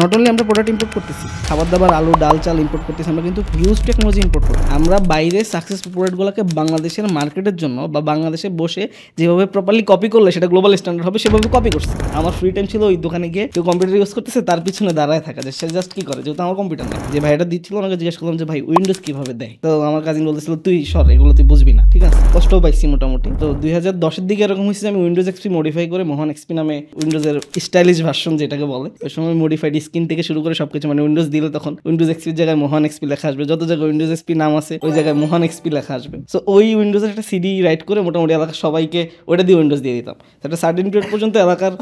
Not only আমরা product import করতেছি, খাবার দাবার, আলু, ডাল, চাল ইম্পোর্ট করতেছি, আমরা কিন্তু হিউজ টেকনোলজি ইম্পোর্ট করি। আমরা বাইরে সাকসেসফুল প্রোডাক্টগুলোকে বাংলাদেশের মার্কেটের জন্য বা বাংলাদেশে বসে যেভাবে প্রপারলি কপি করলে সেটা গ্লোবাল স্ট্যান্ডার্ড হবে সেভাবে কপি করছি। আমার ফ্রি টাইম ছিল ওই দোকানে গিয়ে কেউ কম্পিউটার ইউজ করতেছে তার পিছনে দাঁড়ায় থাকা, যে সে জাস্ট কি করে, যেহেতু আমার কম্পিউটার নেই। যে ভাইটা দিচ্ছিল ওনাকে জিজ্ঞেস করলাম যে ভাই উইন্ডোজ কিভাবে দেয়, তো আমার কাজিন বলতেছিল তুই সর, এগুলো তুই বুঝবি না। ঠিক আছে, কষ্টও পাইছি মোটামুটি। তো 2010-এর দিকে এরকম হয়েছে, আমি উইন্ডোজ এক্সপি মডিফাই করে মোহন এক্সপি নামে উইন্ডোজের স্টাইলিশ ভার্সন যেটাকে বলে, ওই সময় মডিফাইড স্ক্রিন থেকে শুরু করে সবকিছু, মানে উইন্ডোজ দিলে তখন উইন্ডোজ এক্সপির জায়গায় মোহন এক্সপি লেখা আসবে, যত জায়গায় উইন্ডোজ এক্সপি নাম আছে ওই জায়গায় মোহন এক্সপি লেখা আসবে। সো ওই উইন্ডোজের একটা সিডি রাইট করে মোটামুটি এলাকার সবাইকে ওটা দিয়ে উইন্ডোজ দিয়ে দিতাম। একটা সার্টেন পিরিয়ড পর্যন্ত এলাকার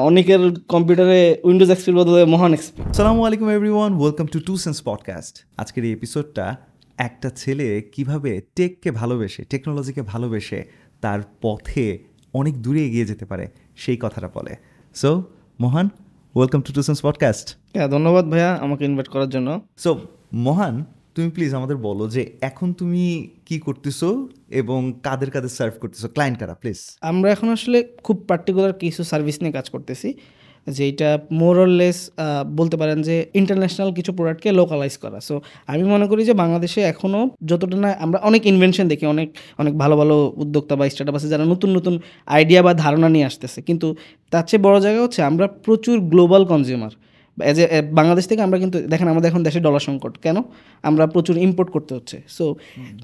অনেকের কম্পিউটারে উইন্ডোজ এক্সপির বদলে মোহন এক্সপি। আসসালামু আলাইকুম everyone, welcome to two sense podcast. আজকের এই এপিসোডটা একটা ছেলে কিভাবে টেককে ভালোবেসে, টেকনোলজিকে ভালোবেসে তার পথে অনেক দূরে এগিয়ে যেতে পারে সেই কথাটা বলে। So Mohan, welcome to two sense podcast. হ্যাঁ, ধন্যবাদ ভাইয়া আমাকে ইনভাইট করার জন্য। সো মোহন, তুমি প্লিজ আমাদের বলো যে এখন তুমি কি করতেছো এবং কাদের কাদের সার্ভ করতেছো, ক্লায়েন্ট কারা প্লিজ। আমরা এখন আসলে খুব পার্টিকুলার কিছু সার্ভিস নিয়ে কাজ করতেছি, যেটা মোর অর লেস বলতে পারেন যে ইন্টারন্যাশনাল কিছু প্রোডাক্টকে লোকালাইজ করা। সো আমি মনে করি যে বাংলাদেশে এখনও যতটা না, আমরা অনেক ইনভেনশন দেখি, অনেক অনেক ভালো ভালো উদ্যোক্তা বা স্টার্টআপ আছে যারা নতুন নতুন আইডিয়া বা ধারণা নিয়ে আসতেছে, কিন্তু তার চেয়ে বড় জায়গা হচ্ছে আমরা প্রচুর global consumer. As a Bangladesh থেকে আমরা কিন্তু দেখেন আমাদের এখন দেশে ডলার সংকট, কেন? আমরা প্রচুর ইম্পোর্ট করতে হচ্ছে। সো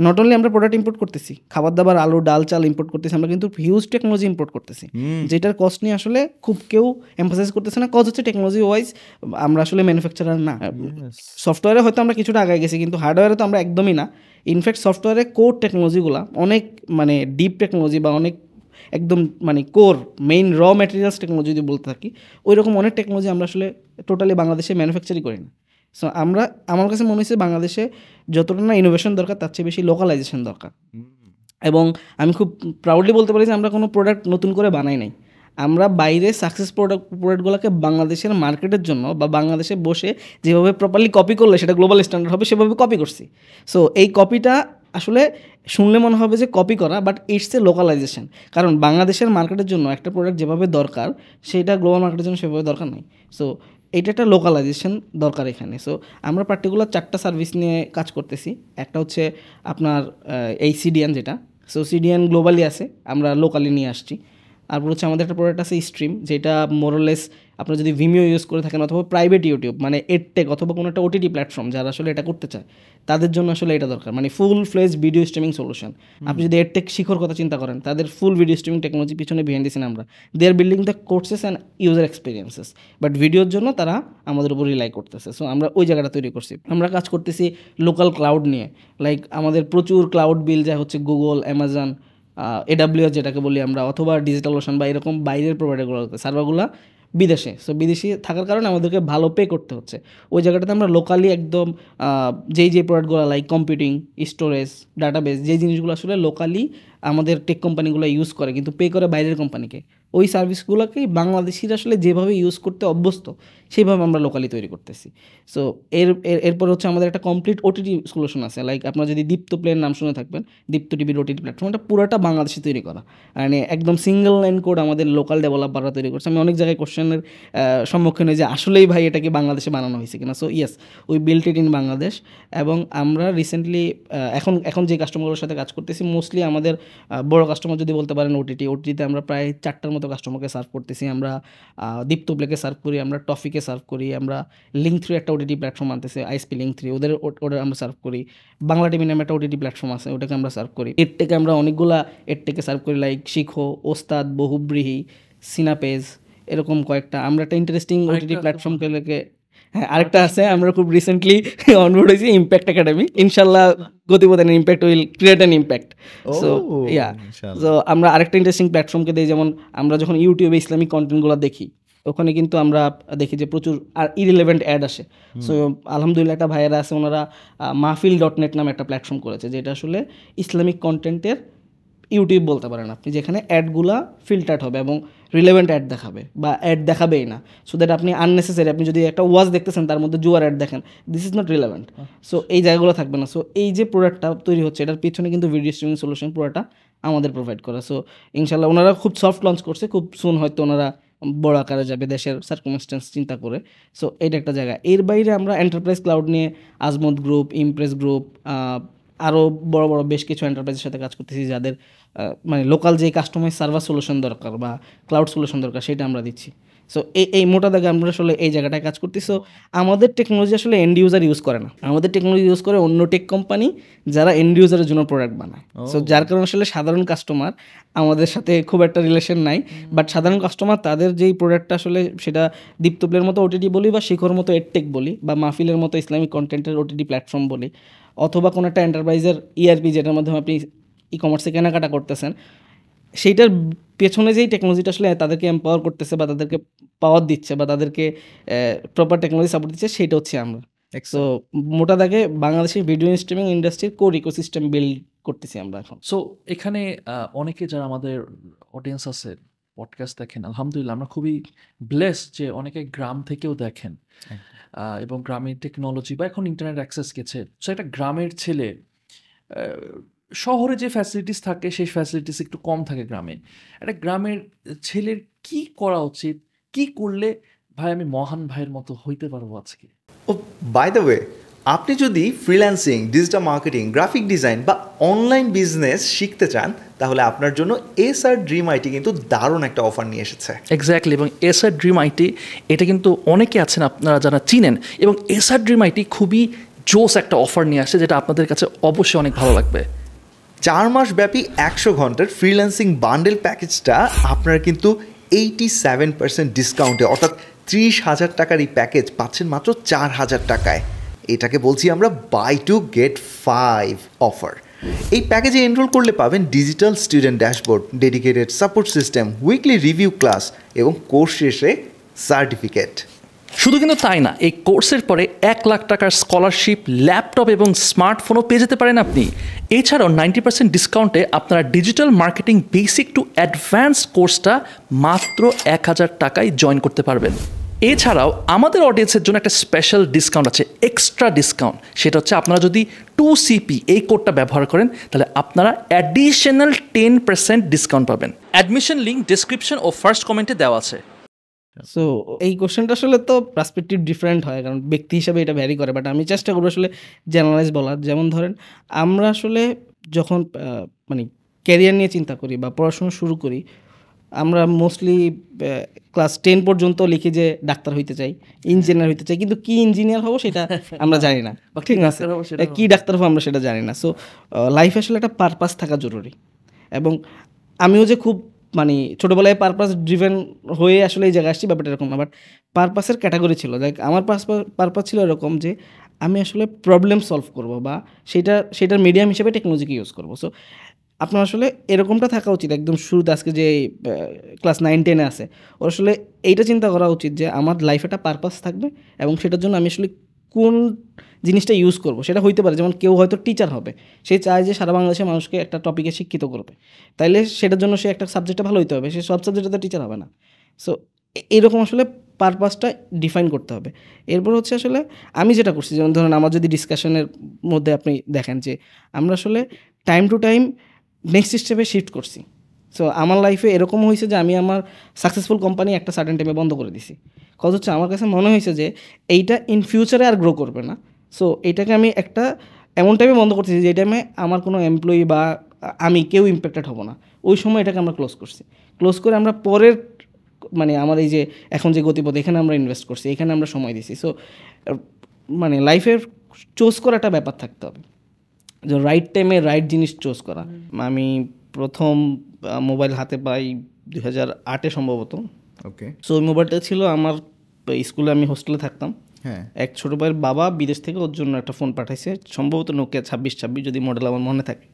নট অনলি আমরা প্রোডাক্ট ইম্পোর্ট করতেছি, খাবার দাবার, আলু, ডাল, চাল ইম্পোর্ট করতেছি, আমরা কিন্তু হিউজ টেকনোলজি ইম্পোর্ট করতেছি, যেটার কস্ট নিয়ে আসলে খুব কেউ এমফাসাইজ করতেছে না। কজ হচ্ছে টেকনোলজি ওয়াইজ আমরা আসলে ম্যানুফ্যাকচারার না। সফটওয়্যারে হয়তো আমরা কিছুটা আগে গেছি, কিন্তু হার্ডওয়্যারে তো আমরা একদমই না। ইনফ্যাক্ট সফটওয়্যারে কোর টেকনোলজিগুলো অনেক মানে ডিপ টেকনোলজি বা অনেক একদম মানে কোর মেইন র ম্যাটেরিয়ালস টেকনোলজি যদি বলতে থাকি, ওই রকম অনেক টেকনোলজি আমরা আসলে টোটালি বাংলাদেশে ম্যানুফ্যাকচারই করি না। সো আমার কাছে মনে হয়েছে বাংলাদেশে যতটা না ইনোভেশন দরকার তার চেয়ে বেশি লোকালাইজেশন দরকার। এবং আমি খুব প্রাউডলি বলতে পারি যে আমরা কোনো প্রোডাক্ট নতুন করে বানাই নাই। আমরা বাইরে সাকসেস প্রোডাক্টগুলোকে বাংলাদেশের মার্কেটের জন্য বা বাংলাদেশে বসে যেভাবে প্রপারলি কপি করলে সেটা গ্লোবাল স্ট্যান্ডার্ড হবে সেভাবে কপি করছি। সো এই কপিটা আসলে শুনলে মনে হবে যে কপি করা, বাট ইটস এ লোকালাইজেশন। কারণ বাংলাদেশের মার্কেটের জন্য একটা প্রোডাক্ট যেভাবে দরকার সেইটা গ্লোবাল মার্কেটের জন্য সেভাবে দরকার নাই। সো এটা একটা লোকালাইজেশন দরকার এখানে। সো আমরা পার্টিকুলার 4টা সার্ভিস নিয়ে কাজ করতেছি। একটা হচ্ছে আপনার এই সিডিএন, যেটা সো সিডিএন গ্লোবালি আছে, আমরা লোকালি নিয়ে আসছি। তারপর হচ্ছে আমাদের একটা প্রোডাক্ট আছে স্ট্রিম, যেটা মোরলেস আপনারা যদি ভিমিও ইউজ করে থাকেন অথবা প্রাইভেট ইউটিউব মানে এডটেক অথবা কোনো একটা ওটিটি প্ল্যাটফর্ম যারা আসলে এটা করতে চায় তাদের জন্য আসলে এটা দরকার, মানে full fledged video streaming solution. আপনি যদি এডটেক শিখর কথা চিন্তা করেন, তাদের ফুল ভিডিও স্ট্রিমিং টেকনোলজি পিছনে বিহাইন্ড দিয়েছেন আমরা। They are building the courses and user experiences, but ভিডিওর জন্য তারা আমাদের উপর রিলাই করতেছে। সো আমরা ওই জায়গাটা তৈরি করছি। আমরা কাজ করতেছি লোকাল ক্লাউড নিয়ে, লাইক আমাদের প্রচুর ক্লাউড বিল যা হচ্ছে গুগল, অ্যামাজন, AWS যেটাকে বলি আমরা, অথবা ডিজিটাল ওশান বা এরকম বাইরের প্রোভাইডারগুলো সার্ভারগুলো বিদেশে। সো বিদেশি থাকার কারণে আমাদেরকে ভালো পে করতে হচ্ছে। ওই জায়গাটাতে আমরা লোকালি একদম যেই প্রোডাক্টগুলো লাইক কম্পিউটিং, স্টোরেজ, ডাটাবেস, যেই জিনিসগুলো আসলে লোকালি আমাদের টেক কোম্পানিগুলো ইউজ করে কিন্তু পে করে বাইরের কোম্পানিকে, ওই সার্ভিসগুলোকেই বাংলাদেশিরা আসলে যেভাবে ইউজ করতে অভ্যস্ত সেইভাবে আমরা লোকালি তৈরি করতেছি। সো এরপর হচ্ছে আমাদের একটা কমপ্লিট ওটিটি সলিউশন আছে, লাইক আপনারা যদি দীপ্ত প্লের নাম শুনে থাকবেন, দীপ্ত টিভির ওটিটি প্ল্যাটফর্ম, এটা পুরোটা বাংলাদেশে তৈরি করা, মানে একদম সিঙ্গেল লাইন কোড আমাদের লোকাল ডেভেলপাররা তৈরি করছে। আমি অনেক জায়গায় কোশ্চেনের সম্মুখীন হই যে আসলেই ভাই এটা কি বাংলাদেশে বানানো হয়েছে কিনা। So yes, we built it in Bangladesh. এবং আমরা রিসেন্টলি এখন যে কাস্টমারগুলোর সাথে কাজ করতেছি মোস্টলি আমাদের বড় কাস্টমার যদি বলতে পারেন ওটিটিতে আমরা প্রায় 4টার মতো কাস্টমারকে সার্ভ করতেছি। আমরা দীপ্ত প্লেকে সার্ভ করি, আমরা টফিকে সার্ভ করি, আমরা লিঙ্ক3 একটা ওটিটি প্ল্যাটফর্ম আনতেছে, আইএসপি লিঙ্ক3, ওদের আমরা সার্ভ করি। বাংলা টিভি নামে একটা ওটিটি প্ল্যাটফর্ম আছে, ওটাকে আমরা সার্ভ করি। এডটেকে আমরা অনেকগুলা এডটেকে সার্ভ করি, লাইক শিখো, ওস্তাদ, বহুব্রীহি, সিনাপেজ, এরকম কয়েকটা। আমরা একটা ইন্টারেস্টিং ওটিটি প্ল্যাটফর্মকে হ্যাঁ আরেকটা আছে, আমরা খুব রিসেন্টলি অনবোর্ড হয়েছি, ইম্প্যাক্ট একাডেমি। ইনশাল্লাহ গতিপথ impact will create an impact. So so আমরা আরেকটা ইন্টারেস্টিং প্ল্যাটফর্মকে দিই, যেমন আমরা যখন ইউটিউবে ইসলামিক কন্টেন্টগুলো দেখি ওখানে কিন্তু আমরা দেখি যে প্রচুর আর ইরিলেভেন্ট অ্যাড আসে। সো আলহামদুলিল্লাহ একটা ভাইয়েরা আছে, ওনারা mahfil.net নামে একটা প্ল্যাটফর্ম করেছে, যেটা আসলে ইসলামিক কন্টেন্টের ইউটিউব বলতে পারেন আপনি, যেখানে অ্যাডগুলা ফিল্টার্ড হবে এবং রিলেভেন্ট অ্যাড দেখাবে বা অ্যাড দেখাবেই না, সো দ্যাট আপনি আননেসেসারি, আপনি যদি একটা ওয়াজ দেখতেছেন তার মধ্যে জুয়ার অ্যাড দেখেন, this is not relevant. So এই জায়গাগুলো থাকবে না। সো এই যে প্রোডাক্টটা তৈরি হচ্ছে এটার পিছনে কিন্তু ভিডিও স্ট্রিমিং সলিউশন পুরোটা আমাদের প্রোভাইড করা। সো ইনশাল্লাহ ওনারা খুব সফট লঞ্চ করছে, খুব সুন হয়তো ওনারা বড় আকারে যাবে দেশের সার্কামস্টেন্স চিন্তা করে। সো এটা একটা জায়গা। এর বাইরে আমরা এন্টারপ্রাইজ ক্লাউড নিয়ে আজমত গ্রুপ, ইমপ্রেস গ্রুপ, আরও বড় বড় বেশ কিছু এন্টারপ্রাইজের সাথে কাজ করতেছি, যাদের মানে লোকাল যে কাস্টমাইজ সার্ভার সলিউশন দরকার বা ক্লাউড সলিউশন দরকার সেটা আমরা দিচ্ছি। সো এই মোটা দাগে আমরা আসলে এই জায়গাটায় কাজ করতেছি। সো আমাদের টেকনোলজি আসলে এন্ড ইউজার ইউজ করে না, আমাদের টেকনোলজি ইউজ করে অন্য টেক কোম্পানি যারা এন্ড ইউজারের জন্য প্রোডাক্ট বানায়। সো যার কারণে আসলে সাধারণ কাস্টমার আমাদের সাথে খুব একটা রিলেশন নাই, বাট সাধারণ কাস্টমার তাদের যেই প্রোডাক্টটা আসলে সেটা দীপ্তপ্লের মতো ওটিটি বলি বা শিখর মতো এডটেক বলি বা মাহফিলের মতো ইসলামিক কন্টেন্টের ওটিটি প্ল্যাটফর্ম বলি, অথবা কোনো একটা এন্টারপ্রাইজের ইআরপি যেটার মাধ্যমে আপনি ই কমার্সে কেনাকাটা করতেছেন, সেইটার পেছনে যেই টেকনোলজিটা আসলে তাদেরকে এম্পাওয়ার করতেছে বা তাদেরকে পাওয়ার দিচ্ছে বা তাদেরকে প্রপার টেকনোলজি সাপোর্ট দিচ্ছে, সেটা হচ্ছে আমরা। সো মোটা দাগে বাংলাদেশের ভিডিও স্ট্রিমিং ইন্ডাস্ট্রির কোর ইকোসিস্টেম বিল্ড করতেছি আমরা এখন। সো এখানে অনেকে যারা আমাদের অডিয়েন্স আছে পডকাস্ট দেখেন, আলহামদুলিল্লাহ আমরা খুবই ব্লেসড যে অনেকে গ্রাম থেকেও দেখেন এবং গ্রামের টেকনোলজি বা এখন ইন্টারনেট অ্যাক্সেস গেছে। সো একটা গ্রামের ছেলে শহরে যে ফ্যাসিলিটিস থাকে সেই ফ্যাসিলিটিস একটু কম থাকে গ্রামে। একটা গ্রামের ছেলের কি করা উচিত, কি করলে ভাই আমি মহান ভাইয়ের মতো হইতে পারবো আজকে? ও বাই দ্য ওয়ে, আপনি যদি freelancing, digital marketing, graphic design বা অনলাইন বিজনেস শিখতে চান, তাহলে আপনার জন্য এসআর ড্রিম আইটি কিন্তু দারুণ একটা অফার নিয়ে এসেছে। এক্স্যাক্টলি, এবং এসআর ড্রিম আইটি এটা কিন্তু অনেকে আছেন আপনারা যারা চিনেন, এবং এসআর ড্রিম আইটি খুবই জোস একটা অফার নিয়ে আসে যেটা আপনাদের কাছে অবশ্যই অনেক ভালো লাগবে। 4 মাস ব্যাপী 100 ঘন্টার ফ্রিল্যান্সিং বান্ডেল প্যাকেজটা আপনারা কিন্তু 87% ডিসকাউন্টে, অর্থাৎ 30,000 টাকার এই প্যাকেজ পাচ্ছেন মাত্র 4,000 টাকায়। এটাকে বলছি আমরা বাই টু গেট 5 অফার। এই প্যাকেজে এনরোল করলে পাবেন digital student dashboard, dedicated support system, weekly review class এবং কোর্স শেষে সার্টিফিকেট। শুধু কিন্তু তাই না, এই কোর্সের পরে 1 লাখ টাকার স্কলারশিপ, ল্যাপটপ এবং স্মার্টফোনও পেয়ে যেতে পারেন আপনি। এছাড়াও 90% ডিসকাউন্টে আপনারা digital marketing basic to advanced কোর্সটা মাত্র 1,000 টাকায় জয়েন করতে পারবেন। এছাড়াও আমাদের অডিয়েন্সের জন্য একটা স্পেশাল ডিসকাউন্ট আছে, এক্সট্রা ডিসকাউন্ট। সেটা হচ্ছে আপনারা যদি 2CP এই কোডটা ব্যবহার করেন তাহলে আপনারা অ্যাডিশনাল 10% ডিসকাউন্ট পাবেন। অ্যাডমিশন লিঙ্ক ডেসক্রিপশন ও ফার্স্ট কমেন্টে দেওয়া আছে। সো এই কোশ্চেনটা আসলে তো পার্সপেক্টিভ ডিফারেন্ট হয়, কারণ ব্যক্তি হিসাবে এটা ভ্যারি করে, বাট আমি চেষ্টা করবো আসলে জেনারেলাইজ বলার। যেমন ধরেন আমরা আসলে যখন মানে ক্যারিয়ার নিয়ে চিন্তা করি বা পড়াশোনা শুরু করি, আমরা মোস্টলি ক্লাস 10 পর্যন্ত লিখি যে ডাক্তার হইতে চাই, ইঞ্জিনিয়ার হইতে চাই, কিন্তু কি ইঞ্জিনিয়ার হবো সেটা আমরা জানি না, ঠিক আছে, কি ডাক্তার হবো আমরা সেটা জানি না। সো লাইফে আসলে একটা পারপাস থাকা জরুরি, এবং আমিও যে খুব মানে ছোটোবেলায় পারপাস ড্রিভেন হয়ে আসলে এই জায়গায় আসছি ব্যাপারটা এরকম না, বাট পারপাসের ক্যাটাগরি ছিল, লাইক আমার পারপাস ছিল এরকম যে আমি আসলে প্রবলেম সলভ করব বা সেটার মিডিয়াম হিসেবে টেকনোলজিকে ইউজ করবো। সো আপনার আসলে এরকমটা থাকা উচিত একদম শুরুতে। আজকে যে ক্লাস 9-10 আছে, ওর আসলে এইটা চিন্তা করা উচিত যে আমার লাইফে একটা পারপাস থাকবে এবং সেটার জন্য আমি আসলে কোন জিনিসটা ইউজ করব। সেটা হইতে পারে যেমন কেউ হয়তো টিচার হবে, সে চায় যে সারা বাংলাদেশের মানুষকে একটা টপিকে শিক্ষিত করবে, তাইলে সেটার জন্য সে একটা সাবজেক্টে ভালো হইতে হবে, সে সব সাবজেক্টে টিচার হবে না। সো এরকম আসলে পারপাসটা ডিফাইন করতে হবে। এরপর হচ্ছে আসলে আমি যেটা করছি, যেমন ধরুন আমার যদি ডিসকাশনের মধ্যে আপনি দেখেন যে আমরা আসলে টাইম টু টাইম নেক্সট স্টেপে শিফট করছি। সো আমার লাইফে এরকম হয়েছে যে আমি আমার সাকসেসফুল কোম্পানি একটা সার্টেন টাইমে বন্ধ করে দিছি, কজ হচ্ছে আমার কাছে মনে হয়েছে যে এইটা ইন ফিউচারে আর গ্রো করবে না। সো এইটাকে আমি একটা এমন টাইমে বন্ধ করতেছি যে টাইমে আমার কোনো এমপ্লয়ি বা আমি কেউ ইম্প্যাক্টেড হব না, ওই সময় এটাকে আমরা ক্লোজ করছি। ক্লোজ করে আমরা পরের মানে আমার এই যে এখন যে গতিপথ, এখানে আমরা ইনভেস্ট করছি, এখানে আমরা সময় দিছি। সো মানে লাইফের চুজ করা একটা ব্যাপার থাকতে হবে, যে রাইট টাইমে রাইট জিনিস চুজ করা। আমি প্রথম মোবাইল হাতে পাই 2008-এ সম্ভবত। ওকে। সো ওই মোবাইলটা ছিল আমার স্কুলে, আমি হোস্টেলে থাকতাম, হ্যাঁ, এক ছোটো ভাইয়ের বাবা বিদেশ থেকে ওর জন্য একটা ফোন পাঠাইছে, সম্ভবত নোকিয়া 2626, যদি মডেল আমার মনে থাকে,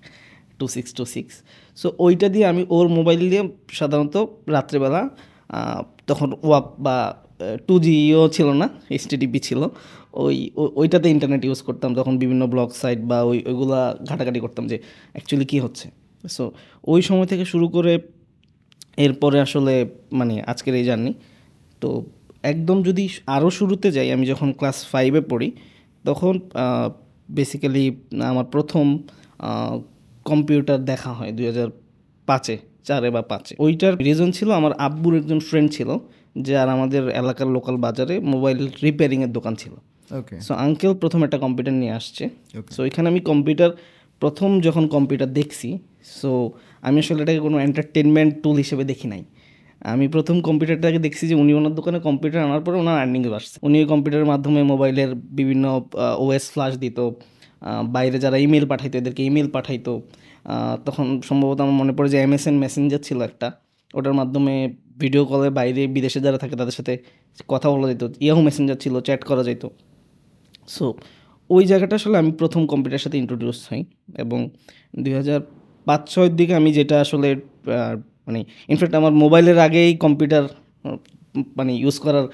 2626। সো ওইটা দিয়ে আমি ওর মোবাইল দিয়ে সাধারণত রাত্রেবেলা, তখন ওয়াপ বা 2Gও ছিল না, HTTP ছিল, ওইটাতে ইন্টারনেট ইউজ করতাম, তখন বিভিন্ন ব্লগ সাইট বা ওইগুলা ঘাটাঘাটি করতাম যে অ্যাকচুয়ালি কী হচ্ছে। সো ওই সময় থেকে শুরু করে এরপরে আসলে মানে আজকের এই জার্নি। তো একদম যদি আরও শুরুতে যাই, আমি যখন ক্লাস 5-এ পড়ি তখন বেসিক্যালি আমার প্রথম কম্পিউটার দেখা হয় 2005-এ, 4 বা 5-এ। ওইটার রিজন ছিল আমার আব্বুর একজন ফ্রেন্ড ছিল, যে আর আমাদের এলাকার লোকাল বাজারে মোবাইল রিপেয়ারিংয়ের দোকান ছিল। ওকে সো আঙ্কেল প্রথম একটা কম্পিউটার নিয়ে আসছে। Okay. সো এখানে আমি কম্পিউটার প্রথম যখন কম্পিউটার দেখছি, সো আমি আসলে এটাকে কোনো এন্টারটেনমেন্ট টুল হিসেবে দেখি নাই। আমি প্রথম কম্পিউটারটাকে দেখছি যে উনি ওনার দোকানে কম্পিউটার আনার পরে ওনার আর্নিংয়ে আসছে। উনি ওই কম্পিউটারের মাধ্যমে মোবাইলের বিভিন্ন ওএস ফ্ল্যাশ দিত, বাইরে যারা ইমেল পাঠাইতো এদেরকে ইমেল পাঠাইতো। তখন সম্ভবত আমার মনে পড়ে যে MSN মেসেঞ্জার ছিল একটা, ওটার মাধ্যমে ভিডিও কলে বাইরে বিদেশে যারা থাকে তাদের সাথে কথা বলা যেত। ইয়াহু মেসেঞ্জার ছিল, চ্যাট করা যেত। সো ওই জায়গাটা আসলে আমি প্রথম কম্পিউটারের সাথে ইন্ট্রোডিউস হই। এবং 2005-06 দিকে আমি যেটা আসলে মানে ইনফ্যাক্ট আমার মোবাইলের আগেই কম্পিউটার মানে ইউজ করার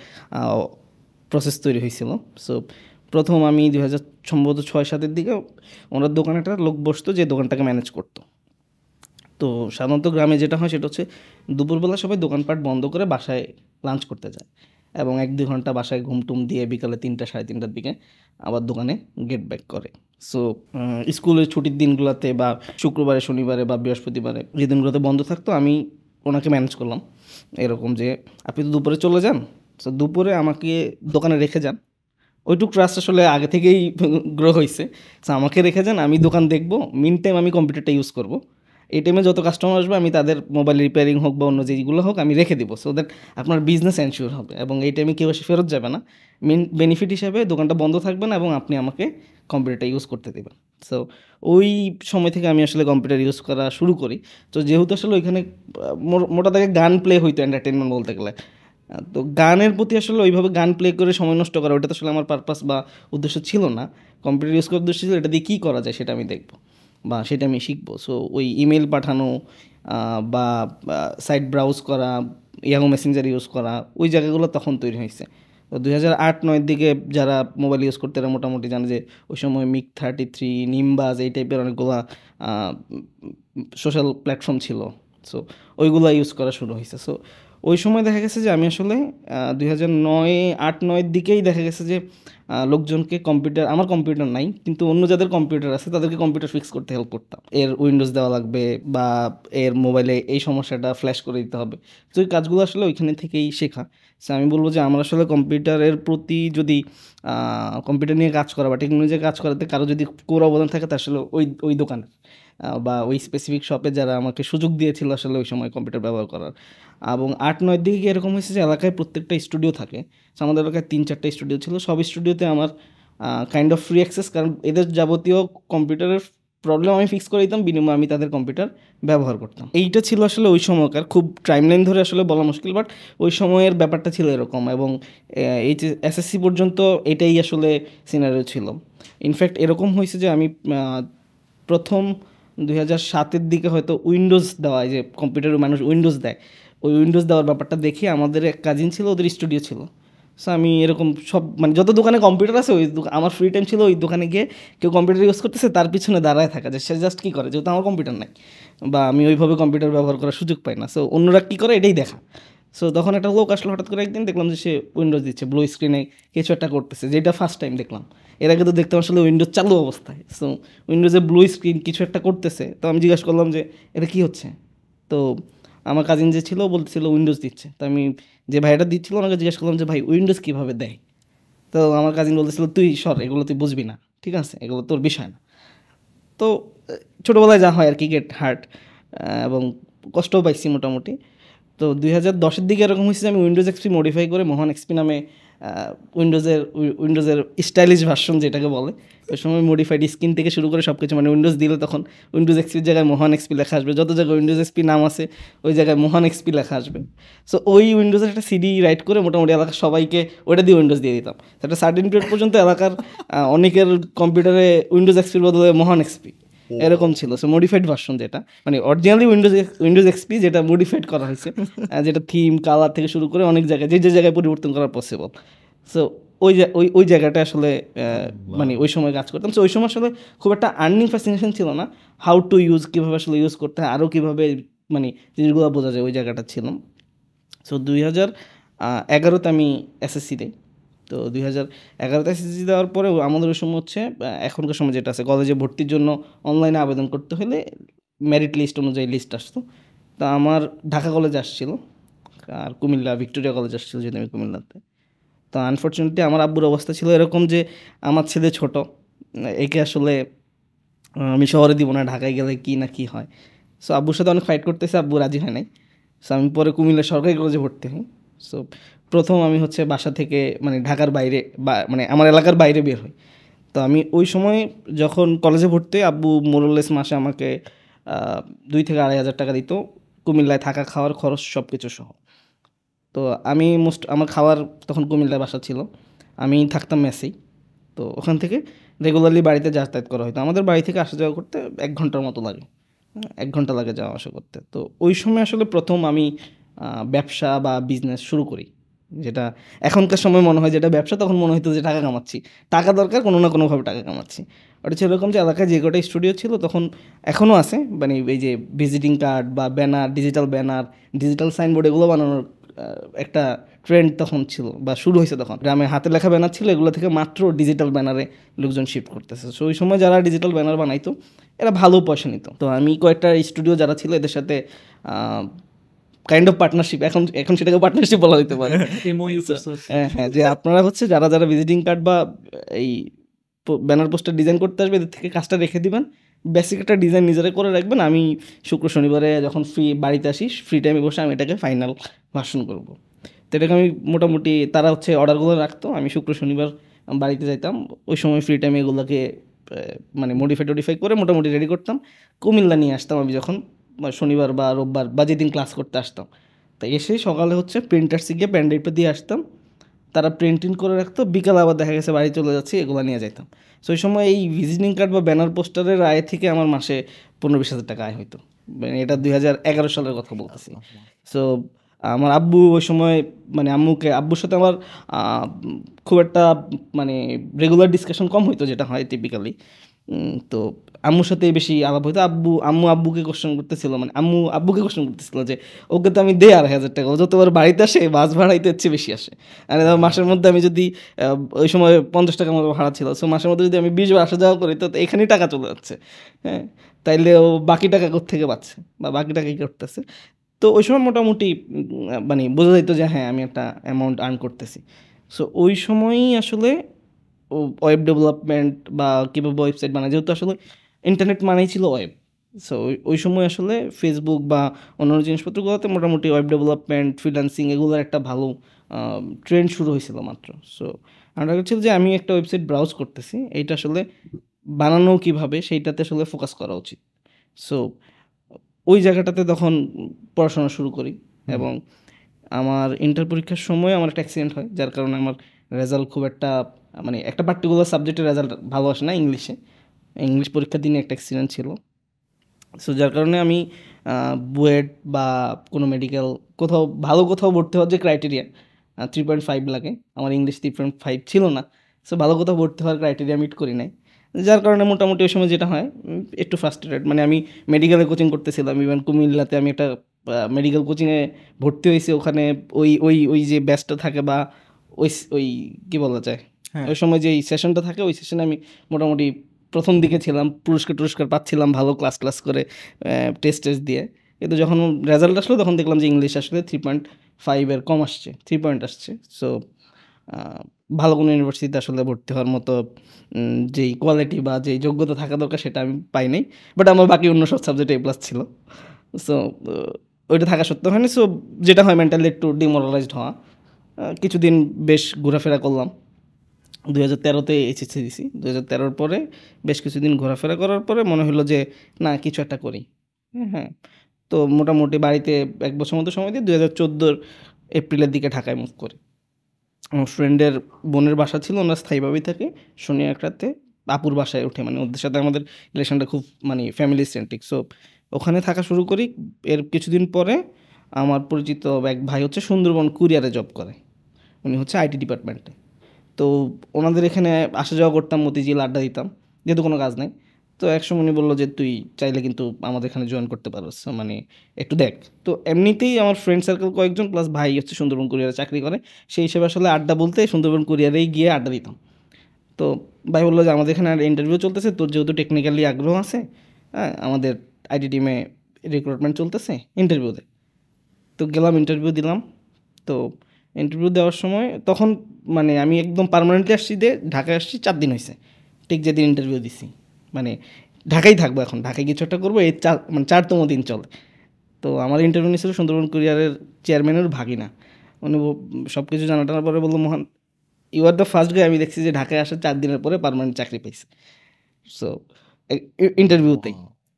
প্রসেস তৈরি হয়েছিল। সো প্রথম আমি 2000 সম্ভবত 6-7 দিকে ওনার দোকানে একটা লোক বসতো যে দোকানটাকে ম্যানেজ করতো। তো সাধারণত গ্রামে যেটা হয় সেটা হচ্ছে দুপুরবেলা সবাই দোকানপাট বন্ধ করে বাসায় লাঞ্চ করতে যায় এবং 1-2 ঘন্টা বাসায় ঘুমটুম দিয়ে বিকালে 3টা-3:30টার দিকে আবার দোকানে গেট ব্যাক করে। সো স্কুলের ছুটির দিনগুলোতে বা শুক্রবারে, শনিবারে বা বৃহস্পতিবারে যে দিনগুলোতে বন্ধ থাকতো আমি ওনাকে ম্যানেজ করলাম এরকম যে আপনি তো দুপুরে চলে যান, সো দুপুরে আমাকে দোকানে রেখে যান। ওইটুক ট্রাস্ট আসলে আগে থেকেই গ্রো হয়েছে। সো আমাকে রেখে যান, আমি দোকান দেখবো, মিন টাইম আমি কম্পিউটারটা ইউজ করবো। এই টাইমে যত কাস্টমার আসবে আমি তাদের মোবাইল রিপেয়ারিং হোক বা অন্য যেগুলো হোক আমি রেখে দিব, সো দ্যাট আপনার বিজনেস এনশিওর হবে এবং এই টাইমে কেউ এসে ফেরত যাবে না। মেন বেনিফিট হিসেবে দোকানটা বন্ধ থাকবে না এবং আপনি আমাকে কম্পিউটারটা ইউজ করতে দেবেন। সো ওই সময় থেকে আমি আসলে কম্পিউটার ইউজ করা শুরু করি। তো যেহেতু আসলে ওইখানে মোটা দাগে গান প্লে হইতো এন্টারটেনমেন্ট বলতে গেলে, তো গানের প্রতি আসলে ওইভাবে গান প্লে করে সময় নষ্ট করা ওটা তো আসলে আমার পারপাস বা উদ্দেশ্য ছিল না। কম্পিউটার ইউজ করার উদ্দেশ্য ছিল এটা দিয়ে কী করা যায় সেটা আমি দেখবো বা সেটা আমি শিখবো। সো ওই ইমেল পাঠানো বা সাইট ব্রাউজ করা, ইয়াহু মেসেঞ্জার ইউজ করা, ওই জায়গাগুলো তখন তৈরি হয়েছে। তো 2008-09 দিকে যারা মোবাইল ইউজ করতে তারা মোটামুটি জানে যে ওই সময় MiG-33, নিম্বাজ এই টাইপের অনেকগুলো সোশ্যাল প্ল্যাটফর্ম ছিল। সো ওইগুলো ইউজ করা শুরু হয়েছে। সো ওই সময় দেখা গেছে যে আমি আসলে 2008-09 দিকেই দেখা গেছে যে লোকজনকে কম্পিউটার, আমার কম্পিউটার নাই কিন্তু অন্য যাদের কম্পিউটার আছে তাদেরকে কম্পিউটার ফিক্স করতে হেল্প করতাম। এর উইন্ডোজ দেওয়া লাগবে বা এর মোবাইলে এই সমস্যাটা ফ্ল্যাশ করে দিতে হবে। তো এই কাজগুলো আসলে ওইখানে থেকেই শেখা। সো আমি বলবো যে আমার আসলে কম্পিউটারের প্রতি যদি কম্পিউটার নিয়ে কাজ করা বা টেকনোলজি কাজ করাতে কারো যদি কোর অবদান থাকে তা আসলে ওই দোকানের বা ওই স্পেসিফিক শপে যারা আমাকে সুযোগ দিয়েছিল আসলে ওই সময় কম্পিউটার ব্যবহার করার। এবং 8-9 দিকে কি এরকম হয়েছে যে এলাকায় প্রত্যেকটা স্টুডিও থাকে। So আমাদের এলাকায় 3-4টা স্টুডিও ছিল, সব স্টুডিওতে আমার কাইন্ড অফ ফ্রি অ্যাক্সেস, কারণ এদের যাবতীয় কম্পিউটারের প্রবলেম আমি ফিক্স করে দিতাম, বিনিময়ে আমি তাদের কম্পিউটার ব্যবহার করতাম। এইটা ছিল আসলে ওই সময়কার, খুব টাইমলাইন ধরে আসলে বলা মুশকিল, বাট ওই সময়ের ব্যাপারটা ছিল এরকম। এবং SSC পর্যন্ত এটাই আসলে সিনারিও ছিল। ইনফ্যাক্ট এরকম হয়েছে যে আমি প্রথম 2007-এর দিকে হয়তো উইন্ডোজ দেওয়া, যে কম্পিউটারে মানুষ উইন্ডোজ দেয়, ওই উইন্ডোজ দেওয়ার ব্যাপারটা দেখে আমাদের এক কাজিন ছিল, ওদের স্টুডিও ছিল। সো আমি এরকম সব মানে যত দোকানে কম্পিউটার আছে ওই আমার ফ্রি টাইম ছিল ওই দোকানে গিয়ে কেউ কম্পিউটার ইউজ করতেছে তার পিছনে দাঁড়ায় থাকা, যে সে জাস্ট কী করে, যেহেতু আমার কম্পিউটার নাই বা আমি ওইভাবে কম্পিউটার ব্যবহার করার সুযোগ পাই না, সো অন্যরা কী করে এটাই দেখা। সো তখন একটা লোক আসলো হঠাৎ করে একদিন, দেখলাম যে সে উইন্ডোজ দিচ্ছে, ব্লু স্ক্রিনে কিছু একটা করতেছে, যেটা ফার্স্ট টাইম দেখলাম। এর আগে তো দেখতাম আসলে উইন্ডোজ চালু অবস্থায়, সো উইন্ডোজে ব্লু স্ক্রিন কিছু একটা করতেছে। তো আমি জিজ্ঞাসা করলাম যে এটা কী হচ্ছে। তো আমার কাজিন যে ছিল বলতেছিল উইন্ডোজ দিচ্ছে। তো আমি যে ভাইটা দিচ্ছিল ওনাকে জিজ্ঞেস করলাম যে ভাই উইন্ডোজ কীভাবে দেয়। তো আমার কাজিন বলতেছিল তুই সর, এগুলো তুই বুঝবি না, ঠিক আছে, এগুলো তোর বিষয় না। তো ছোটোবেলায় যা হয় আর কি, গেট হার্ট, এবং কষ্টও পাইছি মোটামুটি। তো 2010-এর দিকে এরকম হয়েছে যে আমি উইন্ডোজ এক্সপি মডিফাই করে মোহন এক্সপি নামে উইন্ডোজের স্টাইলিশ ভার্সন যেটাকে বলে, ওই সময় মডিফাইড স্ক্রিন থেকে শুরু করে সব কিছু, মানে উইন্ডোজ দিলে তখন উইন্ডোজ এক্সপির জায়গায় মোহন এক্সপি লেখা আসবে, যত জায়গায় উইন্ডোজ এক্সপি নাম আছে ওই জায়গায় মোহন এক্সপি লেখা আসবে। সো ওই উইন্ডোজের একটা সিডি রাইট করে মোটামুটি এলাকার সবাইকে ওটা দিয়ে উইন্ডোজ দিয়ে দিতাম। একটা সার্টেন পিরিয়ড পর্যন্ত এলাকার অনেকের কম্পিউটারে উইন্ডোজ এক্সপির বদলে মোহন এক্সপি এরকম ছিল। সো মডিফাইড ভার্সন যেটা, মানে অরিজিনালি উইন্ডোজ এক্সপি যেটা মডিফাইড করা হয়েছে, যেটা থিম কালার থেকে শুরু করে অনেক জায়গায় যে জায়গায় পরিবর্তন করা পসিবল। সো ওই জায়গাটা আসলে মানে ওই সময় কাজ করতাম। সো ওই সময় আসলে খুব একটা আর্নিং ফ্যাসিনেশন ছিল না, হাউ টু ইউজ, কীভাবে আসলে ইউজ করতে হয়, আরও কীভাবে মানে জিনিসগুলো বোঝা যায়, ওই জায়গাটা ছিল। সো 2011-তে আমি SSC দিই। তো 2011-তে SSC দেওয়ার পরে আমাদের ওই সময় হচ্ছে এখনকার সময় যেটা আছে, কলেজে ভর্তির জন্য অনলাইনে আবেদন করতে হলে মেরিট লিস্ট অনুযায়ী লিস্ট আসতো। তা আমার ঢাকা কলেজে আসছিল, আর কুমিল্লা ভিক্টোরিয়া কলেজ আসছিল যেহেতু আমি কুমিল্লাতে। তো আনফর্চুনেটলি আমার আব্বুর অবস্থা ছিল এরকম যে আমার ছেলে ছোট, একে আসলে আমি শহরে দিব না, ঢাকায় গেলে কি না কি হয়। সো আব্বুর সাথে অনেক ফাইট করতেছে, আব্বু রাজি হয় নাই। সো আমি পরে কুমিল্লা সরকারি কলেজে ভর্তি হই। সো প্রথম আমি হচ্ছে বাসা থেকে মানে ঢাকার বাইরে বা মানে আমার এলাকার বাইরে বের হই। তো আমি ওই সময় যখন কলেজে ভর্তি হই, আব্বু মোরলেস মাসে আমাকে 2,000 থেকে 2,500 টাকা দিত, কুমিল্লায় থাকা খাওয়ার খরচ সব কিছু সহ। তো আমি আমার খাওয়ার তখন কুমিল্লায় বাসা ছিল, আমি থাকতাম মেসেই। তো ওখান থেকে রেগুলারলি বাড়িতে যাতায়াত করা হতো। আমাদের বাড়ি থেকে আসা যাওয়া করতে 1 ঘন্টার মতো লাগে, 1 ঘন্টা লাগে যাওয়া আসা করতে। তো ওই সময় আসলে প্রথম আমি ব্যবসা বা বিজনেস শুরু করি, যেটা এখনকার সময় মনে হয় যেটা ব্যবসা, তখন মনে হতো যে টাকা কামাচ্ছি, টাকা দরকার কোনো না কোনোভাবে টাকা কামাচ্ছি। ওটা ছিল এরকম যে এলাকায় যে কটা স্টুডিও ছিল তখন, এখনও আছে, মানে এই যে ভিজিটিং কার্ড বা ব্যানার, ডিজিটাল সাইনবোর্ড এগুলো বানানোর একটা ট্রেন্ড তখন ছিল বা শুরু হয়েছে তখন। গ্রামে হাতে লেখা ব্যানার ছিল, এগুলো থেকে মাত্র ডিজিটাল ব্যানারে লোকজন শিফট করতেছে। সো ওই সময় যারা ডিজিটাল ব্যানার বানাইতো এরা ভালো পয়সা নিত। তো আমি কয়েকটা স্টুডিও যারা ছিল এদের সাথে কাইন্ড অফ পার্টনারশিপ, এখন সেটাকে পার্টনারশিপ বলা যেতে পারে। হ্যাঁ, যে আপনারা হচ্ছে যারা যারা ভিজিটিং কার্ড বা এই ব্যানার পোস্টার ডিজাইন করতে আসবে এদের থেকে কাজটা রেখে দিবেন, বেসিক একটা ডিজাইন নিজেরা করে রাখবেন, আমি শুক্র শনিবারে যখন বাড়িতে আসি ফ্রি টাইমে বসে আমি এটাকে ফাইনাল ভার্সন করব। তো এটাকে আমি মোটামুটি তারা হচ্ছে অর্ডারগুলো রাখতো, আমি শুক্র শনিবার বাড়িতে যাইতাম, ওই সময় ফ্রি টাইমে এগুলোকে মানে মডিফাই করে মোটামুটি রেডি করতাম, কুমিল্লা নিয়ে আসতাম আমি যখন শনিবার বা রোববার বা যেদিন ক্লাস করতে আসতাম। তো এসে সকালে হচ্ছে প্রিন্টার্সে গিয়ে প্যান্ডেটটা দিয়ে আসতাম, তারা প্রিন্টিং করে রাখতো, বিকালে আবার দেখা গেছে বাড়ি চলে যাচ্ছি, এগুলো নিয়ে যাইতাম। সো ওই সময় এই ভিজিটিং কার্ড বা ব্যানার পোস্টারের আয় থেকে আমার মাসে 15-20 হাজার টাকা আয় হইতো, মানে এটা 2011 সালের কথা বলতেছি। সো আমার আব্বু ওই সময় মানে আব্বুর সাথে আমার খুব একটা মানে রেগুলার ডিসকাশন কম হইতো, যেটা হয় টিপিক্যালি। তো আম্মুর সাথে বেশি আলাপ হইতো। আব্বুকে কোশ্চেন করতেছিল, মানে আব্বুকে কোশ্চেন করতেছিল যে ওকে তো আমি 2,500 টাকা, ও যতবার বাড়িতে আসে বাস ভাড়াইতে হচ্ছে বেশি আসে, আর মাসের মধ্যে আমি যদি ওই সময় 50 টাকার মতো ভাড়া ছিল, সো মাসের মধ্যে যদি আমি 20 বার আসা যাওয়া করি তো এখানেই টাকা চলে যাচ্ছে। হ্যাঁ, তাইলে ও বাকি টাকা কোত্থেকে পাচ্ছে বা বাকি টাকা কী করতেছে। তো ওই সময় মোটামুটি মানে বোঝা যেত যে হ্যাঁ আমি একটা অ্যামাউন্ট আর্ন করতেছি। সো ওই সময়ই আসলে ওয়েব ডেভেলপমেন্ট বা কীভাবে ওয়েবসাইট বানায়, যেহেতু আসলে ইন্টারনেট মানেই ছিল ওয়েব। সো ওই সময় আসলে ফেসবুক বা অন্যান্য জিনিসপত্রগুলোতে মোটামুটি ওয়েব ডেভেলপমেন্ট, ফ্রিল্যান্সিং এগুলোর একটা ভালো ট্রেন্ড শুরু হয়েছিল মাত্র। সো আমার ছিল যে আমি একটা ওয়েবসাইট ব্রাউজ করতেছি, এইটা আসলে বানানো কীভাবে সেইটাতে আসলে ফোকাস করা উচিত। সো ওই জায়গাটাতে তখন পড়াশোনা শুরু করি, এবং আমার ইন্টার পরীক্ষার সময় আমার একটা অ্যাক্সিডেন্ট হয়, যার কারণে আমার রেজাল্ট খুব একটা মানে একটা পার্টিকুলার সাবজেক্টের রেজাল্ট ভালো আসে না, ইংলিশ পরীক্ষার দিনে একটা অ্যাক্সিডেন্ট ছিল। সো যার কারণে আমি বুয়েট বা কোনো মেডিকেল কোথাও ভর্তি হওয়ার যে ক্রাইটেরিয়া 3.5 লাগে, আমার ইংলিশ 3.5 ছিল না। সো ভালো কোথাও ভর্তি হওয়ার ক্রাইটেরিয়া মিট করি নাই, যার কারণে মোটামুটি ওই সময় যেটা হয় একটু ফ্রাস্ট্রেটেড। মানে আমি মেডিকেলে কোচিং করতেছিলাম, ইভেন কুমিল্লাতে আমি একটা মেডিকেল কোচিংয়ে ভর্তি হয়েছি, ওখানে ওই ওই ওই যে ব্যাচটা থাকে বা ওই কী বলা যায়, ওই সময় যে সেশনটা থাকে ওই সেশনে আমি মোটামুটি প্রথম দিকে ছিলাম, পুরস্কার পাচ্ছিলাম ভালো ক্লাস করে টেস্ট দিয়ে। কিন্তু যখন রেজাল্ট আসলো তখন দেখলাম যে ইংলিশ আসলে 3.5 কম আসছে, 3 পয়েন্ট আসছে। সো ভালো কোনো ইউনিভার্সিটিতে আসলে ভর্তি হওয়ার মতো যেই কোয়ালিটি বা যেই যোগ্যতা থাকা দরকার সেটা আমি পাই নাই। বাট আমার বাকি অন্য সব সাবজেক্টে A+ ছিল। সো ওইটা থাকা সত্ত্বেও হয়নি। সো যেটা হয় মেন্টালি একটু ডিমোরালাইজড হওয়া। কিছুদিন বেশ ঘোরাফেরা করলাম, 2013-তে এইচএসসি দিছি। 2013-র পরে বেশ কিছুদিন ঘোরাফেরা করার পরে মনে হলো যে না কিছু একটা করি। হ্যাঁ, তো মোটামুটি বাড়িতে 1 বছর মতো সময় দিয়ে 2014-র এপ্রিলের দিকে ঢাকায় মুভ করি। আমার ফ্রেন্ডের বোনের বাসা ছিল, ওনার স্থায়ীভাবেই থাকে শনি একরাতে আপুর বাসায় ওঠে, মানে ওদের সাথে আমাদের রিলেশনটা খুব মানে ফ্যামিলি সেন্ট্রিক। সো ওখানে থাকা শুরু করি। এর কিছুদিন পরে আমার পরিচিত এক ভাই হচ্ছে সুন্দরবন কুরিয়ারে জব করে, উনি হচ্ছে আইটি ডিপার্টমেন্টে। তো ওনাদের এখানে আসা যাওয়া করতাম, মতিঝিল আড্ডা দিতাম, যেহেতু কোনো কাজ নেই। তো একসময় উনি বললো যে তুই চাইলে কিন্তু আমাদের এখানে জয়েন করতে পারস, মানে একটু দেখ। তো এমনিতেই আমার ফ্রেন্ড সার্কেল কয়েকজন প্লাস ভাই হচ্ছে সুন্দরবন কুরিয়ারে চাকরি করে, সেই হিসেবে আসলে আড্ডা বলতে সুন্দরবন কুরিয়ারেই গিয়ে আড্ডা দিতাম। তো ভাই বললো যে আমাদের এখানে ইন্টারভিউ চলতেছে, তোর যেহেতু টেকনিক্যালি আগ্রহ আছে, হ্যাঁ আমাদের আইটি টিমে রিক্রুটমেন্ট চলতেছে, ইন্টারভিউ দে। তো গেলাম, ইন্টারভিউ দিলাম। তো ইন্টারভিউ দেওয়ার সময় তখন মানে আমি একদম পার্মানেন্টলি আসছি, ঢাকায় আসছি 4 দিন হয়েছে, ঠিক যেদিন ইন্টারভিউ দিছি। মানে ঢাকায় থাকবো, এখন ঢাকায় কিছু একটা করবো, এই 4তম দিন চলে। তো আমার ইন্টারভিউ নিয়েছিল সুন্দরবন কুরিয়ারের চেয়ারম্যানের ভাগিনা। উনি সব কিছু জানাটার পরে বললো, মোহন ইউ আর দ্য ফার্স্ট গাই আমি দেখছি যে ঢাকায় আসে 4 দিনের পরে পার্মানেন্ট চাকরি পাইছে। সো ইন্টারভিউতেই।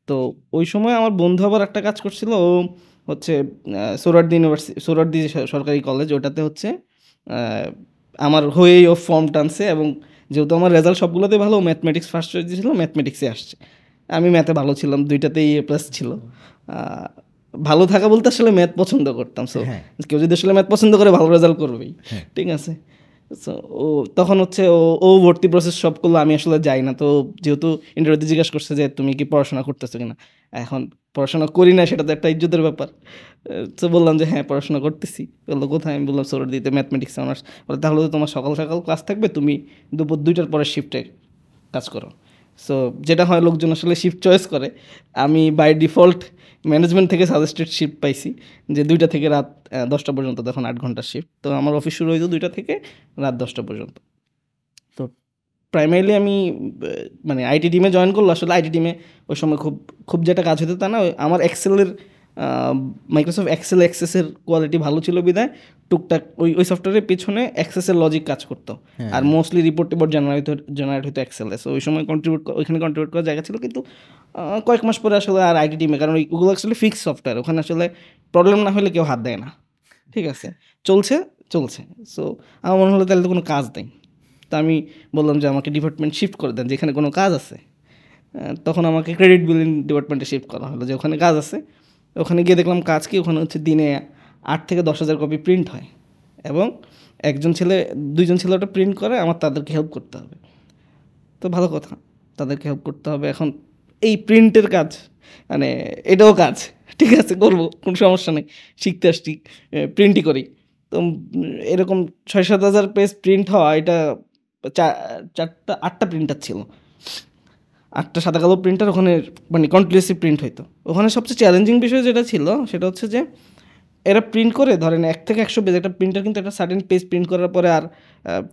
তো ওই সময় আমার বন্ধু আবার একটা কাজ করছিল, ও হচ্ছে সোহরাওয়ার্দী সরকারি কলেজ, ওটাতে হচ্ছে আমার হয়েই ও ফর্ম টানছে, এবং যেহেতু আমার রেজাল্ট সবগুলোতে ভালো, ম্যাথমেটিক্স ফার্স্ট চয়েস দিয়েছিল, ম্যাথমেটিক্সে আসছে। আমি ম্যাথে ভালো ছিলাম, দুইটাতেই A+ ছিল। ভালো থাকা বলতে আসলে ম্যাথ পছন্দ করতাম। সো কেউ যদি আসলে ম্যাথ পছন্দ করে ভালো রেজাল্ট করবেই, ঠিক আছে। সো ও তখন হচ্ছে ও ভর্তি প্রসেস সব করলো, আমি আসলে যাই না। তো যেহেতু ইন্টারভিউতে জিজ্ঞাসা করছে যে তুমি কি পড়াশোনা করতেছো কিনা, এখন পড়াশোনা করি না সেটা তো একটা ইজ্জতের ব্যাপার। তো বললাম যে হ্যাঁ পড়াশোনা করতেছি। বললো কোথায়? আমি বললাম সোহরাওয়ার্দীতে ম্যাথমেটিক্স অনার্স। বলে তাহলে তো তোমার সকাল সকাল ক্লাস থাকবে, তুমি দুপুর 2টার পরে শিফটে কাজ করো। সো যেটা হয় লোকজন আসলে শিফট চয়েস করে, আমি বাই ডিফল্ট ম্যানেজমেন্ট থেকে সাজেস্টেড শিফট পাইছি যে 2টা থেকে রাত 10টা পর্যন্ত, তখন 8 ঘন্টার শিফট। তো আমার অফিস শুরু হইতো 2টা থেকে রাত 10টা পর্যন্ত। তো প্রাইমারিলি আমি মানে আইটি টিমে জয়েন করলো। আসলে আইটি টিমে ওই সময় খুব যেটা কাজ হতো তা না, আমার এক্সেলের মাইক্রোসফট এক্সেল অ্যাক্সেসের কোয়ালিটি ভালো ছিল বিধায় টুকটাক ওই সফটওয়্যারের পিছনে অ্যাক্সেসের লজিক কাজ করতো, আর মোস্টলি রিপোর্ট জেনারেট হতো এক্সেলে। সো ওই সময় ওইখানে কন্ট্রিবিউট করার জায়গা ছিল, কিন্তু কয়েক মাস পরে আসলে আর আইটি টিমে, কারণ ওইগুলো আসলে ফিক্স সফটওয়্যার, ওখানে আসলে প্রবলেম না হলে কেউ হাত দেয় না, ঠিক আছে, চলছে। সো আমার মনে হলো তাহলে তো কোনো কাজ নেই। তো আমি বললাম যে আমাকে ডিপার্টমেন্ট শিফট করে দেন যেখানে কোনো কাজ আছে। তখন আমাকে ক্রেডিট বিলিং ডিপার্টমেন্টে শিফট করা হলো, যে ওখানে কাজ আছে। ওখানে গিয়ে দেখলাম কাজ কি, ওখানে হচ্ছে দিনে 8 থেকে 10,000 কপি প্রিন্ট হয়, এবং 2জন ছেলে ওটা প্রিন্ট করে, আমার তাদেরকে হেল্প করতে হবে। তো ভালো কথা, তাদেরকে হেল্প করতে হবে। এখন এই প্রিন্টের কাজ মানে এটাও কাজ, ঠিক আছে, করবো, কোনো সমস্যা নেই, শিখতে আসছি, প্রিন্টই করি। তো এরকম 6-7 হাজার পেজ প্রিন্ট হওয়া, এটা 8টা প্রিন্টার ছিল, 8টা সাদা কালো প্রিন্টার ওখানে, মানে কন্টিনিউয়াসলি প্রিন্ট হইতো। ওখানে সবচেয়ে চ্যালেঞ্জিং বিষয় যেটা ছিল সেটা হচ্ছে যে এরা প্রিন্ট করে, ধরেন 1 থেকে 100 পেজ, একটা প্রিন্টার কিন্তু একটা সার্টেন পেজ প্রিন্ট করার পরে আর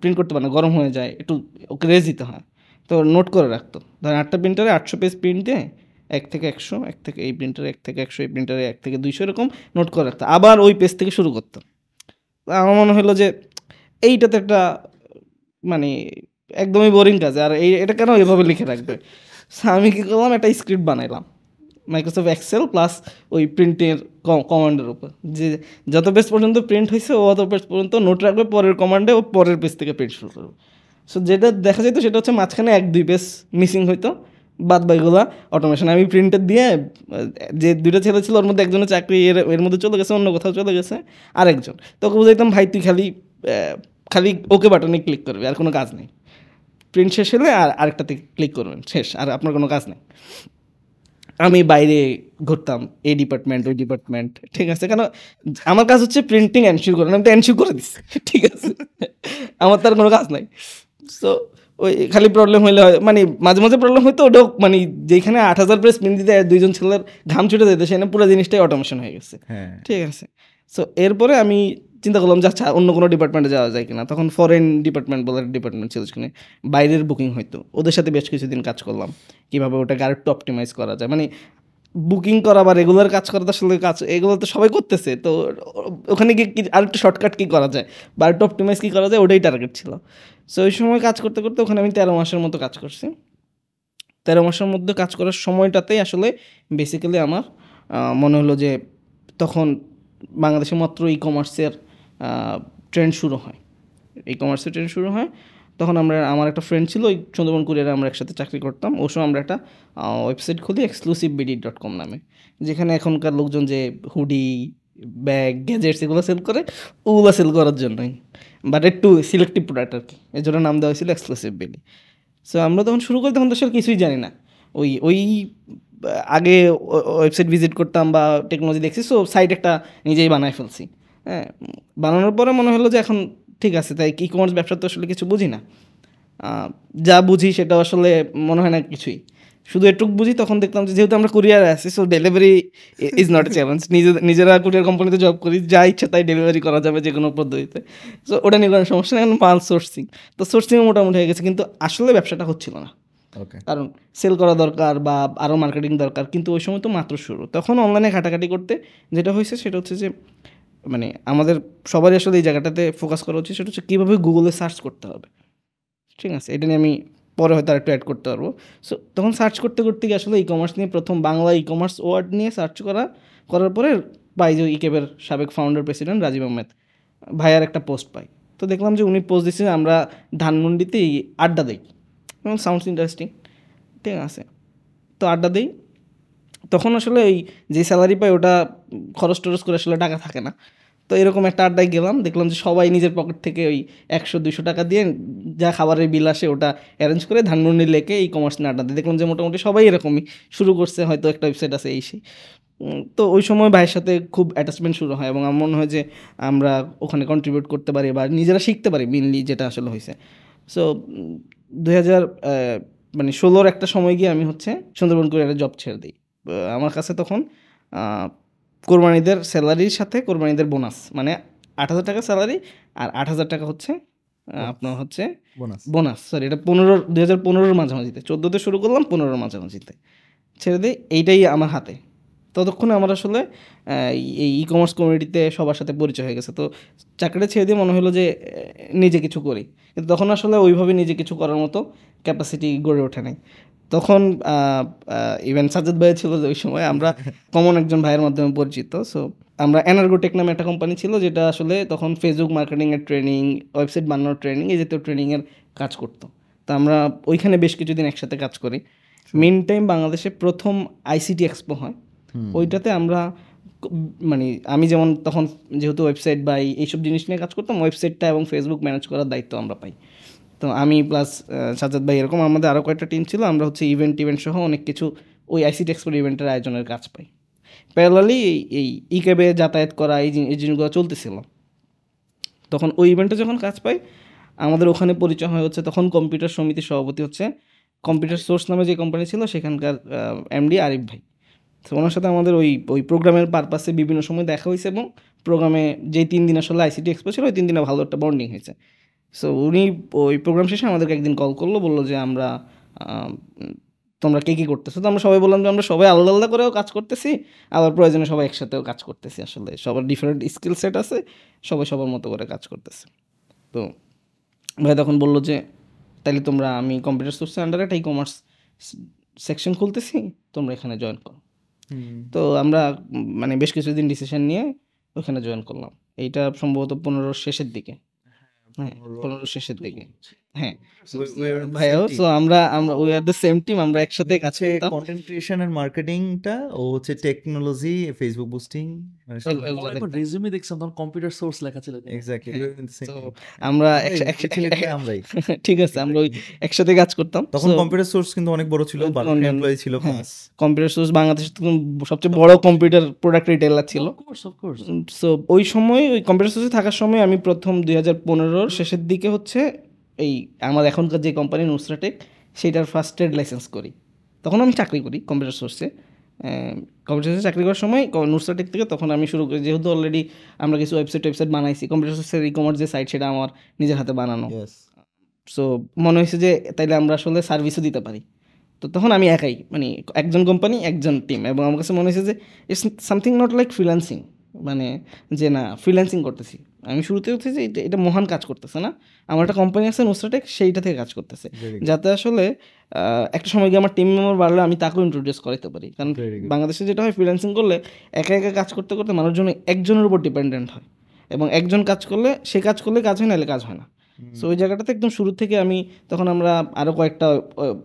প্রিন্ট করতে পারে না, গরম হয়ে যায়, একটু ওকে রেজ দিতে হয়। তো নোট করে রাখতো, ধরেন 8টা প্রিন্টারে 800 পেজ প্রিন্ট দিয়ে 1 থেকে 100, এই প্রিন্টারে 1 থেকে 100, এই প্রিন্টারে 1 থেকে 200, এরকম নোট করে রাখতো, আবার ওই পেজ থেকে শুরু করতো। আমার মনে হলো যে এইটাতে একটা মানে একদমই বোরিং কাজ, আর এটা কেন এভাবে লিখে রাখবে। আমি কী করলাম, একটা স্ক্রিপ্ট বানাইলাম মাইক্রোসফট এক্সেল প্লাস ওই প্রিন্টের কমান্ডের উপর, যে যত পেজ পর্যন্ত প্রিন্ট হয়েছে ও অত পেজ পর্যন্ত নোট রাখবে, পরের কমান্ডে ও পরের পেজ থেকে প্রিন্ট শুরু করবে। সো যেটা দেখা যেত সেটা হচ্ছে মাঝখানে 1-2 পেজ মিসিং হইতো, বাদ বাকিগুলা অটোমেশন। আমি প্রিন্টার দিয়ে, যে 2টা ছেলে ছিল ওর মধ্যে একজনের চাকরি এর মধ্যে চলে গেছে, অন্য কোথাও চলে গেছে, আরেকজন তোকে বুঝাইতাম ভাই তুই খালি ওকে বাটনে ক্লিক করবি, আর কোনো কাজ নেই, প্রিন্ট শেষ হলে আর আরেকটাতে ক্লিক করবেন, শেষ, আর আপনার কোনো কাজ নেই। আমি বাইরে ঘুরতাম, এই ডিপার্টমেন্ট ওই ডিপার্টমেন্ট, ঠিক আছে, কেন আমার কাজ হচ্ছে প্রিন্টিং এনশিওর করেন, আমি তো এনশিওর করে দিচ্ছি, ঠিক আছে, আমার তার কোনো কাজ নাই। সো ওই খালি প্রবলেম হইলে হয়, মানে মাঝে মাঝে প্রবলেম হয়তো, ওটাও মানে যেখানে 8,000 পেজ প্রিন্ট দিতে 2জন ছেলের ঘাম ছুটে যেত, সেখানে পুরো জিনিসটাই অটোমেশন হয়ে গেছে, ঠিক আছে। সো এরপরে আমি চিন্তা করলাম যে আচ্ছা অন্য কোনো ডিপার্টমেন্টে যাওয়া যায় কিনা। তখন ফরেন ডিপার্টমেন্ট বলে ডিপার্টমেন্ট ছিল, যেখানে বাইরের বুকিং হইতো, ওদের সাথে বেশ কিছুদিন কাজ করলাম, কীভাবে ওটাকে আরেকটু অপটিমাইজ করা যায়, মানে বুকিং করা বা রেগুলার কাজ করা তো আসলে কাজ, এগুলো তো সবাই করতেছে, তো ওখানে গিয়ে আরেকটু শর্টকাট কী করা যায় বা আরেকটু অপটিমাইজ কী করা যায়, ওটাই টার্গেট ছিল। সো ওই সময় কাজ করতে করতে ওখানে আমি 13 মাসের মতো কাজ করছি। 13 মাসের মধ্যে কাজ করার সময়টাতেই আসলে বেসিক্যালি আমার মনে হলো যে তখন বাংলাদেশে মাত্র ই কমার্সের ট্রেন্ড শুরু হয়। তখন আমার একটা ফ্রেন্ড ছিল, ওই সুন্দরবন কুরিয়ারে আমরা একসাথে চাকরি করতাম। ওই সময় আমরা একটা ওয়েবসাইট খুলি exclusivebd.com নামে, যেখানে এখনকার লোকজন যে হুডি, ব্যাগ, গ্যাজেটস এগুলো সেল করে, ওগুলো সেল করার জন্যই, বাট একটু সিলেক্টিভ প্রোডাক্ট আর কি, এর জন্য নাম দেওয়া হয়েছিল এক্সক্লুসিভ বিডি। সো আমরা তখন শুরু করি, তখন তো আসলে কিছুই জানি না, ওই আগে ওয়েবসাইট ভিজিট করতাম বা টেকনোলজি দেখছি, সো সাইট একটা নিজেই বানায় ফেলছি। হ্যাঁ, বানানোর পরে মনে হলো যে এখন ঠিক আছে, তাই ই কমার্স ব্যবসা তো আসলে কিছু বুঝি না, যা বুঝি সেটা আসলে মনে হয় না কিছুই। শুধু এটুকু বুঝি, তখন দেখলাম যে যেহেতু আমরা কুরিয়ারে আছি, so delivery is not a challenge. নিজেরা কুরিয়ার কোম্পানিতে জব করি, যা ইচ্ছা তাই ডেলিভারি করা যাবে যে কোনো পদ্ধতিতে। সো ওটা নিয়ে কোনো সমস্যা নেই। এখন মাল সোর্সিং, তো সোর্সিংও মোটামুটি হয়ে গেছে, কিন্তু আসলে ব্যবসাটা হচ্ছিল না। কারণ সেল করা দরকার বা আরও মার্কেটিং দরকার, কিন্তু ওই সময় তো মাত্র শুরু। তখন অনলাইনে ঘাটাঘাটি করতে যেটা হয়েছে সেটা হচ্ছে যে মানে আমাদের সবারই আসলে এই জায়গাটাতে ফোকাস করা উচিত, সেটা হচ্ছে কীভাবে গুগলে সার্চ করতে হবে। ঠিক আছে, এটা নিয়ে আমি পরে হয়তো আরেকটু অ্যাড করতে পারবো। সো তখন সার্চ করতে করতে গিয়ে আসলে ই কমার্স নিয়ে প্রথম বাংলা ই কমার্স ওয়ার্ড নিয়ে সার্চ করার পরে পাই যে ইকেবের সাবেক ফাউন্ডার প্রেসিডেন্ট রাজীব আহমেদ ভাইয়ার একটা পোস্ট পাই। তো দেখলাম যে উনি পোস্ট দিচ্ছেন আমরা ধানমন্ডিতে আড্ডা দিই, সাউন্ডস ইন্টারেস্টিং। ঠিক আছে, তো আড্ডা দিই। তখন আসলে এই যে স্যালারি পাই ওটা খরচ টরচ করে আসলে টাকা থাকে না। তো এরকম একটা আড্ডায় গেলাম, দেখলাম যে সবাই নিজের পকেট থেকে ওই 100-200 টাকা দিয়ে যা খাবারের বিল আসে ওটা অ্যারেঞ্জ করে ধানমন্ডি লেকে ই কমার্স নিয়ে আড্ডা দিয়ে দেখলাম যে মোটামুটি সবাই এরকমই শুরু করছে, হয়তো একটা ওয়েবসাইট আছে এই সেই। তো ওই সময় ভাইয়ের সাথে খুব অ্যাটাচমেন্ট শুরু হয় এবং আমার মনে হয় যে আমরা ওখানে কন্ট্রিবিউট করতে পারি বা নিজেরা শিখতে পারি, মেনলি যেটা আসলে হয়েছে। সো 2016 একটা সময় গিয়ে আমি হচ্ছে সুন্দরবন কুরিয়ারে জব ছেড়ে দিই। আমার কাছে তখন কোরবানিদের স্যালারির সাথে কোরবানিদের বোনাস, মানে 8,000 টাকা স্যালারি আর 8,000 টাকা হচ্ছে আপনার হচ্ছে বোনাস। সরি, এটা 2015-র মাঝামাঝিতে, 14তে শুরু করলাম, 15-র মাঝামাঝিতে ছেড়ে দিই। এইটাই আমার হাতে। ততক্ষণে আমার আসলে এই ই কমার্স কমিউনিটিতে সবার সাথে পরিচয় হয়ে গেছে। তো চাকরিটা ছেড়ে দিয়ে মনে হলো যে নিজে কিছু করি, কিন্তু তখন আসলে ওইভাবে নিজে কিছু করার মতো ক্যাপাসিটি গড়ে ওঠে নাই। তখন ইভেন সাজ্জাদ ভাই ছিল যে ওই সময়, আমরা কমন একজন ভাইয়ের মাধ্যমে পরিচিত। সো আমরা এনার্গোটেক নামে একটা কোম্পানি ছিল যেটা আসলে তখন ফেসবুক মার্কেটিংয়ের ট্রেনিং, ওয়েবসাইট বানানোর ট্রেনিং, এই জাতীয় ট্রেনিংয়ের কাজ করতো। তো আমরা ওইখানে বেশ কিছুদিন একসাথে কাজ করি। মেন টাইম বাংলাদেশে প্রথম আইসিটি এক্সপো হয়, ওইটাতে আমরা মানে আমি যেমন তখন যেহেতু ওয়েবসাইট বা এইসব জিনিস নিয়ে কাজ করতাম, ওয়েবসাইটটা এবং ফেসবুক ম্যানেজ করার দায়িত্ব আমরা পাই। তো আমি প্লাস সাজ্জাদ ভাই, এরকম আমাদের আরও কয়েকটা টিম ছিল, আমরা হচ্ছে ইভেন্ট সহ অনেক কিছু ওই আইসিটি এক্সপোর ইভেন্টের আয়োজনের কাজ পাই। প্যারালালি এই ইকেবে যাতায়াত করা এই জিনিসগুলো চলতেছিল। তখন ওই ইভেন্টে যখন কাজ পাই, আমাদের ওখানে পরিচয় হয় হচ্ছে তখন কম্পিউটার সমিতির সভাপতি হচ্ছে কম্পিউটার সোর্স নামে যে কোম্পানি ছিল সেখানকার এমডি আরিফ ভাই। তো ওনার সাথে আমাদের ওই প্রোগ্রামের পারপাসে বিভিন্ন সময় দেখা হয়েছে এবং প্রোগ্রামে যেই 3 দিন আসলে আইসিটি এক্সপো ছিল ওই 3 দিনে ভালো একটা বন্ডিং হয়েছে। সো উনি ওই প্রোগ্রাম শেষে আমাদেরকে একদিন কল করলো, বললো যে আমরা তোমরা কে কী করতেছো? তো আমরা সবাই বললাম যে আমরা সবাই আলাদা আলাদা করেও কাজ করতেছি, আবার প্রয়োজনে সবাই একসাথেও কাজ করতেছি। আসলে সবার ডিফারেন্ট স্কিল সেট আছে, সবাই সবার মতো করে কাজ করতেছে। তো ভাই তখন বললো যে তাইলে তোমরা, আমি কম্পিউটার সোর্সের আন্ডারে একটা ই কমার্স সেকশন খুলতেছি, তোমরা এখানে জয়েন করো। তো আমরা মানে বেশ কিছুদিন ডিসিশন নিয়ে ওখানে জয়েন করলাম। এইটা সম্ভবত 15-র শেষের দিকে। হ্যাঁ, 15-র শেষের দিকে। হ্যাঁ ভাইয়াও, সো আমরা we are the same team, আমরা একসাথে কাজ করতাম। কন্টেন্ট ক্রিয়েশন এন্ড মার্কেটিংটা ও হচ্ছে টেকনোলজি, ফেসবুক বুস্টিং, রেজিউমে দেখছিলাম তখন কম্পিউটার সোর্স লেখা ছিল। এক্স্যাক্টলি। তো আমরা আমরাই ঠিক আছে, আমরা ওই একসাথে কাজ করতাম। তখন কম্পিউটার সোর্স কিন্তু অনেক বড় ছিল, 12 এমপ্লয়ি ছিল। কম্পিউটার সোর্স বাংলাদেশের সবচেয়ে বড় কম্পিউটার প্রোডাক্ট রিটেলার ছিল। সো ওই সময় ওই কম্পিউটার সোর্সে থাকার সময় আমি প্রথম 2015-র শেষের দিকে হচ্ছে এই আমার এখনকার যে কোম্পানি নুসরাটেক, সেটার ফার্স্ট ট্রেড লাইসেন্স করি। তখন আমি চাকরি করি কম্পিউটার সোর্সে। কম্পিউটার সোর্সে চাকরি করার সময় নুসরাটেক থেকে তখন আমি শুরু করি, যেহেতু অলরেডি আমরা কিছু ওয়েবসাইট বানাইছি, কম্পিউটার সোর্সের ই কমার্স যে সাইট সেটা আমার নিজের হাতে বানানো। সো মনে হয়েছে যে তাইলে আমরা আসলে সার্ভিসও দিতে পারি। তো তখন আমি একাই, মানে একজন কোম্পানি একজন টিম, এবং আমার কাছে মনে হয়েছে যে it's something not like freelancing, মানে যে না ফ্রিল্যান্সিং করতেছি। আমি শুরুতে হচ্ছে যে এটা মহান কাজ করতেছে না, আমার একটা কোম্পানি আছে নুসরাটেক, সেইটা থেকে কাজ করতেছে, যাতে আসলে একটা সময় গিয়ে আমার টিম মেম্বার বাড়লে আমি তাকেও ইন্ট্রোডিউস করাতে পারি। কারণ বাংলাদেশে যেটা হয়, ফ্রিল্যান্সিং করলে একা একা কাজ করতে করতে মানুষজন একজনের উপর ডিপেন্ডেন্ট হয়, এবং একজন কাজ করলে সে কাজ করলে কাজ হয়, নাহলে কাজ হয় না। সো ওই জায়গাটাতে একদম শুরু থেকে আমি তখন আমরা আরও কয়েকটা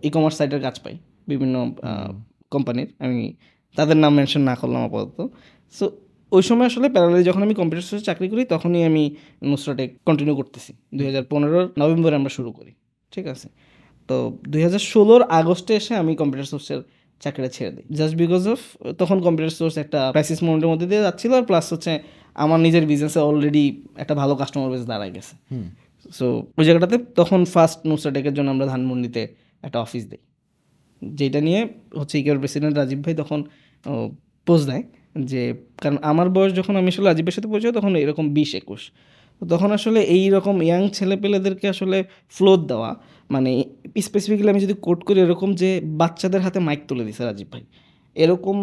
ই কমার্স সাইটের কাজ পাই বিভিন্ন কোম্পানির, আমি তাদের নাম মেনশন না করলাম আপাতত। সো ওই সময় আসলে প্যারালালি যখন আমি কম্পিউটার সোর্সে চাকরি করি, তখনই আমি নুসরাটেক কন্টিনিউ করতেছি। 2015-র নভেম্বরে আমরা শুরু করি। ঠিক আছে, তো 2016-র আগস্টে এসে আমি কম্পিউটার সোর্সের চাকরিটা ছেড়ে দিই, জাস্ট বিকজ অফ তখন কম্পিউটার সোর্স একটা ক্রাইসিস মোমেন্টের মধ্যে দিয়ে যাচ্ছিল, আর প্লাস হচ্ছে আমার নিজের বিজনেসে অলরেডি একটা ভালো কাস্টমার বেস দাঁড়ায় গেছে। সো ওই জায়গাটাতে তখন ফার্স্ট নুসরাটেকের জন্য আমরা ধানমন্ডিতে একটা অফিস দিই। যেটা নিয়ে হচ্ছে ইকের প্রেসিডেন্ট রাজীব ভাই তখন পোজ দেয় যে, কারণ আমার বয়স যখন আমি আসলে রাজীবের সাথে পরিচয় তখন এরকম 20-21, তো তখন আসলে এই রকম ইয়াং ছেলেপেলেদেরকে আসলে ফ্লোর দেওয়া, মানে স্পেসিফিক্যালি আমি যদি কোট করি এরকম যে বাচ্চাদের হাতে মাইক তুলে দিছে রাজীব ভাই, এরকম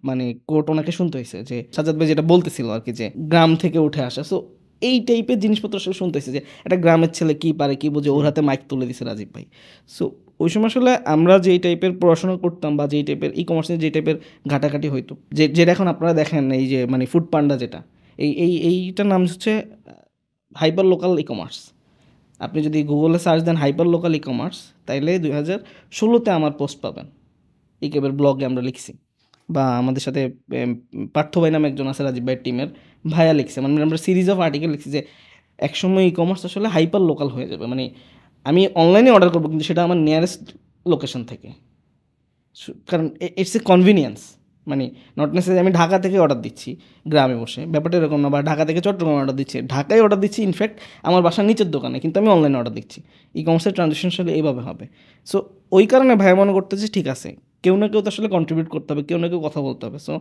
মানে কোট ওনাকে শুনতে হয়েছে, যে সাজ্জাদ ভাই যেটা বলতেছিল আর কি, যে গ্রাম থেকে উঠে আসা। সো এই টাইপের জিনিসপত্র আসলে শুনতে হয়েছে যে একটা গ্রামের ছেলে কী পারে কী বোঝে, ওর হাতে মাইক তুলে দিছে রাজীব ভাই। সো ওই সময় আসলে আমরা যেই টাইপের পড়াশোনা করতাম বা যেই টাইপের ই কমার্সে যেই টাইপের ঘাটাঘাটি হইতো, যেটা এখন আপনারা দেখেন এই যে মানে ফুড পান্ডা, যেটা এইটার নাম হচ্ছে হাইপার লোকাল ই কমার্স। আপনি যদি গুগলে সার্চ দেন হাইপার লোকাল ই কমার্স, তাইলে 2016-তে আমার পোস্ট পাবেন, ইকেবের ব্লগে আমরা লিখছি, বা আমাদের সাথে পার্থ ভাই নামে একজন আছে রাজীব ভাইয়ের টিমের, ভাইয়া লিখছে, মানে আমরা সিরিজ অফ আর্টিকেল লিখছি যে একসময় ই কমার্স আসলে হাইপার লোকাল হয়ে যাবে, মানে আমি অনলাইনে অর্ডার করবো কিন্তু সেটা আমার নিয়ারেস্ট লোকেশন থেকে, কারণ ইটস এ কনভিনিয়েন্স, মানে নট নেসেসারি আমি ঢাকা থেকে অর্ডার দিচ্ছি গ্রামে বসে, ব্যাপারটা এরকম না, বা ঢাকা থেকে চট্টগ্রামে অর্ডার দিচ্ছি, ঢাকায় অর্ডার দিচ্ছি ইনফ্যাক্ট আমার বাসার নিচের দোকানে, কিন্তু আমি অনলাইনে অর্ডার দিচ্ছি। ই কমার্সের ট্রানজ্যাকশন আসলে এইভাবে হবে। সো ওই কারণে ভাই মনে করতেছি ঠিক আছে, কেউ না কেউ তো আসলে কন্ট্রিবিউট করতে হবে, কেউ না কেউ কথা বলতে হবে। সো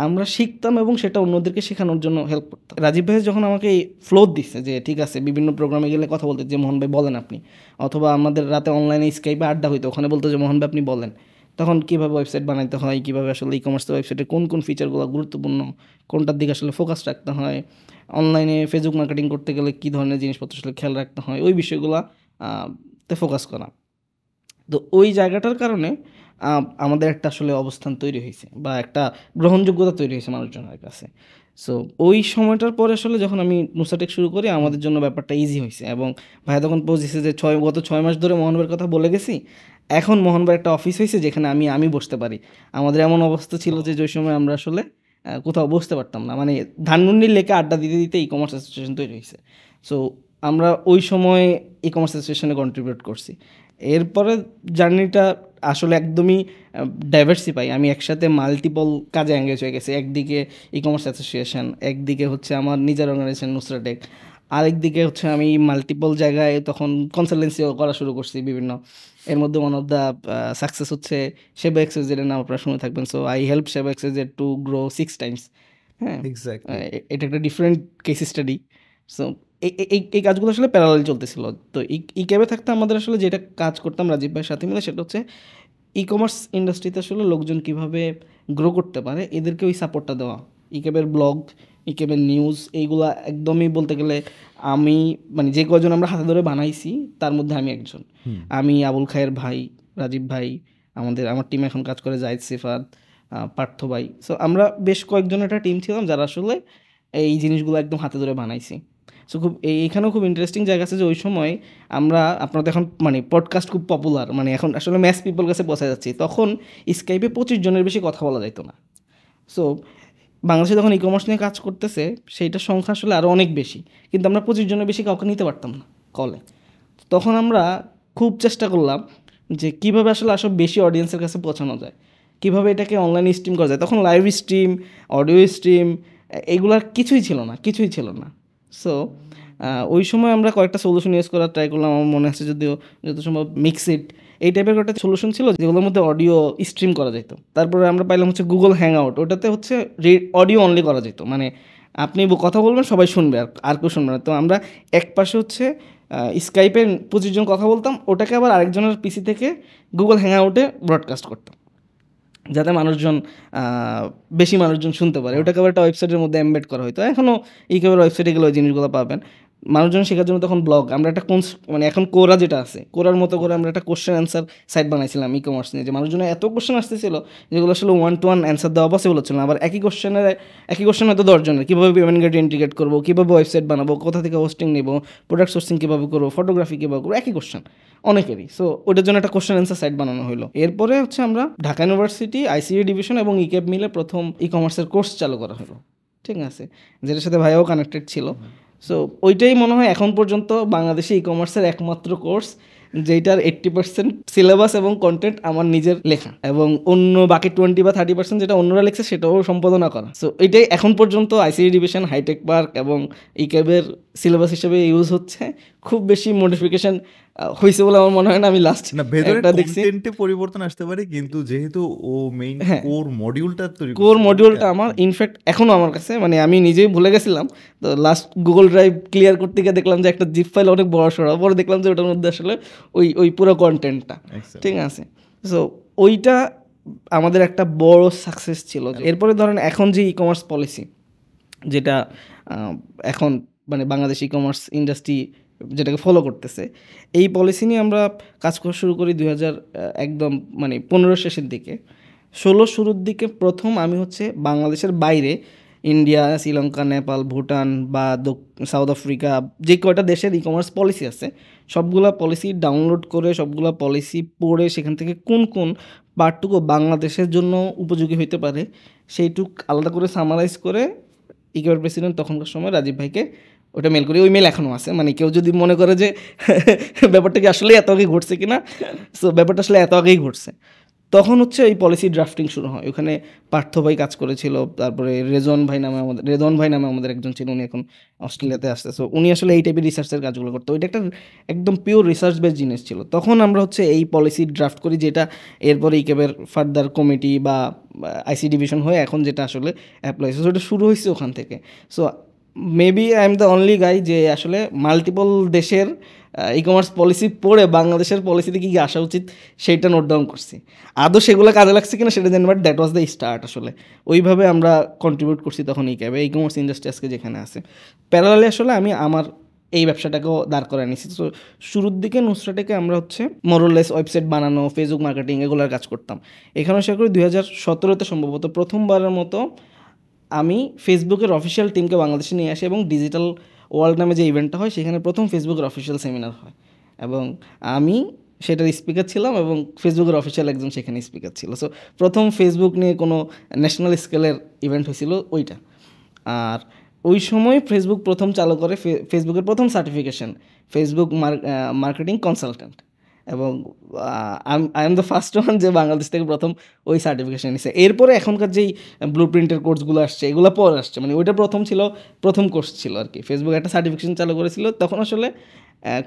আমরা শিখতাম এবং সেটা অন্যদেরকে শেখানোর জন্য হেল্প করতাম। রাজীব ভাই যখন আমাকে এই ফ্লোর দিচ্ছে যে ঠিক আছে বিভিন্ন প্রোগ্রামে গেলে কথা বলতে, যে মোহন ভাই বলেন আপনি, অথবা আমাদের রাতে অনলাইনে স্কাইপে আড্ডা হইতো, ওখানে বলতো যে মোহন ভাই আপনি বলেন, তখন কীভাবে ওয়েবসাইট বানাইতে হয়, কীভাবে আসলে ই কমার্সের ওয়েবসাইটে কোন কোন ফিচারগুলো গুরুত্বপূর্ণ, কোনটার দিকে আসলে ফোকাস রাখতে হয়, অনলাইনে ফেসবুক মার্কেটিং করতে গেলে কী ধরনের জিনিসপত্র আসলে খেয়াল রাখতে হয়, ওই বিষয়গুলো তে ফোকাস করা। তো ওই জায়গাটার কারণে আমাদের একটা আসলে অবস্থান তৈরি হয়েছে বা একটা গ্রহণযোগ্যতা তৈরি হয়েছে মানুষজনের কাছে। সো ওই সময়টার পরে আসলে যখন আমি নুসাটেক শুরু করি, আমাদের জন্য ব্যাপারটা ইজি হয়েছে, এবং ভাইয়া তখন পৌঁছেছে যে গত 6 মাস ধরে মোহনবের কথা বলে গেছি, এখন মোহনবার একটা অফিস হয়েছে যেখানে আমি বসতে পারি। আমাদের এমন অবস্থা ছিল যে ওই সময় আমরা আসলে কোথাও বসতে পারতাম না, মানে ধানমন্ডির লেকে আড্ডা দিতে দিতে ই কমার্স অ্যাসোসিয়েশন তৈরি হয়েছে। সো আমরা ওই সময় ই কমার্স অ্যাসোসিয়েশনে কন্ট্রিবিউট করছি। এরপরে জার্নিটা আসলে একদমই ডাইভার্সিফাই, আমি একসাথে মাল্টিপল কাজে এঙ্গেজ হয়ে গেছি। একদিকে ই কমার্স অ্যাসোসিয়েশন, একদিকে হচ্ছে আমার নিজের অর্গানাইজেশন নুসরাটেক, আরেকদিকে হচ্ছে আমি মাল্টিপল জায়গায় তখন কনসালটেন্সিও করা শুরু করছি বিভিন্ন। এর মধ্যে ওয়ান অফ দ্য সাকসেস হচ্ছে সেবা এক্সেজের নাম আপনারা শুনে থাকবেন। সো আই হেল্প সেবা এক্সেজের টু গ্রো 6 টাইমস। হ্যাঁ, এটা একটা ডিফারেন্ট কেস স্টাডি। সো এই কাজগুলো আসলে প্যারালাল চলতেছিল। তো ই ক্যাবে থাকতে আমাদের আসলে যেটা কাজ করতাম রাজীব ভাইয়ের সাথে মিলে, সেটা হচ্ছে ই কমার্স ইন্ডাস্ট্রিতে আসলে লোকজন কীভাবে গ্রো করতে পারে এদেরকে ওই সাপোর্টটা দেওয়া। ই ক্যাবের ব্লগ, ই ক্যাবের নিউজ, এইগুলা একদমই বলতে গেলে আমি মানে যে কজন আমরা হাতে ধরে বানাইছি তার মধ্যে আমি একজন। আমি, আবুল খায়ের ভাই, রাজীব ভাই, আমার টিমে এখন কাজ করে জাহিদ সিফাত, পার্থ ভাই। সো আমরা বেশ কয়েকজন একটা টিম ছিলাম যারা আসলে এই জিনিসগুলো একদম হাতে ধরে বানাইছি। সো খুব এইখানেও খুব ইন্টারেস্টিং জায়গা আছে যে ওই সময় আপনাদের এখন মানে পডকাস্ট খুব পপুলার, মানে এখন আসলে ম্যাস পিপল কাছে পৌঁছে যাচ্ছি। তখন স্কাইপে 25 জনের বেশি কথা বলা যাইতো না। সো বাংলাদেশে যখন ই কমার্স নিয়ে কাজ করতেছে সেইটার সংখ্যা আসলে আরও অনেক বেশি, কিন্তু আমরা 25 জনের বেশি কাউকে নিতে পারতাম না কলে। তখন আমরা খুব চেষ্টা করলাম যে কীভাবে আসলে বেশি অডিয়েন্সের কাছে পৌঁছানো যায়, কীভাবে এটাকে অনলাইনে স্ট্রিম করা যায়। তখন লাইভ স্ট্রিম, অডিও স্ট্রিম এগুলার কিছুই ছিল না। সো ওই সময় আমরা কয়েকটা সলিউশন ইউজ করার ট্রাই করলাম। আমার মনে আছে যদিও যত সম্ভব মিক্সিট এই টাইপের একটা সলিউশন ছিল যেগুলোর মধ্যে অডিও স্ট্রিম করা যেত। তারপরে আমরা পাইলাম হচ্ছে গুগল হ্যাং আউট, ওটাতে হচ্ছে অডিও অনলি করা যেত, মানে আপনি কথা বলবেন সবাই শুনবে আর কেউ শুনবে না। তো আমরা এক পাশে হচ্ছে স্কাইপে 25 জন কথা বলতাম, ওটাকে আবার আরেকজনের পিসি থেকে গুগল হ্যাং আউটে ব্রডকাস্ট করতাম যাতে বেশি মানুষজন শুনতে পারে। ওটাকে আবার একটা ওয়েবসাইটের মধ্যে এমবেড করা হতো। এখনও ইকেবের ওয়েবসাইটে গেলে ওই জিনিসগুলো পাবেন। মানুষজন শেখার জন্য তখন ব্লগ, আমরা একটা মানে এখন কোরা যেটা আছে, কোরার মতো করে আমরা একটা কোশ্চেন অ্যান্সার সাইট বানাইছিলাম ই কমার্স নিয়ে, যে মানুষজনের এত কোশ্চেন আসতেছিল যেগুলো আসলে 1-to-1 অ্যান্সার দেওয়া পসিবল হচ্ছিল না। আবার একই কোশ্চেন হয়তো 10 জনের, কীভাবে পেমেন্ট গেট ইন্টিগ্রেট করবো, কীভাবে ওয়েবসাইট বানাবো, কোথা থেকে হোস্টিং নেবো, প্রোডাক্ট সোর্সিং কীভাবে করবো, ফটোগ্রাফি কীভাবে করবো, একই কোশ্চেন অনেকেরই। সো ওটার জন্য একটা কোশ্চেন অ্যান্সার সাইট বানানো হলো। এরপরে হচ্ছে আমরা ঢাকা ইউনিভার্সিটি, আইসিএ ডিভিশন এবং ইকেব মিলে প্রথম ই কমার্সের কোর্স চালু করা হলো, ঠিক আছে, যেটার সাথে ভাইয়াও কানেক্টেড ছিল। সো ওইটাই মনে হয় এখন পর্যন্ত বাংলাদেশে ই কমার্সের একমাত্র কোর্স যেটার 80% সিলেবাস এবং কন্টেন্ট আমার নিজের লেখা, এবং অন্য বাকি 20 বা 30% যেটা অন্যরা লিখছে সেটাও সম্পাদনা করা। সো এটাই এখন পর্যন্ত আইসিডি ডিভিশন, হাইটেক পার্ক এবং ইকেবের সিলেবাস হিসেবে ইউজ হচ্ছে। খুব বেশি মডিফিকেশন হয়েছে বলে আমার মনে হয় না। আমি লাস্ট না, ভেতরে একটা দেখছি কন্টেন্টে পরিবর্তন আসতে পারে, কিন্তু যেহেতু ও মেইন কোর মডিউলটা তৈরি কোর মডিউলটা আমার ইনফ্যাক্ট এখনো আমার কাছে, মানে আমি নিজেই ভুলে গেছিলাম, তো লাস্ট গুগল ড্রাইভ ক্লিয়ার করতে গিয়ে দেখলাম যে একটা জিপ ফাইল অনেক বড় সড়ো, পরে দেখলাম যে ওটার মধ্যে আসলে ওই পুরো কন্টেন্টটা, ঠিক আছে। সো ওইটা আমাদের একটা বড় সাকসেস ছিল। এরপরে ধরেন এখন যে ই কমার্স পলিসি, যেটা এখন মানে বাংলাদেশ ই কমার্স ইন্ডাস্ট্রি যেটাকে ফলো করতেছে, এই পলিসি নিয়ে আমরা কাজ করা শুরু করি 2000 একদম মানে 15 শেষের দিকে, 16 শুরুর দিকে প্রথম আমি হচ্ছে বাংলাদেশের বাইরে ইন্ডিয়া, শ্রীলঙ্কা, নেপাল, ভুটান বা সাউথ আফ্রিকা, যে কয়টা দেশের ই কমার্স পলিসি আছে সবগুলা পলিসি ডাউনলোড করে, সবগুলা পলিসি পড়ে, সেখান থেকে কোন কোন পার্টটুকু বাংলাদেশের জন্য উপযোগী হইতে পারে সেইটুক আলাদা করে সামারাইজ করে ইকেবার প্রেসিডেন্ট তখনকার সময় রাজীব ভাইকে ওটা মেল করি। ওই মেল এখনও আছে, মানে কেউ যদি মনে করে যে ব্যাপারটা কি আসলে এত আগেই ঘটছে কিনা, সো ব্যাপারটা আসলে এত আগেই ঘটছে। তখন হচ্ছে এই পলিসি ড্রাফটিং শুরু হয়। ওখানে পার্থ ভাই কাজ করেছিল, তারপরে রেজন ভাই নামে আমাদের একজন ছিল, উনি এখন অস্ট্রেলিয়াতে আসছে। সো উনি আসলে এই টাইপের রিসার্চের কাজগুলো করতো। ওইটা একটা একদম পিওর রিসার্চ বেস জিনিস ছিল। তখন আমরা হচ্ছে এই পলিসি ড্রাফট করি, যেটা এরপরে ইকেবের ফার্দার কমিটি বা আইসি ডিভিশন হয়ে এখন যেটা আসলে অ্যাপ্লাই হয়েছে, ওটা শুরু হয়েছে ওখান থেকে। So maybe I am the only guy যে আসলে মাল্টিপল দেশের ই কমার্স পলিসি পড়ে বাংলাদেশের পলিসিতে কী কী আসা উচিত সেইটা নোট ডাউন করছি। আদৌ সেগুলো কাজে লাগছে কিনা সেটা জানি, but that was the start. আসলে ওইভাবে আমরা কন্ট্রিবিউট করছি তখন এই ক্যাবে, ই কমার্স ইন্ডাস্ট্রি আজকে যেখানে আছে। প্যারালালি আসলে আমি আমার এই ব্যবসাটাকেও দাঁড় করে নিছি। তো শুরুর দিকে নুসরাটেকে আমরা হচ্ছে মোরলেস ওয়েবসাইট বানানো, ফেসবুক মার্কেটিং এগুলোর কাজ করতাম। এখানেও শেয়ার করি 2017-তে সম্ভবত প্রথমবারের মতো আমি ফেসবুকের অফিসিয়াল টিমকে বাংলাদেশে নিয়ে আসি, এবং ডিজিটাল ওয়ার্ল্ড নামে যে ইভেন্টটা হয় সেখানে প্রথম ফেসবুকের অফিসিয়াল সেমিনার হয়, এবং আমি সেটার স্পিকার ছিলাম, এবং ফেসবুকের অফিসিয়াল একজন সেখানে স্পিকার ছিল। সো প্রথম ফেসবুক নিয়ে কোনো ন্যাশনাল স্কেলের ইভেন্ট হয়েছিল ওইটা। আর ওই সময় ফেসবুক প্রথম চালু করে ফেসবুকের প্রথম সার্টিফিকেশন ফেসবুক মার্কেটিং কনসালট্যান্ট, এবং I am the first one যে বাংলাদেশ থেকে প্রথম ওই সার্টিফিকেশন নিছে। এরপরে এখনকার যেই ব্লু প্রিন্টের কোর্সগুলো আসছে এগুলো পরে আসছে, মানে ওইটা প্রথম কোর্স ছিল আর কি। ফেসবুক একটা সার্টিফিকেশন চালু করেছিল, তখন আসলে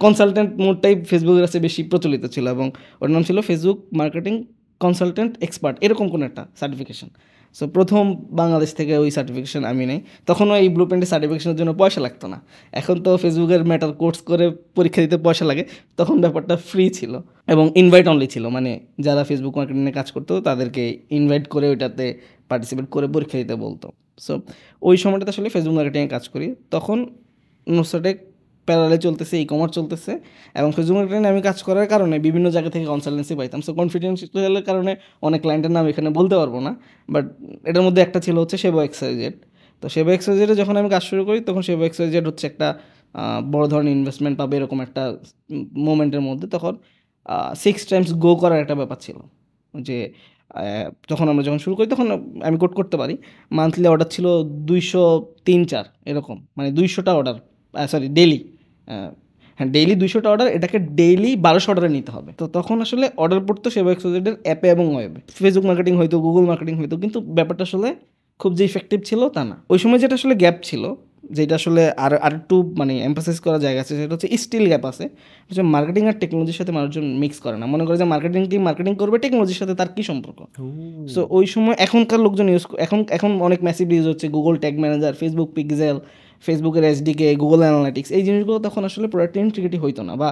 কনসালট্যান্ট মোডটাই ফেসবুকের কাছে বেশি প্রচলিত ছিল, এবং ওর নাম ছিল ফেসবুক মার্কেটিং কনসালট্যান্ট এক্সপার্ট, এরকম কোনো একটা সার্টিফিকেশন। সো প্রথম বাংলাদেশ থেকে ওই সার্টিফিকেশন আমি নেই। তখনও এই ব্লু প্রিন্টের সার্টিফিকেশনের জন্য পয়সা লাগতো না। এখন তো ফেসবুকের মেটার কোর্স করে পরীক্ষা দিতে পয়সা লাগে, তখন ব্যাপারটা ফ্রি ছিল এবং ইনভাইট অনলি ছিল, মানে যারা ফেসবুক মার্কেটিংয়ে কাজ করতো তাদেরকে ইনভাইট করে ওইটাতে পার্টিসিপেট করে পরীক্ষা দিতে বলতো। সো ওই সময়টাতে আসলে ফেসবুক মার্কেটিংয়ে কাজ করি। তখন নুসরাটেক প্যারালে চলতেছে, ই কমার্স চলতেছে, এবং ফেসবুক মার্কেটিংয়ে আমি কাজ করার কারণে বিভিন্ন জায়গা থেকে কনসালটেন্সি পাইতাম। সো কনফিডেন্সিয়ালের কারণে অনেক ক্লায়েন্টের নাম এখানে বলতে পারবো না, বাট এটার মধ্যে একটা ছিল হচ্ছে সেবা এক্সওয়াইজেড। তো সেবা এক্সওয়াইজেডে যখন আমি কাজ শুরু করি তখন সেবা এক্সওয়াইজেড হচ্ছে একটা বড় ধরনের ইনভেস্টমেন্ট পাবে এরকম একটা মোমেন্টের মধ্যে। তখন 6 টাইমস গো করার একটা ব্যাপার ছিল, যে যখন শুরু করি তখন আমি কোড করতে পারি, মান্থলি অর্ডার ছিল 203-4 এরকম, মানে 200টা অর্ডার, সরি ডেইলি, হ্যাঁ ডেইলি 200টা অর্ডার, এটাকে ডেইলি 1200 অর্ডারে নিতে হবে। তো তখন আসলে অর্ডার পড়তো সেবা এক্সওয়াইজেডের অ্যাপে এবং ওয়েবে। ফেসবুক মার্কেটিং হয়তো, গুগল মার্কেটিং হয়তো, কিন্তু ব্যাপারটা আসলে খুব যে ইফেক্টিভ ছিল তা না। ওই সময় যেটা আসলে গ্যাপ ছিল, যেটা আসলে আর একটু মানে এমফাসাইজ করা জায়গা আছে, সেটা হচ্ছে স্টিল গ্যাপ আছে, হচ্ছে মার্কেটিং আর টেকনোলজির সাথে মানুষজন মিক্স করে না। মনে করে যে মার্কেটিং টিম মার্কেটিং করবে, টেকনোলজির সাথে তার কী সম্পর্ক? সো ওই সময় এখনকার লোকজন এখন অনেক ম্যাসিভ ইউজ হচ্ছে Google tag manager, Facebook pixel, ফেসবুকের এসডিকে, গুগল অ্যানালিটিক্স, এই জিনিসগুলো তখন আসলে প্রোডাক্ট ইন্টিগ্রেটই হইতো না, বা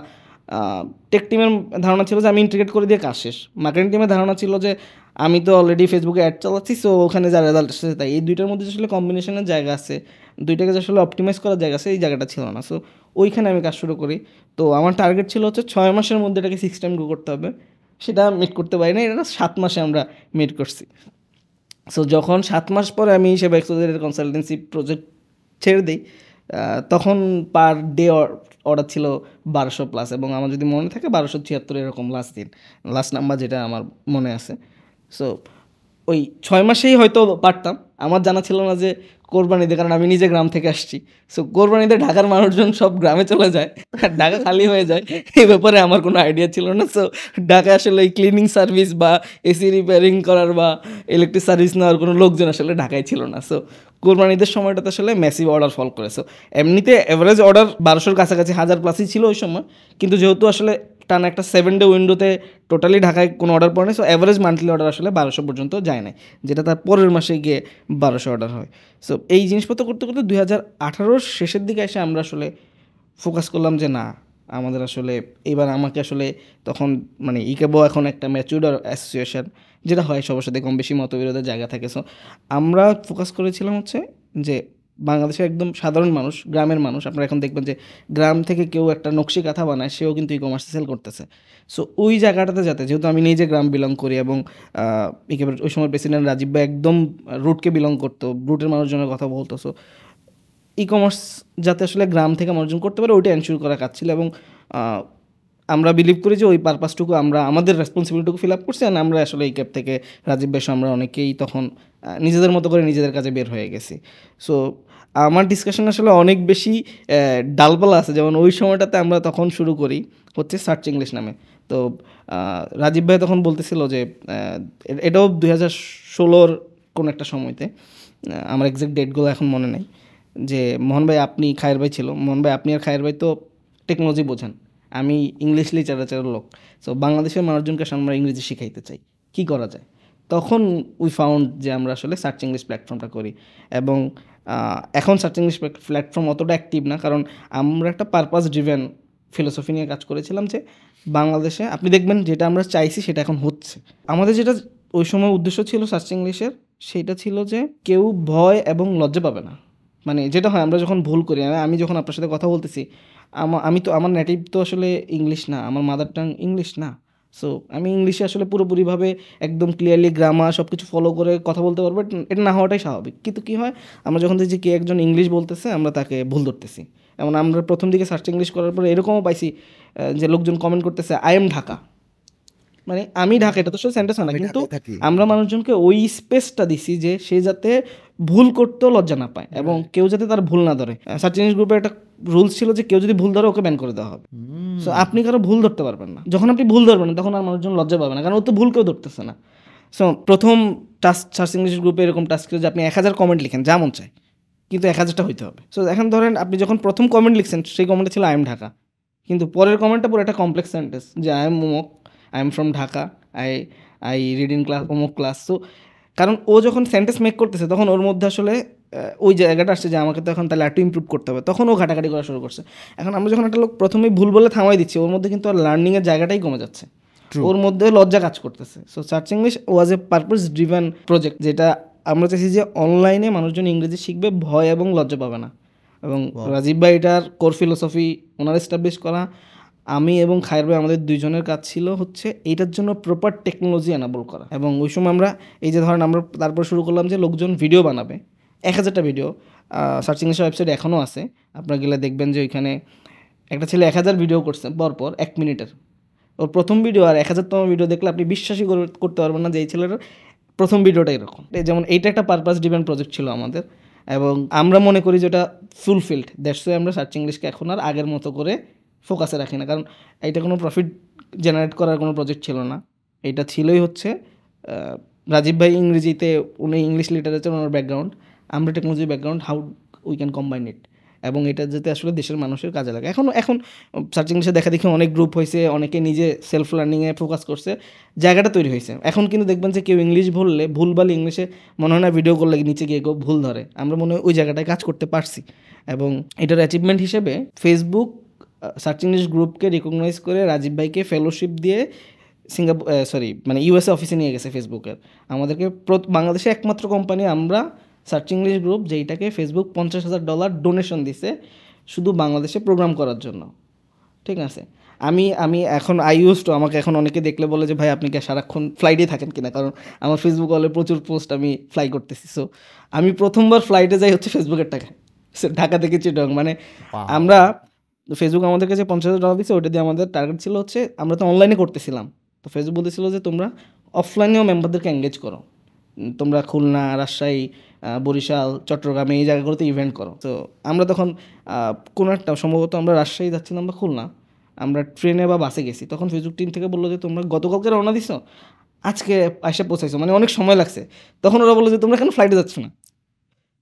টেক টিমের ধারণা ছিল যে আমি ইন্টিগ্রেট করে দিয়ে কাজ শেষ। মার্কেটিং টিমের ধারণা ছিল যে আমি তো অলরেডি ফেসবুকে অ্যাড চালাচ্ছি, সো ওখানে যা রেজাল্ট আসছে তাই। এই দুইটার মধ্যে আসলে কম্বিনেশনের জায়গা আছে, দুইটাকে আসলে অপটিমাইজ করার জায়গা আছে, এই জায়গাটা ছিল না। সো ওইখানে আমি কাজ শুরু করি। তো আমার টার্গেট ছিল হচ্ছে 6 মাসের মধ্যে এটাকে 6 টাইম গ্রো করতে হবে, সেটা মিট করতে পারি না, এটা 7 মাসে আমরা মিট করছি। সো যখন 7 মাস পরে আমি সেবা এক্সওয়াইজেডের কনসালটেন্সি প্রজেক্ট ছেড়ে দিই, তখন পার ডে অর্ডার ছিল 1200+, এবং আমার যদি মনে থাকে 1276 এরকম লাস্ট নাম্বার যেটা আমার মনে আছে। সো ওই 6 মাসেই হয়তো পারতাম, আমার জানা ছিল না যে কোরবানিতে, কারণ আমি নিজে গ্রাম থেকে আসছি। সো কোরবানিতে ঢাকার মানুষজন সব গ্রামে চলে যায় আর ঢাকা খালি হয়ে যায়, এই ব্যাপারে আমার কোনো আইডিয়া ছিল না। সো ঢাকা আসলে এই ক্লিনিং সার্ভিস বা এসি রিপেয়ারিং করার বা ইলেকট্রিক সার্ভিস নেওয়ার কোনো লোকজন আসলে ঢাকায় ছিল না। সো কোরবানিদের সময়টাতে আসলে ম্যাসিভ অর্ডার ফল করে। সো এমনিতে এভারেজ অর্ডার 1200-র কাছাকাছি, 1000+ ছিল ওই সময়, কিন্তু যেহেতু আসলে টানা একটা 7 ডে উইন্ডোতে টোটালি ঢাকায় কোনো অর্ডার পড়ে না, সো অ্যাভারেজ মান্থলি অর্ডার আসলে 1200 পর্যন্ত যায় না, যেটা তার পরের মাসে গিয়ে 1200 অর্ডার হয়। সো এই জিনিসপত্র করতে করতে 2018-র শেষের দিকে এসে আমরা আসলে ফোকাস করলাম যে না, আমাদের আসলে এবার আমাকে আসলে তখন মানে ইকেবো এখন একটা ম্যাচিউরড অ্যাসোসিয়েশন, যেটা হয় সবার সাথে কম বেশি মতবিরোধের জায়গা থাকে। সো আমরা ফোকাস করেছিলাম হচ্ছে যে বাংলাদেশের একদম সাধারণ মানুষ, গ্রামের মানুষ, আপনারা এখন দেখবেন যে গ্রাম থেকে কেউ একটা নকশি কাঁথা বানায়, সেও কিন্তু ই কমার্সে সেল করতেছে। সো ওই জায়গাটাতে যাতে, যেহেতু আমি নিজে গ্রাম বিলং করি এবং ওই সময় প্রেসিডেন্ট রাজীব ভাই একদম রুটকে বিলং করতো, রুটের মানুষজনের কথা বলতো। সো ই কমার্স যাতে আসলে গ্রাম থেকে মানুষজন করতে পারে, ওইটা এনশিওর করার কাজ ছিল। এবং আমরা বিলিভ করি যে ওই পারপাসটুকু আমরা আমাদের রেসপন্সিবিলিটিটুকু ফিল আপ করছি। আর আমরা আসলে এই ক্যাব থেকে রাজীব ভাই আমরা অনেকেই তখন নিজেদের মতো করে নিজেদের কাজে বের হয়ে গেছি। সো আমার ডিসকাশন আসলে অনেক বেশি ডালপালা আছে। যেমন ওই সময়টাতে আমরা তখন শুরু করি হচ্ছে সার্চ ইংলিশ নামে। তো রাজীব ভাই তখন বলতেছিল যে এটাও 2016-র কোনো একটা সময়তে, আমার এক্সাক্ট ডেটগুলো এখন মনে নেই, যে মোহন ভাই আপনি, খায়ের ভাই ছিল, মোহন ভাই আপনি আর খায়ের ভাই তো টেকনোলজি বোঝেন, আমি ইংলিশ লিটারেচারের লোক, সো বাংলাদেশের মানুষজনকে আমরা ইংরেজি শিখাইতে চাই, কি করা যায়? তখন উই ফাউন্ড যে আমরা আসলে সার্চ ইংলিশ প্ল্যাটফর্মটা করি। এবং এখন সার্চ ইংলিশ প্ল্যাটফর্ম অতটা অ্যাক্টিভ না, কারণ আমরা একটা পারপাস ড্রিভেন ফিলোসফি নিয়ে কাজ করেছিলাম যে বাংলাদেশে আপনি দেখবেন যেটা আমরা চাইছি সেটা এখন হচ্ছে। আমাদের যেটা ওই সময় উদ্দেশ্য ছিল সার্চ ইংলিশের, সেটা ছিল যে কেউ ভয় এবং লজ্জা পাবে না। মানে যেটা হয় আমরা যখন ভুল করি, আমি যখন আপনার সাথে কথা বলতেছি, আমি তো আমার নেটিভ তো আসলে ইংলিশ না, আমার মাদার টাং ইংলিশ না। সো আমি ইংলিশে আসলে পুরোপুরিভাবে একদম ক্লিয়ারলি গ্রামার সব কিছু ফলো করে কথা বলতে পারবো, এটা না হওয়াটাই স্বাভাবিক। কিন্তু কী হয়, আমরা যখন দেখছি কে একজন ইংলিশ বলতেছে, আমরা তাকে ভুল ধরতেছি। এমন আমরা প্রথম দিকে সার্চ ইংলিশ করার পরে এরকমও পাইছি যে লোকজন কমেন্ট করতেছে আই এম ঢাকা, মানে আমি ঢাকা, এটা তো আসলে সেন্টেন্স হয় না, কিন্তু আমরা মানুষজনকে ওই স্পেসটা দিছি যে সে যাতে ভুল করতেও লজ্জা না পায় এবং কেউ যাতে তার ভুল না ধরে। সার্চ ইংলিশ গ্রুপের একটা রুলস ছিল যে কেউ যদি ভুল ধরে ওকে ব্যান করে দেওয়া হবে। সো আপনি কারো ভুল ধরতে পারবেন না, যখন আপনি ভুল ধরবেন তখন আর মানুষজন লজ্জা পাবে না, কারণ ও তো ভুল কেউ ধরতেছে না। সো প্রথম টাস্ক সার্চ ইংলিশ গ্রুপে এরকম টাস্ক ছিল যে আপনি 1000 কমেন্ট লিখেন, যা মন চায়, কিন্তু 1000টা হইতে হবে। সো এখন ধরেন আপনি যখন প্রথম কমেন্ট লিখছেন, সেই কমেন্টটা ছিল আই এম ঢাকা, কিন্তু পরের কমেন্টটা পুরো একটা কমপ্লেক্স সেন্টেন্স যে আই এম মোমক, I am from Dhaka, I read in class অমুক ক্লাস। সো কারণ ও যখন সেন্টেন্স মেক করতেছে তখন ওর মধ্যে আসলে ওই জায়গাটা আসছে যে আমাকে তো এখন তাহলে একটু ইমপ্রুভ করতে হবে, তখন ও ঘাটাঘাটি করা শুরু করছে। এখন আমরা যখন একটা লোক প্রথমেই ভুল বলে থামাই দিচ্ছি, ওর মধ্যে কিন্তু আর লার্নিংয়ের জায়গাটাই কমে যাচ্ছে, ওর মধ্যে লজ্জা কাজ করতেছে। সো সার্চ ইংলিশ ওয়াজ এ পারপাস ড্রিভেন প্রজেক্ট, যেটা আমরা চাইছি যে অনলাইনে মানুষজন ইংরেজি শিখবে, ভয় এবং লজ্জা পাবে না। এবং রাজীব ভাই এটার কোর ফিলোসফি ওনার এস্টাবলিশ করা, আমি এবং খায়ের ভাই আমাদের দুইজনের কাজ ছিল হচ্ছে এইটার জন্য প্রপার টেকনোলজি এনাবল করা। এবং ওই সময় আমরা এই যে ধরেন আমরা তারপর শুরু করলাম যে লোকজন ভিডিও বানাবে, 1000টা ভিডিও সার্চ ইংলিশের ওয়েবসাইট এখনও আছে, আপনারা গেলে দেখবেন যে ওইখানে একটা ছেলে 1000 ভিডিও করছে পরপর 1 মিনিটের। ওর প্রথম ভিডিও আর 1000তম ভিডিও দেখলে আপনি বিশ্বাসই করতে পারবেন না যে এই ছেলের প্রথম ভিডিওটা এরকম। যেমন এইটা একটা পারপাস ড্রিভেন প্রজেক্ট ছিল আমাদের, এবং আমরা মনে করি যে ওটা ফুলফিল্ড। দ্যাটস ওয়াই আমরা সার্চ ইংলিশকে এখন আর আগের মতো করে ফোকাসে রাখি না, কারণ এইটা কোনো প্রফিট জেনারেট করার কোনো প্রজেক্ট ছিল না। এটা ছিলই হচ্ছে রাজীব ভাই ইংরেজিতে, উনি ইংলিশ লিটারেচার ওনার ব্যাকগ্রাউন্ড, আমরা technology background, how we can combine it, এবং এটা যাতে আসলে দেশের মানুষের কাজে লাগে। এখন সার্চ ইংলিশে দেখা দেখি অনেক গ্রুপ হয়েছে, অনেকে নিজে সেলফ লার্নিংয়ে ফোকাস করছে, জায়গাটা তৈরি হয়েছে। এখন কিন্তু দেখবেন যে কেউ ইংলিশ বললে ভুলভাল ইংলিশে মনে হয় না ভিডিও করলে নিচে গিয়ে কেউ ভুল ধরে, আমরা মনে হয় ওই জায়গাটায় কাজ করতে পারছি। এবং এটার অ্যাচিভমেন্ট হিসেবে ফেসবুক সার্চ ইংলিশ গ্রুপকে রিকগনাইজ করে রাজীব ভাইকে ফেলোশিপ দিয়ে মানে ইউএসএ অফিসে নিয়ে গেছে ফেসবুকের। আমাদেরকে বাংলাদেশে একমাত্র কোম্পানি আমরা সার্চ ইংলিশ গ্রুপ, যেইটাকে ফেসবুক $50,000 ডোনেশন দিছে শুধু বাংলাদেশে প্রোগ্রাম করার জন্য। ঠিক আছে, আমি এখন আমাকে এখন অনেকে দেখলে বলে যে ভাই আপনি কি সারাক্ষণ ফ্লাইটে থাকেন কিনা, কারণ আমার ফেসবুক হলে প্রচুর পোস্ট আমি ফ্লাই করতেছি। সো আমি প্রথমবার ফ্লাইটে যাই হচ্ছে ফেসবুকের টাকা, ঢাকা থেকে চিটাগং। মানে আমরা ফেসবুক আমাদের কাছে $50,000 দিচ্ছে, ওইটা দিয়ে আমাদের টার্গেট ছিল হচ্ছে, আমরা তো অনলাইনে করতেছিলাম, তো ফেসবুক বলতেছিল যে তোমরা অফলাইনেও মেম্বারদেরকে এঙ্গেজ করো, তোমরা খুলনা, রাজশাহী, বরিশাল, চট্টগ্রামে এই জায়গাগুলোতে ইভেন্ট করো। তো আমরা তখন কোনো একটা সম্ভবত আমরা রাজশাহী যাচ্ছিলাম বা খুলনা, আমরা ট্রেনে বা বাসে গেছি, তখন ফেসবুক টিম থেকে বললো যে তোমরা গতকালকে রওনা দিছো, আজকে এসে পৌঁছাইছো, মানে অনেক সময় লাগছে। তখন ওরা বললো যে তোমরা কেন ফ্লাইটে যাচ্ছ না,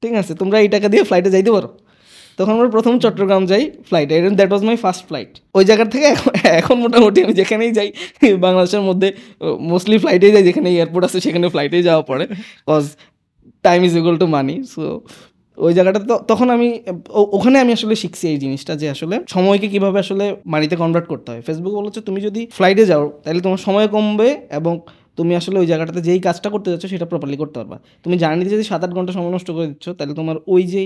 ঠিক আছে তোমরা এই টাকা দিয়ে ফ্লাইটে যাইতে পারো। তখন আমরা প্রথম চট্টগ্রাম যাই ফ্লাইটে, that was my first flight. ওই জায়গার থেকে এখন মোটামুটি আমি যেখানেই যাই বাংলাদেশের মধ্যে মোস্টলি ফ্লাইটেই যাই, যেখানে এয়ারপোর্ট আছে সেখানে ফ্লাইটেই যাওয়া পড়ে, cause time is equal to money. So ওই জায়গাটা তখন আমি ওখানে আমি আসলে শিখছি এই জিনিসটা, যে আসলে সময়কে কীভাবে আসলে মানিতে কনভার্ট করতে হয়। ফেসবুক বলেছে তুমি যদি ফ্লাইটে যাও তাহলে তোমার সময় কমবে এবং তুমি আসলে ওই জায়গাটাতে যেই কাজটা করতে যাচ্ছ সেটা প্রপারলি করতে পারবা। তুমি জার্নিতে যদি 7-8 ঘন্টা সময় নষ্ট করে দিচ্ছ তাহলে তোমার ওই যে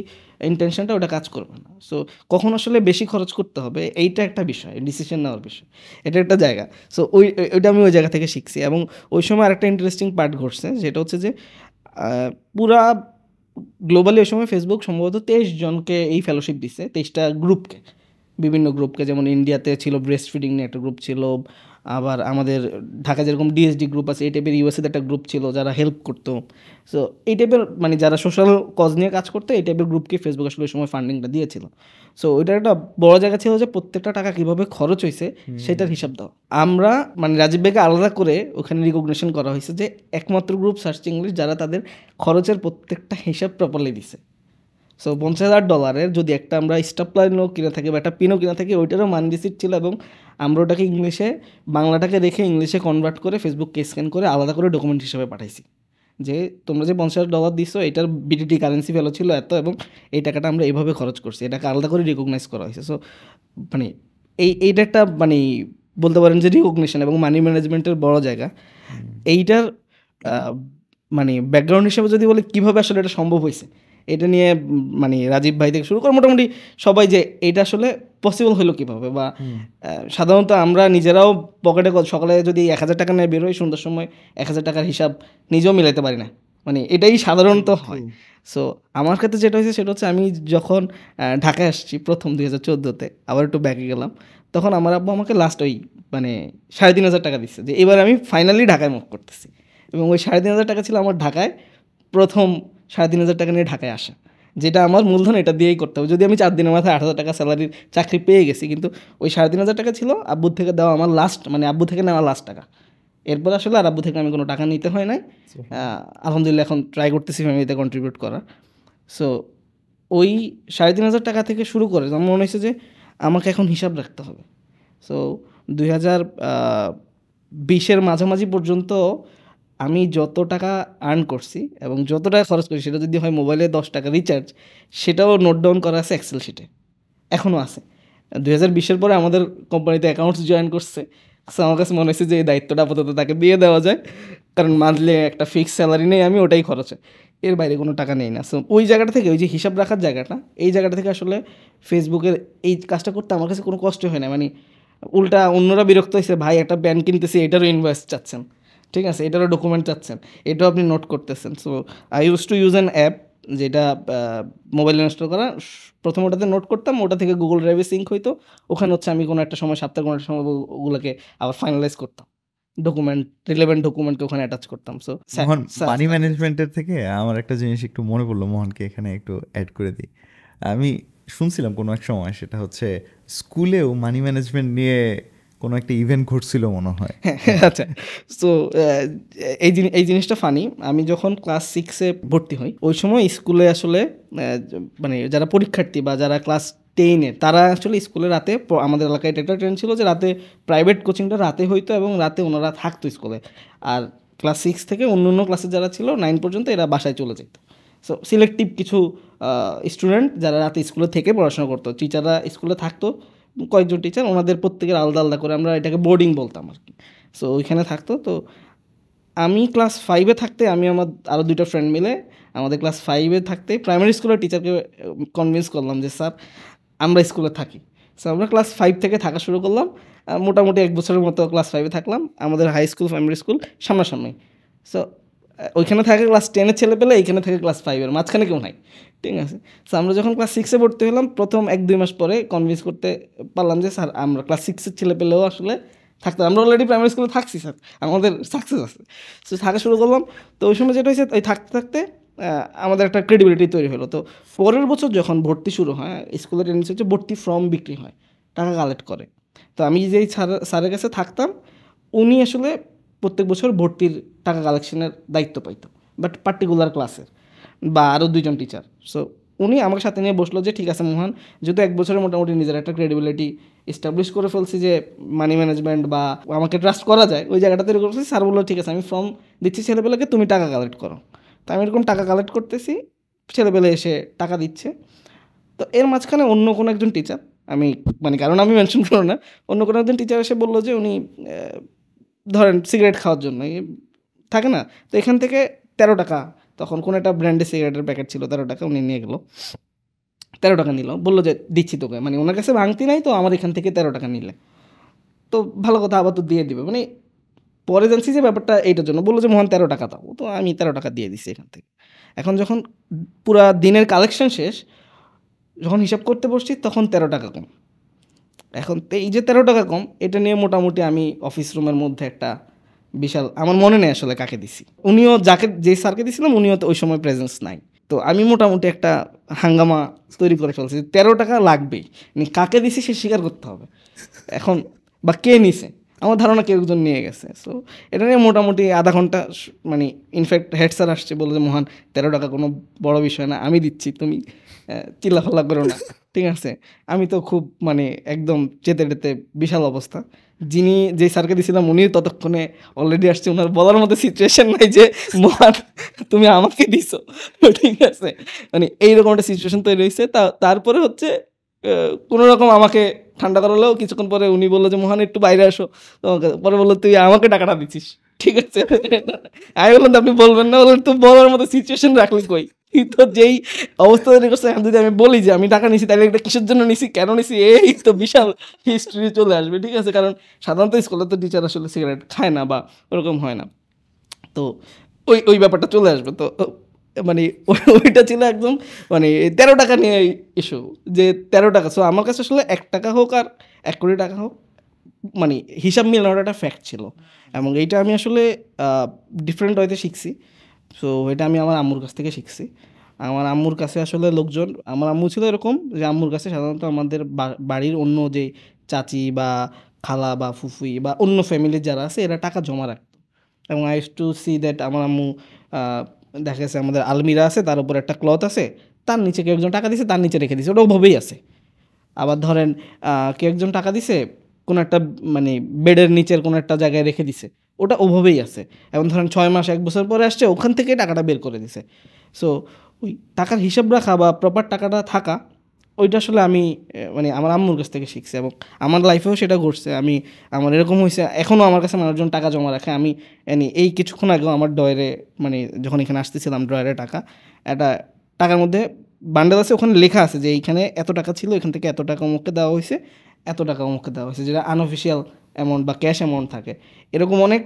ইন্টেনশনটা ওটা কাজ করবে না। সো কখন আসলে বেশি খরচ করতে হবে এইটা একটা বিষয়, ডিসিশন নেওয়ার বিষয়, এটা একটা জায়গা। সো ওইটা আমি ওই জায়গা থেকে শিখছি। এবং ওই সময় আরেকটা ইন্টারেস্টিং পার্ট ঘটছে, যেটা হচ্ছে যে পুরা গ্লোবালি ওই সময় ফেসবুক সম্ভবত 23 জনকে এই ফেলোশিপ দিচ্ছে, 23টা গ্রুপকে, বিভিন্ন গ্রুপকে। যেমন ইন্ডিয়াতে ছিল ব্রেস্ট ফিডিং নিয়ে একটা গ্রুপ ছিল, আবার আমাদের ঢাকা যেরকম ডিএসডি গ্রুপ আছে এই টাইপের ইউএসএতে একটা গ্রুপ ছিল যারা হেল্প করতো। সো এই টাইপের মানে যারা সোশ্যাল কজ নিয়ে কাজ করতো এই টাইপের গ্রুপকে ফেসবুক আসলে ওই সময় ফান্ডিংটা দিয়েছিল। সো ওইটার একটা বড় জায়গা ছিল যে প্রত্যেকটা টাকা কীভাবে খরচ হয়েছে সেটার হিসাব দাও। আমরা মানে রাজীব ভাইকে আলাদা করে ওখানে রিকগনিশন করা হয়েছে যে একমাত্র গ্রুপ সার্চ ইংলিশ যারা তাদের খরচের প্রত্যেকটা হিসাব প্রপারলি দিছে। সো $50,000 যদি একটা আমরা স্টাপলাইনও কিনে থাকি বা একটা পিনও কিনে থাকি, ওইটারও মান রিসিট ছিল এবং আমরা ওটাকে ইংলিশে বাংলাটাকে রেখে ইংলিশে কনভার্ট করে ফেসবুককে স্ক্যান করে আলাদা করে ডকুমেন্ট হিসেবে পাঠাইছি যে তোমরা যে $50,000 দিছো এটার বিটিটি কারেন্সি ভ্যালু ছিল এত এবং এই টাকাটা আমরা এইভাবে খরচ করছি, এটাকে আলাদা করে রিকগনাইজ করা হয়েছে। সো মানে এইটা একটা মানে বলতে পারেন যে রিকগনিশন এবং মানি ম্যানেজমেন্টের বড় জায়গা। এইটার মানে ব্যাকগ্রাউন্ড হিসেবে যদি বলে কীভাবে আসলে এটা সম্ভব হয়েছে, এটা নিয়ে মানে রাজীব ভাই থেকে শুরু করে মোটামুটি সবাই যে এটা আসলে পসিবল হলো কীভাবে, বা সাধারণত আমরা নিজেরাও পকেটে সকালে যদি 1,000 টাকা নিয়ে বেরোই, সন্ধ্যার সময় 1,000 টাকার হিসাব নিজেও মিলাইতে পারি না, মানে এটাই সাধারণত হয়। সো আমার ক্ষেত্রে যেটা হয়েছে সেটা হচ্ছে আমি যখন ঢাকায় আসছি প্রথম 2014-তে, আবার একটু ব্যাকে গেলাম, তখন আমার আব্বু আমাকে লাস্ট ওই মানে 3,500 টাকা দিচ্ছে যে এবার আমি ফাইনালি ঢাকায় মুভ করতেছি। এবং ওই 3,500 টাকা ছিল আমার ঢাকায় প্রথম 3,500 টাকা নিয়ে ঢাকায় আসা, যেটা আমার মূলধন এটা দিয়েই করতে হবে। যদি আমি 4 দিনের মাথায় 8,000 টাকা স্যালারির চাকরি পেয়ে গেছি, কিন্তু ওই 3,500 টাকা ছিল আব্বুর থেকে দেওয়া আমার লাস্ট, মানে আব্বু থেকে নেওয়া লাস্ট টাকা। এরপর আসলে আর আব্বু থেকে আমি কোনো টাকা নিতে হয় নাই। আলহামদুলিল্লাহ এখন ট্রাই করতেছি ফ্যামিলিতে কন্ট্রিবিউট করা। সো ওই 3,500 টাকা থেকে শুরু করে আমার মনে হয়েছে যে আমাকে এখন হিসাব রাখতে হবে। সো 2020-এর মাঝামাঝি পর্যন্ত আমি যত টাকা আর্ন করছি এবং যত টাকা খরচ করি, সেটা যদি হয় মোবাইলে 10 টাকা রিচার্জ, সেটাও নোট ডাউন করা আছে এক্সেল শিটে, এখনও আছে। 2020-এর পরে আমাদের কোম্পানিতে অ্যাকাউন্টস জয়েন করছে। আমার কাছে মনে হয়েছে যে এই দায়িত্বটা আপাতত তাকে দিয়ে দেওয়া যায়, কারণ মান্থলি একটা ফিক্স স্যালারি নেই, আমি ওটাই খরচ হয়, এর বাইরে কোনো টাকা নেই না। সো ওই জায়গাটা থেকে, ওই যে হিসাব রাখার জায়গাটা, এই জায়গাটা থেকে আসলে ফেসবুকের এই কাজটা করতে আমার কাছে কোনো কষ্ট হয় না। মানে উল্টা অন্যরা বিরক্ত হয়েছে, ভাই একটা প্যান কিনতেছি এটারও ইনভয়েস চাচ্ছেন, ঠিক আছে এটারও ডকুমেন্ট চাচ্ছেন, এটাও আপনি নোট করতেছেন। So I use to use an app যেটা মোবাইলে ইনস্টল করা, প্রথম ওটাতে নোট করতাম, ওটা থেকে গুগল ড্রাইভে সিঙ্ক হইতো, ওখানে হচ্ছে আমি কোনো একটা সময় সপ্তাহে কোনো একটা সময় ওগুলোকে আবার ফাইনালাইজ করতাম, ডকুমেন্ট রিলেভেন্ট ডকুমেন্টকে ওখানে অ্যাটাচ করতাম। সো মোহন, মানি ম্যানেজমেন্টের থেকে আমার একটা জিনিস একটু মনে পড়লো, মোহনকে এখানে একটু অ্যাড করে দিই। আমি শুনছিলাম কোনো এক সময়, সেটা হচ্ছে স্কুলেও মানি ম্যানেজমেন্ট নিয়ে কোনো একটা ইভেন্ট ঘটছিল মনে হয়। আচ্ছা, সো এই জিনিসটা ফানি। আমি যখন ক্লাস 6-এ ভর্তি হই, ওই সময় স্কুলে আসলে মানে যারা পরীক্ষার্থী বা যারা ক্লাস 10-এর, তারা আসলে স্কুলে রাতে, আমাদের এলাকায় এটা একটা ট্রেন্ড ছিল যে রাতে প্রাইভেট কোচিংটা রাতে হইতো এবং রাতে ওনারা থাকতো স্কুলে। আর ক্লাস 6 থেকে অন্য ক্লাসে যারা ছিল 9 পর্যন্ত, এরা বাসায় চলে যেত। সো সিলেক্টিভ কিছু স্টুডেন্ট যারা রাতে স্কুলে থেকে পড়াশোনা করতো, টিচাররা স্কুলে থাকতো, কয়েকজন টিচার, ওনাদের প্রত্যেকের আলাদা আলাদা করে, আমরা এটাকে বোর্ডিং বলতাম আর কি। সো ওইখানে থাকতো। তো আমি ক্লাস 5-এ থাকতে, আমি আমার আরও 2টা ফ্রেন্ড মিলে আমাদের ক্লাস 5-এ থাকতে প্রাইমারি স্কুলের টিচারকে কনভিন্স করলাম যে স্যার আমরা স্কুলে থাকি। সো আমরা ক্লাস 5 থেকে থাকা শুরু করলাম, মোটামুটি 1 বছরের মতো ক্লাস 5-এ থাকলাম। আমাদের হাই স্কুল প্রাইমারি স্কুল সামনাসামনি। সো ওইখানে থাকে ক্লাস 10-এর ছেলে পেলে, এইখানে থাকে ক্লাস 5-এর, মাঝখানে কেউ নাই, ঠিক আছে। সো আমরা যখন ক্লাস 6-এ ভর্তি হলাম, প্রথম 1-2 মাস পরে কনভিন্স করতে পারলাম যে স্যার আমরা ক্লাস 6-এর ছেলে পেলেও আসলে থাকতাম। আমরা অলরেডি প্রাইমারি স্কুলে থাকছি স্যার, আমাদের সাকসেস আছে। সো থাকা শুরু করলাম। তো ওই সময় যেটা হয়েছে, ওই থাকতে থাকতে আমাদের একটা ক্রেডিবিলিটি তৈরি হলো। তো পরের বছর যখন ভর্তি শুরু হয়, স্কুলের টেন্ডেন্সি হচ্ছে ভর্তি ফর্ম বিক্রি হয়, টাকা কালেক্ট করে। তো আমি যেই স্যারের কাছে থাকতাম, উনি আসলে প্রত্যেক বছর ভর্তির টাকা কালেকশনের দায়িত্ব পাইতো, বাট পার্টিকুলার ক্লাসের বা আরও 2জন টিচার। সো উনি আমার সাথে নিয়ে বসলো যে ঠিক আছে মোহন, যেহেতু 1 বছরে মোটামুটি নিজের একটা ক্রেডিবিলিটি এস্টাবলিশ করে ফেলছি যে মানি ম্যানেজমেন্ট বা আমাকে ট্রাস্ট করা যায়, ওই জায়গাটা তৈরি করছি। স্যার বললো ঠিক আছে, আমি ফর্ম দিচ্ছি ছেলেপেলেকে, তুমি টাকা কালেক্ট করো। তো আমি এরকম টাকা কালেক্ট করতেছি, ছেলেপেলে এসে টাকা দিচ্ছে। তো এর মাঝখানে অন্য কোনো একজন টিচার, আমি মানে কারণ আমি মেনশন করো না, অন্য কোনো একজন টিচার এসে বললো যে উনি ধরেন সিগারেট খাওয়ার জন্য থাকে না, তো এখান থেকে 13 টাকা, তখন কোনো একটা ব্র্যান্ডের সিগারেটের প্যাকেট ছিল, 13 টাকা উনি নিয়ে গেলো। 13 টাকা নিল, বললো যে দিচ্ছি তোকে, মানে ওনার কাছে ভাঙতি নাই, তো আমার এখান থেকে 13 টাকা নিলে তো ভালো কথা, আবার তো দিয়ে দিবে। মানে পরে জানছি যে ব্যাপারটা এইটার জন্য বললো যে মোহন 13 টাকা দাও, তো আমি 13 টাকা দিয়ে দিচ্ছি এখান থেকে। এখন যখন পুরা দিনের কালেকশন শেষ, যখন হিসাব করতে বসছি, তখন 13 টাকা কম। এখন এই যে 13 টাকা কম, এটা নিয়ে মোটামুটি আমি অফিস রুমের মধ্যে একটা বিশাল, আমার মনে নেই আসলে কাকে দিছি, উনিও যে স্যারকে দিছিলাম উনিও তো ওই সময় প্রেজেন্স নাই। তো আমি মোটামুটি একটা হাঙ্গামা তৈরি করে ফেলছি, 13 টাকা লাগবেই, মানে কাকে দিছি সে স্বীকার করতে হবে এখন, বা কে নিছে। আমার ধারণা কেউ একজন নিয়ে গেছে। সো এটা নিয়ে মোটামুটি আধা ঘন্টা, মানে ইনফ্যাক্ট হেড স্যার আসছে, বলে যে মোহন 13 টাকা কোনো বড় বিষয় না, আমি দিচ্ছি, তুমি চিল্লাফাল্লা করো না, ঠিক আছে। আমি তো খুব মানে একদম চেতে টেতে বিশাল অবস্থা। যেই স্যারকে দিয়েছিলাম উনি ততক্ষণে অলরেডি আসছে, ওনার বলার মতো সিচুয়েশন নাই যে মোহন তুমি আমাকে দিছো, ঠিক আছে। মানে এইরকম একটা সিচুয়েশন তৈরি হয়েছে। তারপরে হচ্ছে কোনো রকম আমাকে ঠান্ডা করালেও, কিছুক্ষণ পরে উনি বললো যে মোহন একটু বাইরে আসো, তোমাকে পরে বললো তুই আমাকে টাকাটা দিচ্ছিস, ঠিক আছে। আমি বললাম আপনি বলবেন না, বললেন তো বলার মতো সিচুয়েশন রাখলি কই, তো যেই অবস্থা তৈরি করছে, এখন যদি আমি বলি যে আমি টাকা নিছি, তাহলে এটা কিসের জন্য নিছি, কেন নিছি, এই তো বিশাল হিস্ট্রি চলে আসবে, ঠিক আছে। কারণ সাধারণত স্কুলে তো টিচার আসলে সিগারেট খায় না বা ওরকম হয় না, তো ওই ব্যাপারটা চলে আসবে। তো মানে ওইটা ছিল একদম মানে 13 টাকা নিয়ে ইস্যু, যে 13 টাকা। সো আমার কাছে আসলে 1 টাকা হোক আর 1 কোটি টাকা হোক, মানে হিসাব মিলানোর একটা ফ্যাক্ট ছিল, এবং এইটা আমি আসলে ডিফারেন্ট ওয়েতে শিখছি। সো এটা আমি আমার আম্মুর কাছ থেকে শিখছি। আমার আম্মুর কাছে আসলে লোকজন, আমার আম্মু ছিল এরকম যে আম্মুর কাছে সাধারণত আমাদের বাড়ির অন্য যে চাচি বা খালা বা ফুফুই বা অন্য ফ্যামিলির যারা আছে, এরা টাকা জমা রাখতো। এবং I use to see that আমার আম্মু দেখা গেছে আমাদের আলমিরা আছে, তার উপর একটা ক্লথ আছে, তার নিচে কেউ একজন টাকা দিছে, তার নিচে রেখে দিছে, ওটা ওভাবেই আছে। আবার ধরেন কেউ একজন টাকা দিছে কোনো একটা মানে বেডের নিচের কোনো একটা জায়গায় রেখে দিছে, ওটা ওভাবেই আছে। এবং ধরেন 6 মাস 1 বছর পরে আসছে, ওখান থেকে টাকাটা বের করে দিছে। সো ওই টাকার হিসাব রাখা বা প্রপার টাকাটা থাকা, ওইটা আসলে আমি মানে আমার আম্মুর কাছ থেকে শিখছি, এবং আমার লাইফেও সেটা ঘটছে। আমার এরকম হয়েছে, এখনও আমার কাছে মানুষজন টাকা জমা রাখে। আমি এই কিছুক্ষণ আগেও আমার ড্রয়ারে, মানে যখন এখানে আসতেছিলাম, ড্রয়ারে একটা টাকার মধ্যে বান্ডেল আছে, ওখানে লেখা আছে যে এইখানে এত টাকা ছিল, এখান থেকে এত টাকা অমুককে দেওয়া হয়েছে, এত টাকা অমুককে দেওয়া হয়েছে, যেটা আনঅফিসিয়াল অ্যামাউন্ট বা ক্যাশ অ্যামাউন্ট থাকে। এরকম অনেক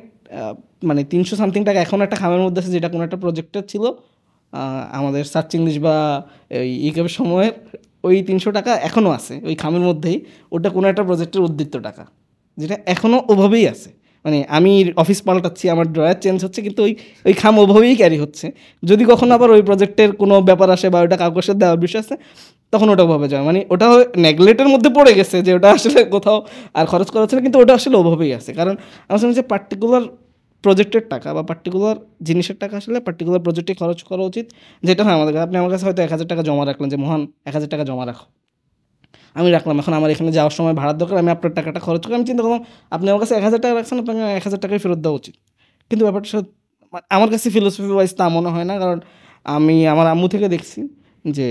মানে 300 সামথিং টাকা এখন একটা খামের মধ্যে আছে, যেটা কোনো একটা প্রজেক্টের ছিল আমাদের সার্চ ইংলিশ বা ইকেবের সময়ের। ওই 300 টাকা এখনও আছে ওই খামের মধ্যেই, ওটা কোনো একটা প্রজেক্টের উদ্বৃত্ত টাকা, যেটা এখনও ওভাবেই আছে। মানে আমি অফিস পাল্টাচ্ছি, আমার ড্রয়ার চেঞ্জ হচ্ছে, কিন্তু ওই খাম ওভাবেই ক্যারি হচ্ছে। যদি কখনো আবার ওই প্রজেক্টের কোনো ব্যাপার আসে বা ওটা কাউকে সাথে দেওয়ার বিষয় আছে, তখন ওটা ওভাবে যায়। মানে ওটা নেগলেক্টের মধ্যে পড়ে গেছে, যে ওটা আসলে কোথাও আর খরচ করা হচ্ছে না, কিন্তু ওটা আসলে ওভাবেই আছে। কারণ আমার সঙ্গে যে পার্টিকুলার প্রজেক্টের টাকা বা পার্টিকুলার জিনিসের টাকা আসলে পার্টিকুলার প্রজেক্টে খরচ করা উচিত। যেটা হয় আমাদের, আপনি আমার কাছে হয়তো 1000 টাকা জমা রাখলেন, যে মোহন 1000 টাকা জমা রাখো, আমি রাখলাম। এখন আমার এখানে যাওয়ার সময় ভাড়ার দরকার, আমি আপনার টাকাটা খরচ করি। আমি চিন্তা করলাম আপনি আমার কাছে 1000 টাকা রাখছেন, আপনাকে 1000 টাকাই ফেরত দেওয়া উচিত। কিন্তু ব্যাপারটা আমার কাছে ফিলোসফি ওয়াইজ তা মনে হয় না। কারণ আমি আমার আম্মু থেকে দেখছি যে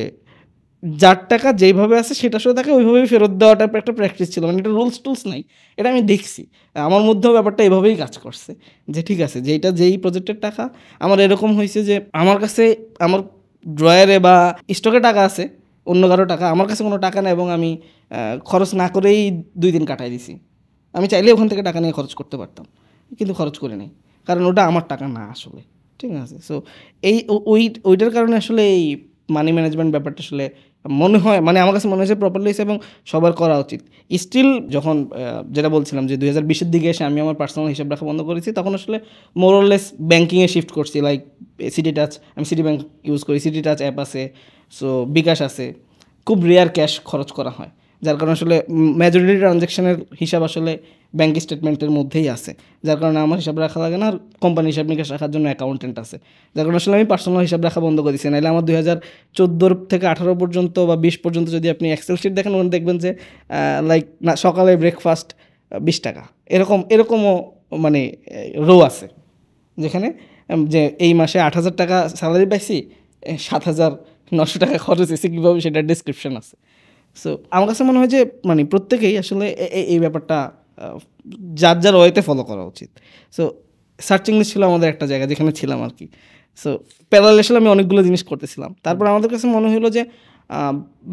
যার টাকা যেইভাবে আছে সেটা আসলে তাকে ওইভাবেই ফেরত দেওয়াটা একটা প্র্যাকটিস ছিল। মানে এটা রুলস টুলস নাই, এটা আমি দেখছি। আমার মধ্যেও ব্যাপারটা এভাবেই কাজ করছে, যে ঠিক আছে যেই প্রজেক্টের টাকা আমার এরকম হয়েছে যে আমার কাছে আমার ড্রয়ারে বা স্টকে টাকা আছে, অন্য কারো টাকা, আমার কাছে কোনো টাকা নেই, এবং আমি খরচ না করেই 2 দিন কাটাই দিছি। আমি চাইলে ওখান থেকে টাকা নিয়ে খরচ করতে পারতাম, কিন্তু খরচ করে নেই, কারণ ওটা আমার টাকা না আসলে, ঠিক আছে। সো ওইটার কারণে আসলে মানি ম্যানেজমেন্ট ব্যাপারটা আসলে মনে হয়, মানে আমার কাছে মনে হয়েছে প্রপারলি হয়েছে এবং সবার করা উচিত। স্টিল যখন যেটা বলছিলাম যে 2020-এর দিকে এসে আমি আমার পার্সোনাল হিসাব রাখা বন্ধ করেছি, তখন আসলে মোরলেস ব্যাঙ্কিংয়ে শিফট করছি। লাইক সিটি টাচ, আমি সিটি ব্যাংক ইউজ করি, সিটি টাচ অ্যাপ আছে, সো বিকাশ আছে, খুব রেয়ার ক্যাশ খরচ করা হয়, যার কারণে আসলে মেজরিটি ট্রানজ্যাকশনের হিসাব আসলে ব্যাঙ্ক স্টেটমেন্টের মধ্যেই আছে, যার কারণে আমার হিসাব রাখা লাগে না। আর কোম্পানি হিসাব নিকাশ রাখার জন্য অ্যাকাউন্টেন্ট আছে, যার কারণে আসলে আমি পার্সোনাল হিসাব রাখা বন্ধ করেছি। নাহলে আমার 2014 থেকে 18 পর্যন্ত বা 20 পর্যন্ত যদি আপনি এক্সেল শিট দেখেন, ওখানে দেখবেন যে লাইক না সকালে ব্রেকফাস্ট 20 টাকা, এরকমও মানে রো আছে, যেখানে যে এই মাসে 8,000 টাকা স্যালারি পাইছি, 7,900 টাকা খরচ হয়েছে কীভাবে সেটার ডিসক্রিপশন আছে। সো আমার কাছে মনে হয় যে মানে প্রত্যেকেই আসলে এই ব্যাপারটা যার যার ওয়েতে ফলো করা উচিত। সো সার্চিং লিস্ট ছিল আমাদের একটা জায়গা যেখানে ছিলাম আর কি। সো প্যারালাল আসলে আমি অনেকগুলো জিনিস করতেছিলাম। তারপর আমাদের কাছে মনে হলো যে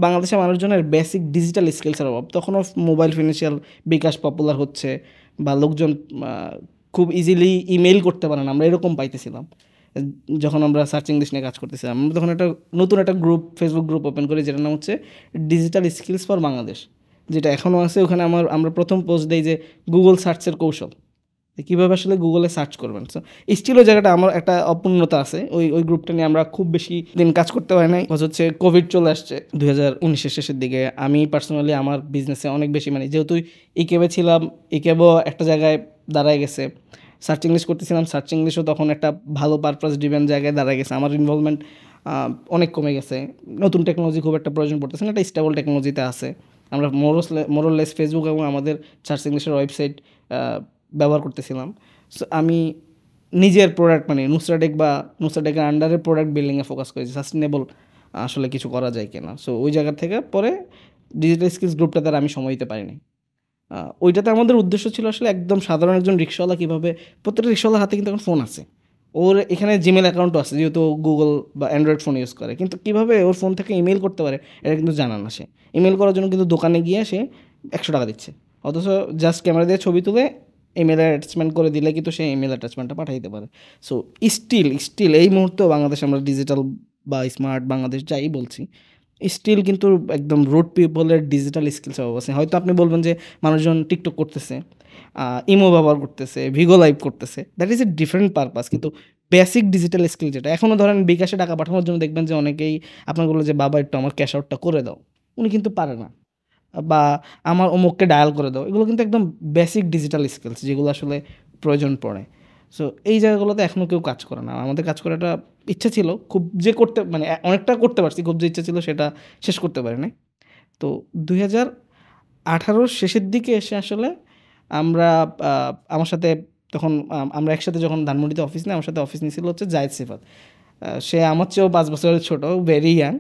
বাংলাদেশের মানুষজনের বেসিক ডিজিটাল স্কিলসের অভাব। তখনও মোবাইল ফিনান্সিয়াল বিকাশ পপুলার হচ্ছে, বা লোকজন খুব ইজিলি ইমেল করতে পারে না, আমরা এরকম পাইতেছিলাম। যখন আমরা সার্চিং লিস্ট নিয়ে কাজ করতেছিলাম, আমরা তখন নতুন একটা গ্রুপ, ফেসবুক গ্রুপ ওপেন করি, যেটার নাম হচ্ছে ডিজিটাল স্কিলস ফর বাংলাদেশ, যেটা এখনও আছে। ওখানে আমরা প্রথম পোস্ট দিই যে গুগল সার্চের কৌশল, কীভাবে আসলে গুগলে সার্চ করবেন। সো স্টিল ওই জায়গাটা আমার একটা অপূর্ণতা আছে। ওই গ্রুপটা নিয়ে আমরা খুব বেশি দিন কাজ করতে পারি নাই। হচ্ছে কোভিড চলে আসছে 2019-এর শেষের দিকে। আমি পার্সোনালি আমার বিজনেসে অনেক বেশি মানে যেহেতু ইকেবে ছিলাম, ইকেবও একটা জায়গায় দাঁড়ায় গেছে। সার্চিং লিস্ট করতেছিলাম, সার্চিং লিস্টও তখন একটা ভালো পারপাস ড্রিভেন জায়গায় দাঁড়ায় গেছে। আমার ইনভলভমেন্ট অনেক কমে গেছে, নতুন টেকনোলজি খুব একটা প্রয়োজন পড়তেছে না, একটা স্টেবল টেকনোলজিতে আছে। আমরা মোরলেস ফেসবুক এবং আমাদের সার্চিং লিস্টের ওয়েবসাইট ব্যবহার করতেছিলাম। সো আমি নিজের প্রোডাক্ট মানে নুসরাটেকের আন্ডারে প্রোডাক্ট বিল্ডিংয়ে ফোকাস করেছি, সাস্টেনেবল আসলে কিছু করা যায় কিনা। সো ওই জায়গা থেকে পরে ডিজিটাল স্কিলস গ্রুপটাতে আর আমি সময় দিতে পারিনি। ওইটাতে আমাদের উদ্দেশ্য ছিল আসলে একদম সাধারণ একজন রিক্সাওয়ালা কীভাবে, প্রত্যেকটা রিক্সাওয়ালার হাতে কিন্তু এখন ফোন আছে, ওর এখানে জিমেল অ্যাকাউন্টও আছে যেহেতু গুগল বা অ্যান্ড্রয়েড ফোন ইউজ করে, কিন্তু কীভাবে ওর ফোন থেকে ইমেল করতে পারে এটা কিন্তু জানা না। সে ইমেল করার জন্য কিন্তু দোকানে গিয়ে সে 100 টাকা দিচ্ছে, অথচ জাস্ট ক্যামেরা দিয়ে ছবি তুলে ইমেল অ্যাটাচমেন্ট করে দিলে কিন্তু সে ইমেল অ্যাটাচমেন্টটা পাঠিয়ে দিতে পারে। সো স্টিল এই মুহূর্তেও বাংলাদেশে আমরা ডিজিটাল বা স্মার্ট বাংলাদেশ যাই বলছি, স্টিল কিন্তু একদম রুট পিপলের ডিজিটাল স্কিলস অভাব আছে। হয়তো আপনি বলবেন যে মানুষজন টিকটক করতেছে, ইমো ব্যবহার করতেছে, ভিগো লাইভ করতেছে, that is a different purpose, কিন্তু বেসিক ডিজিটাল স্কিল যেটা এখনও ধরেন বিকাশে টাকা পাঠানোর জন্য দেখবেন যে অনেকেই আপনার বললো যে বাবা একটু আমার ক্যাশ আউটটা করে দাও, উনি কিন্তু পারে না, বা আমার অমুককে ডায়াল করে দাও, এগুলো কিন্তু একদম বেসিক ডিজিটাল স্কিলস যেগুলো আসলে প্রয়োজন পড়ে। সো এই জায়গাগুলোতে এখনও কেউ কাজ করে না। আমাদের কাজ করাটা ইচ্ছা ছিল খুব, যে করতে মানে অনেকটা করতে পারছি, খুব যে ইচ্ছা ছিল সেটা শেষ করতে পারি নাই। তো 2018 শেষের দিকে এসে আসলে আমরা আমার সাথে তখন আমরা একসাথে যখন ধানমন্ডিতে অফিস নিই, আমার সাথে অফিস নিয়েছিল হচ্ছে জায়েদ সিফাত। সে আমার চেয়েও 5 বছরের ছোটো, ভেরি ইয়াং।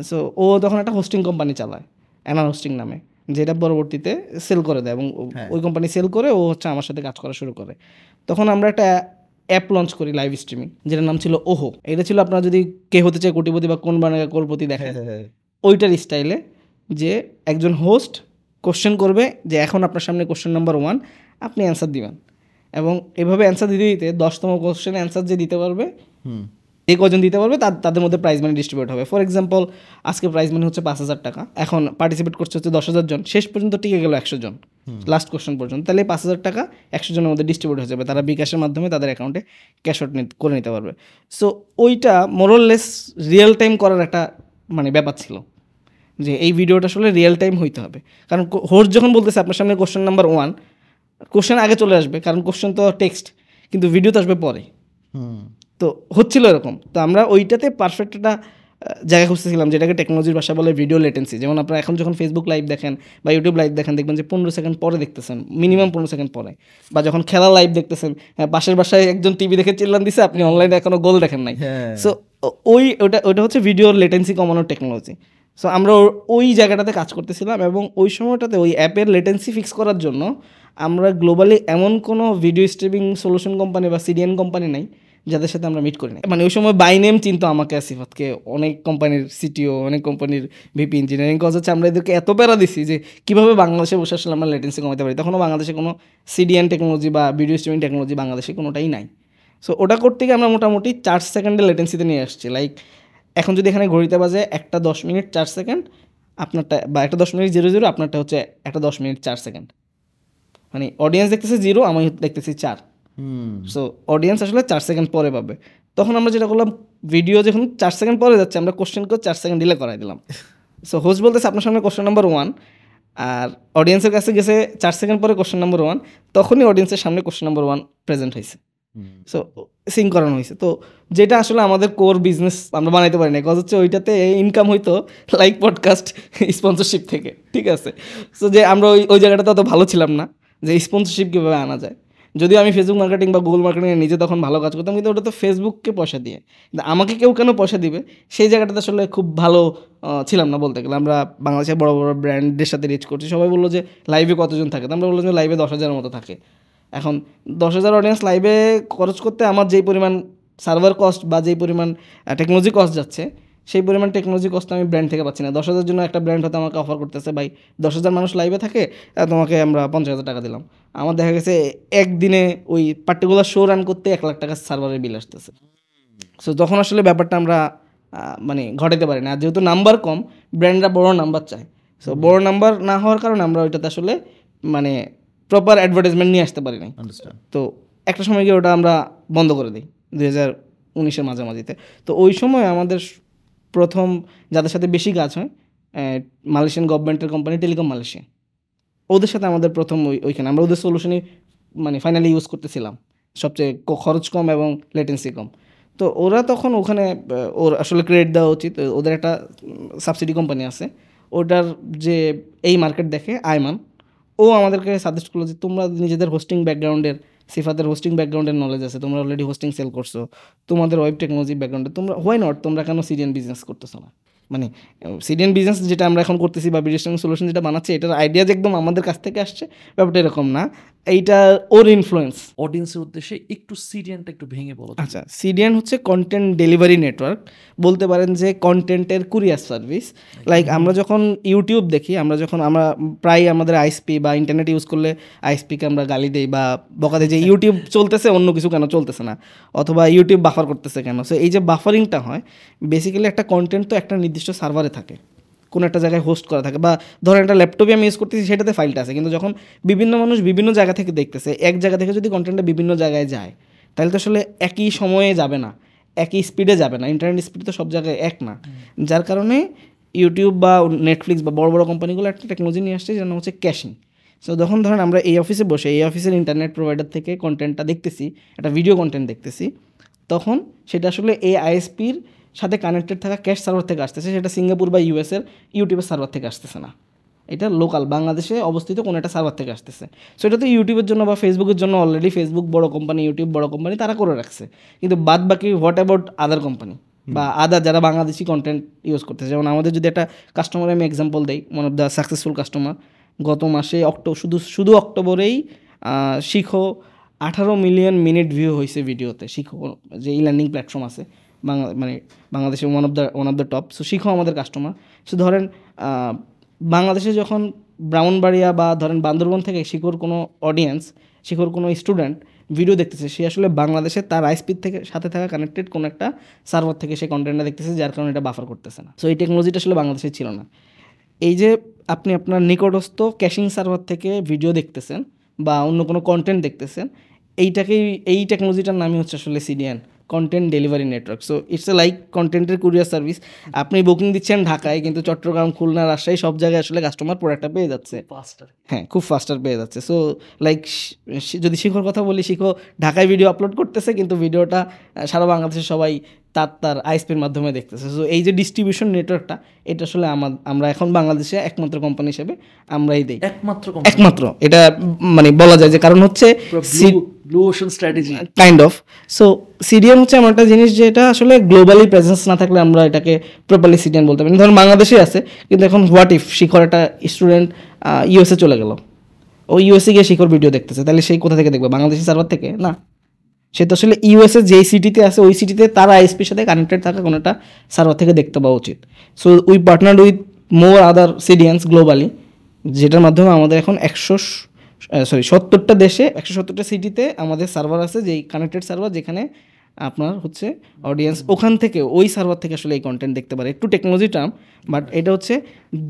সো ও তখন একটা হোস্টিং কোম্পানি চালায়, অ্যানার হোস্টিং নামে, যেটা পরবর্তীতে সেল করে দেয়, এবং ওই কোম্পানি সেল করে ও হচ্ছে আমার সাথে কাজ করা শুরু করে। তখন আমরা একটা অ্যাপ লঞ্চ করি লাইভ স্ট্রিমিং, যেটার নাম ছিল ওহো। এটা ছিল আপনারা যদি কে হতে চায় কোটিপতি বা কোন বানায় কোরপতি দেখেন, ওইটার স্টাইলে, যে একজন হোস্ট কোশ্চেন করবে যে এখন আপনার সামনে কোশ্চেন নাম্বার 1, আপনি অ্যান্সার দিবেন, এবং এভাবে অ্যান্সার দিতে দিতে 10তম কোশ্চেনে অ্যান্সার যে দিতে পারবে, যে কজন দিতে পারবে তাদের মধ্যে প্রাইজ মানি ডিস্ট্রিবিউট হবে। ফর এক্সাম্পল আজকে প্রাইজ মানি হচ্ছে 5,000 টাকা, এখন পার্টিসিপেট করছে হচ্ছে 10,000 জন, শেষ পর্যন্ত টিকে গেল 100 জন লাস্ট কোশ্চেন পর্যন্ত, তাহলে 5,000 টাকা 100 জনের মধ্যে ডিস্ট্রিবিউট হয়ে যাবে, তারা বিকাশের মাধ্যমে তাদের অ্যাকাউন্টে ক্যাশ আউট করে নিতে পারবে। সো ওইটা মোরলেস রিয়েল টাইম করার একটা মানে ব্যাপার ছিল, যে এই ভিডিওটা আসলে রিয়েল টাইম হইতে হবে, কারণ হোস্ট যখন বলতেছে আপনার সামনে কোশ্চেন নাম্বার 1, কোশ্চেন আগে চলে আসবে, কারণ কোশ্চেন তো টেক্সট, কিন্তু ভিডিও তো আসবে পরে। তো হচ্ছিল এরকম। তো আমরা ওইটাতে পারফেক্ট একটা জায়গা খুঁজতেছিলাম, যেটাকে টেকনোলজির ভাষা বলে ভিডিও লেটেন্সি। যেমন আপনারা এখন যখন ফেসবুক লাইভ দেখেন বা ইউটিউব লাইভ দেখেন, দেখবেন যে 15 সেকেন্ড পরে দেখতেছেন, মিনিমাম 15 সেকেন্ড পরে। বা যখন খেলা লাইভ দেখতেছেন, পাশের বাসায় একজন টিভি দেখে চিল্লান দিছে, আপনি অনলাইনে এখনও গোল দেখেন নাই। সো ওটা হচ্ছে ভিডিওর লেটেন্সি কমানোর টেকনোলজি। সো আমরা ওই জায়গাটাতে কাজ করতেছিলাম, এবং ওই সময়টাতে ওই অ্যাপের লেটেন্সি ফিক্স করার জন্য আমরা গ্লোবালি এমন কোনো ভিডিও স্ট্রিমিং সলিউশন কোম্পানি বা সিডিএন কোম্পানি নাই যাদের সাথে আমরা মিট করি না। মানে ওই সময় বাই নেম চিনতো আমাকে, সিফাতকে, অনেক কোম্পানির সিটিও, অনেক কোম্পানির ভিপি ইঞ্জিনিয়ারিং কজ হচ্ছে। আমরা এদেরকে এত প্যারা দিছি যে কীভাবে বাংলাদেশে বসে আসলে আমরা লেটেন্সি কমাতে পারি। তখনও বাংলাদেশে কোনো সিডিএন টেকনোলজি বা ভিডিও স্ট্রিমিং টেকনোলজি বাংলাদেশে কোনোটাই নাই। সো ওটা করতে গিয়ে আমরা মোটামুটি 4 সেকেন্ডের লেটেন্সিতে নিয়ে আসছি। লাইক এখন যদি এখানে ঘড়িতে বাজে 1:10:04 আপনারটা, বা 1:10:00 আপনারটা হচ্ছে 1:10:04, মানে অডিয়েন্স দেখতেছে 0, আমি দেখতেছি 4। সো অডিয়েন্স আসলে 4 সেকেন্ড পরে পাবে। তখন আমরা যেটা করলাম, ভিডিও যখন 4 সেকেন্ড পরে যাচ্ছে, আমরা কোশ্চেন করে 4 সেকেন্ড ডিলে করাই দিলাম। সো হোস্ট বলতেছে আপনার সামনে কোশ্চেন নাম্বার 1, আর অডিয়েন্সের কাছে গেছে 4 সেকেন্ড পরে কোশ্চেন নাম্বার 1, তখনই অডিয়েন্সের সামনে কোশ্চেন নাম্বার 1 প্রেজেন্ট হয়েছে। সো সিঙ্ক করানো হয়েছে। তো যেটা আসলে আমাদের কোর বিজনেস আমরা বানাইতে পারি না, কজ হচ্ছে ওইটাতে ইনকাম হইতো লাইক পডকাস্ট স্পন্সরশিপ থেকে, ঠিক আছে। সো যে আমরা ওই জায়গাটাতে অত ভালো ছিলাম না যে স্পন্সরশিপ কীভাবে আনা যায়। যদিও আমি ফেসবুক মার্কেটিং বা গুগল মার্কেটিংয়ে নিজে তখন ভালো কাজ করতাম, কিন্তু ওটা তো ফেসবুককে পয়সা দিয়ে, কিন্তু আমাকে কেউ কেন পয়সা দিবে সেই জায়গাটাতে আসলে খুব ভালো ছিলাম না বলতে গেলে। আমরা বাংলাদেশের বড় বড় ব্র্যান্ডের সাথে রিচ করছি, সবাই বললো যে লাইভে কতজন থাকে, তো আমরা বললাম যে লাইভে 10,000 মতো থাকে। এখন 10,000 অডিয়েন্স লাইভে খরচ করতে আমার যেই পরিমাণ সার্ভার কস্ট বা যেই পরিমাণ টেকনোলজি কস্ট যাচ্ছে, সেই পরিমাণ টেকনোলজি কস্ট আমি ব্র্যান্ড থেকে পাচ্ছি না। 10,000 জন্য একটা ব্র্যান্ড হয়তো আমাকে অফার করতেছে, ভাই 10,000 মানুষ লাইভে থাকে, তোমাকে আমরা 50,000 টাকা দিলাম। আমার দেখা গেছে একদিনে ওই পার্টিকুলার শো রান করতে 1 লাখ টাকা সার্ভারের বিল আসতেছে। সো তখন আসলে ব্যাপারটা আমরা মানে ঘটাতে পারি না। আর যেহেতু নাম্বার কম, ব্র্যান্ডরা বড় নাম্বার চায়। সো বড় নাম্বার না হওয়ার কারণে আমরা ওইটাতে আসলে মানে প্রপার অ্যাডভার্টাইজমেন্ট নিয়ে আসতে পারি নাই। তো একটা সময় গিয়ে ওটা আমরা বন্ধ করে দিই 2019-এর মাঝামাঝিতে। তো ওই সময় আমাদের প্রথম যাদের সাথে বেশি কাজ হয়, মালয়েশিয়ান গভর্নমেন্টের কোম্পানি টেলিকম মালয়েশিয়া, ওদের সাথে আমাদের প্রথম ওইখানে আমরা ওদের সলিউশনই মানে ফাইনালি ইউজ করতেছিলাম, সবচেয়ে খরচ কম এবং লেটেন্সি কম। তো ওরা তখন ওখানে ওর আসলে ক্রেডিট দেওয়া উচিত, ওদের একটা সাবসিডি কোম্পানি আছে, ওটার যে এই মার্কেট দেখে আয়মান, ও আমাদেরকে সাজেস্ট করলো যে তোমরা নিজেদের হোস্টিং ব্যাকগ্রাউন্ডের, সিফাতের হোস্টিং ব্যাকগ্রাউন্ডের নলেজ আছে, তোমরা অলরেডি হোস্টিং সেল করছো, তোমাদের ওয়েব টেকনোলজি ব্যাকগ্রাউন্ডে, তোমরা হোয়াই নট তোমরা কেন সিডিএন বিজনেস করতেছো না। মানে সিডিএন বিজনেস যেটা আমরা এখন করতেছি বা বিডিএস সলিউশন যেটা বানাচ্ছি, এটার আইডিয়া যে একদম আমাদের কাছ থেকে আসছে, ব্যাপারটা এরকম না, এইটা ওর ইনফ্লুয়েন্স। অডিয়েন্সের উদ্দেশ্যে একটু সিডিএনটা একটু ভেঙে বলো। আচ্ছা, সিডিএন হচ্ছে কন্টেন্ট ডেলিভারি নেটওয়ার্ক, বলতে পারেন যে কন্টেন্টের কুরিয়ার সার্ভিস। লাইক আমরা যখন ইউটিউব দেখি, আমরা প্রায় আমাদের আইএসপি বা ইন্টারনেট ইউজ করলে আইএসপিকে আমরা গালি দিই বা বকা দিই যে ইউটিউব চলতেছে, অন্য কিছু কেন চলতেছে না, অথবা ইউটিউব বাফার করতেছে কেন। সো এই যে বাফারিংটা হয়, বেসিক্যালি একটা কন্টেন্ট তো একটা নির্দিষ্ট সার্ভারে থাকে, কোনো একটা জায়গায় হোস্ট করা থাকে, বা ধরেন একটা ল্যাপটপে আমি ইউজ করতেছি, সেটাতে ফাইলটা আছে, কিন্তু যখন বিভিন্ন মানুষ বিভিন্ন জায়গা থেকে দেখতেছে, এক জায়গা থেকে যদি কন্টেন্টটা বিভিন্ন জায়গায় যায়, তাহলে তো আসলে একই সময়ে যাবে না, একই স্পিডে যাবে না, ইন্টারনেট স্পিড তো সব জায়গায় এক না। যার কারণে ইউটিউব বা নেটফ্লিক্স বা বড় বড় কোম্পানিগুলো একটা টেকনোলজি নিয়ে আসছে, যেটা হচ্ছে ক্যাশিং। সো যখন ধরেন আমরা এই অফিসে বসে এই অফিসের ইন্টারনেট প্রোভাইডার থেকে কন্টেন্টটা দেখতেছি, একটা ভিডিও কন্টেন্ট দেখতেছি, তখন সেটা আসলে এই আইএসপির সাথে কানেক্টেড থাকা ক্যাশ সার্ভার থেকে আসতেছে, সেটা সিঙ্গাপুর বা ইউএসের ইউটিউবের সার্ভার থেকে আসতেছে না, এটা লোকাল বাংলাদেশে অবস্থিত কোনো একটা সার্ভার থেকে আসতেছে। সো এটা তো ইউটিউবের জন্য বা ফেসবুকের জন্য অলরেডি ফেসবুক বড় কোম্পানি, ইউটিউব বড় কোম্পানি, তারা করে রাখছে, কিন্তু বাদ বাকি হোয়াট অ্যাবাউট আদার কোম্পানি বা আদার যারা বাংলাদেশি কন্টেন্ট ইউজ করতেছে। যেমন আমাদের যদি একটা কাস্টমারের আমি এক্সাম্পল দিই, one of the successful customer, গত মাসে শুধু অক্টোবরেই শিখো 18 মিলিয়ন মিনিট ভিউ হয়েছে ভিডিওতে। শিখো যে ই লার্নিং প্ল্যাটফর্ম আছে মানে বাংলাদেশে one of the top. So শিখো আমাদের কাস্টমার। সো ধরেন বাংলাদেশে যখন ব্রাহ্মণবাড়িয়া বা ধরেন বান্দরবন থেকে শিখোর কোনো অডিয়েন্স, শিখোর কোনো স্টুডেন্ট ভিডিও দেখতেছে, সে আসলে বাংলাদেশে তার আইএসপি থেকে সাথে থাকা কানেক্টেড কোনো একটা সার্ভার থেকে সে কন্টেন্টটা দেখতেছে, যার কারণে এটা বাফার করতেছে না। সো এই টেকনোলজিটা আসলে বাংলাদেশে ছিল না। এই যে আপনি আপনার নিকটস্থ ক্যাশিং সার্ভার থেকে ভিডিও দেখতেছেন বা অন্য কোনো কন্টেন্ট দেখতেছেন, এই টেকনোলজিটার নামই হচ্ছে আসলে CDN, content delivery network. So it's a like কন্টেন্টের কুরিয়ার সার্ভিস। আপনি বুকিং দিচ্ছেন ঢাকায়, কিন্তু চট্টগ্রাম, খুলনা, রাজশাহী সব জায়গায় আসলে কাস্টমার প্রোডাক্টটা পেয়ে যাচ্ছে, হ্যাঁ খুব ফাস্টার পেয়ে যাচ্ছে। সো লাইক যদি শিখোর কথা বলি, শিখো ঢাকায় ভিডিও আপলোড করতেছে, কিন্তু ভিডিওটা সারা বাংলাদেশের সবাই তার আইএসপির মাধ্যমে দেখতেছে। সো এই যে ডিস্ট্রিবিউশন নেটওয়ার্কটা, এটা আসলে আমরা এখন বাংলাদেশে একমাত্র কোম্পানি হিসেবে আমরাই দিই, একমাত্র এটা মানে বলা যায় যে, কারণ হচ্ছে blue ocean strategy kind of. So CDN হচ্ছে এমন একটা জিনিস যেটা আসলে গ্লোবালি প্রেজেন্স না থাকলে আমরা এটাকে প্রপারলি সিডিএন বলতে পারি। ধরুন বাংলাদেশে আছে, কিন্তু এখন হোয়াট ইফ শিখর একটা স্টুডেন্ট ইউএসএ চলে গেল, ও ইউএসএ গিয়ে শিখর ভিডিও দেখতেছে, তাহলে সেই কোথা থেকে দেখবে? বাংলাদেশি সার্ভার থেকে না, সে তো আসলে ইউএসএ যেই সিটিতে আছে ওই সিটিতে তার আইএসপির সাথে কানেক্টেড থাকা কোনো একটা সার্ভার থেকে দেখতে পাওয়া উচিত। So we partner with more other CDNs globally, যেটার মাধ্যমে আমাদের এখন 70টা দেশে 170টা সিটিতে আমাদের সার্ভার আছে, যেই কানেক্টেড সার্ভার, যেখানে আপনার হচ্ছে অডিয়েন্স ওখান থেকে ওই সার্ভার থেকে আসলে এই কন্টেন্ট দেখতে পারে। একটু টেকনোলজি টার্ম, বাট এটা হচ্ছে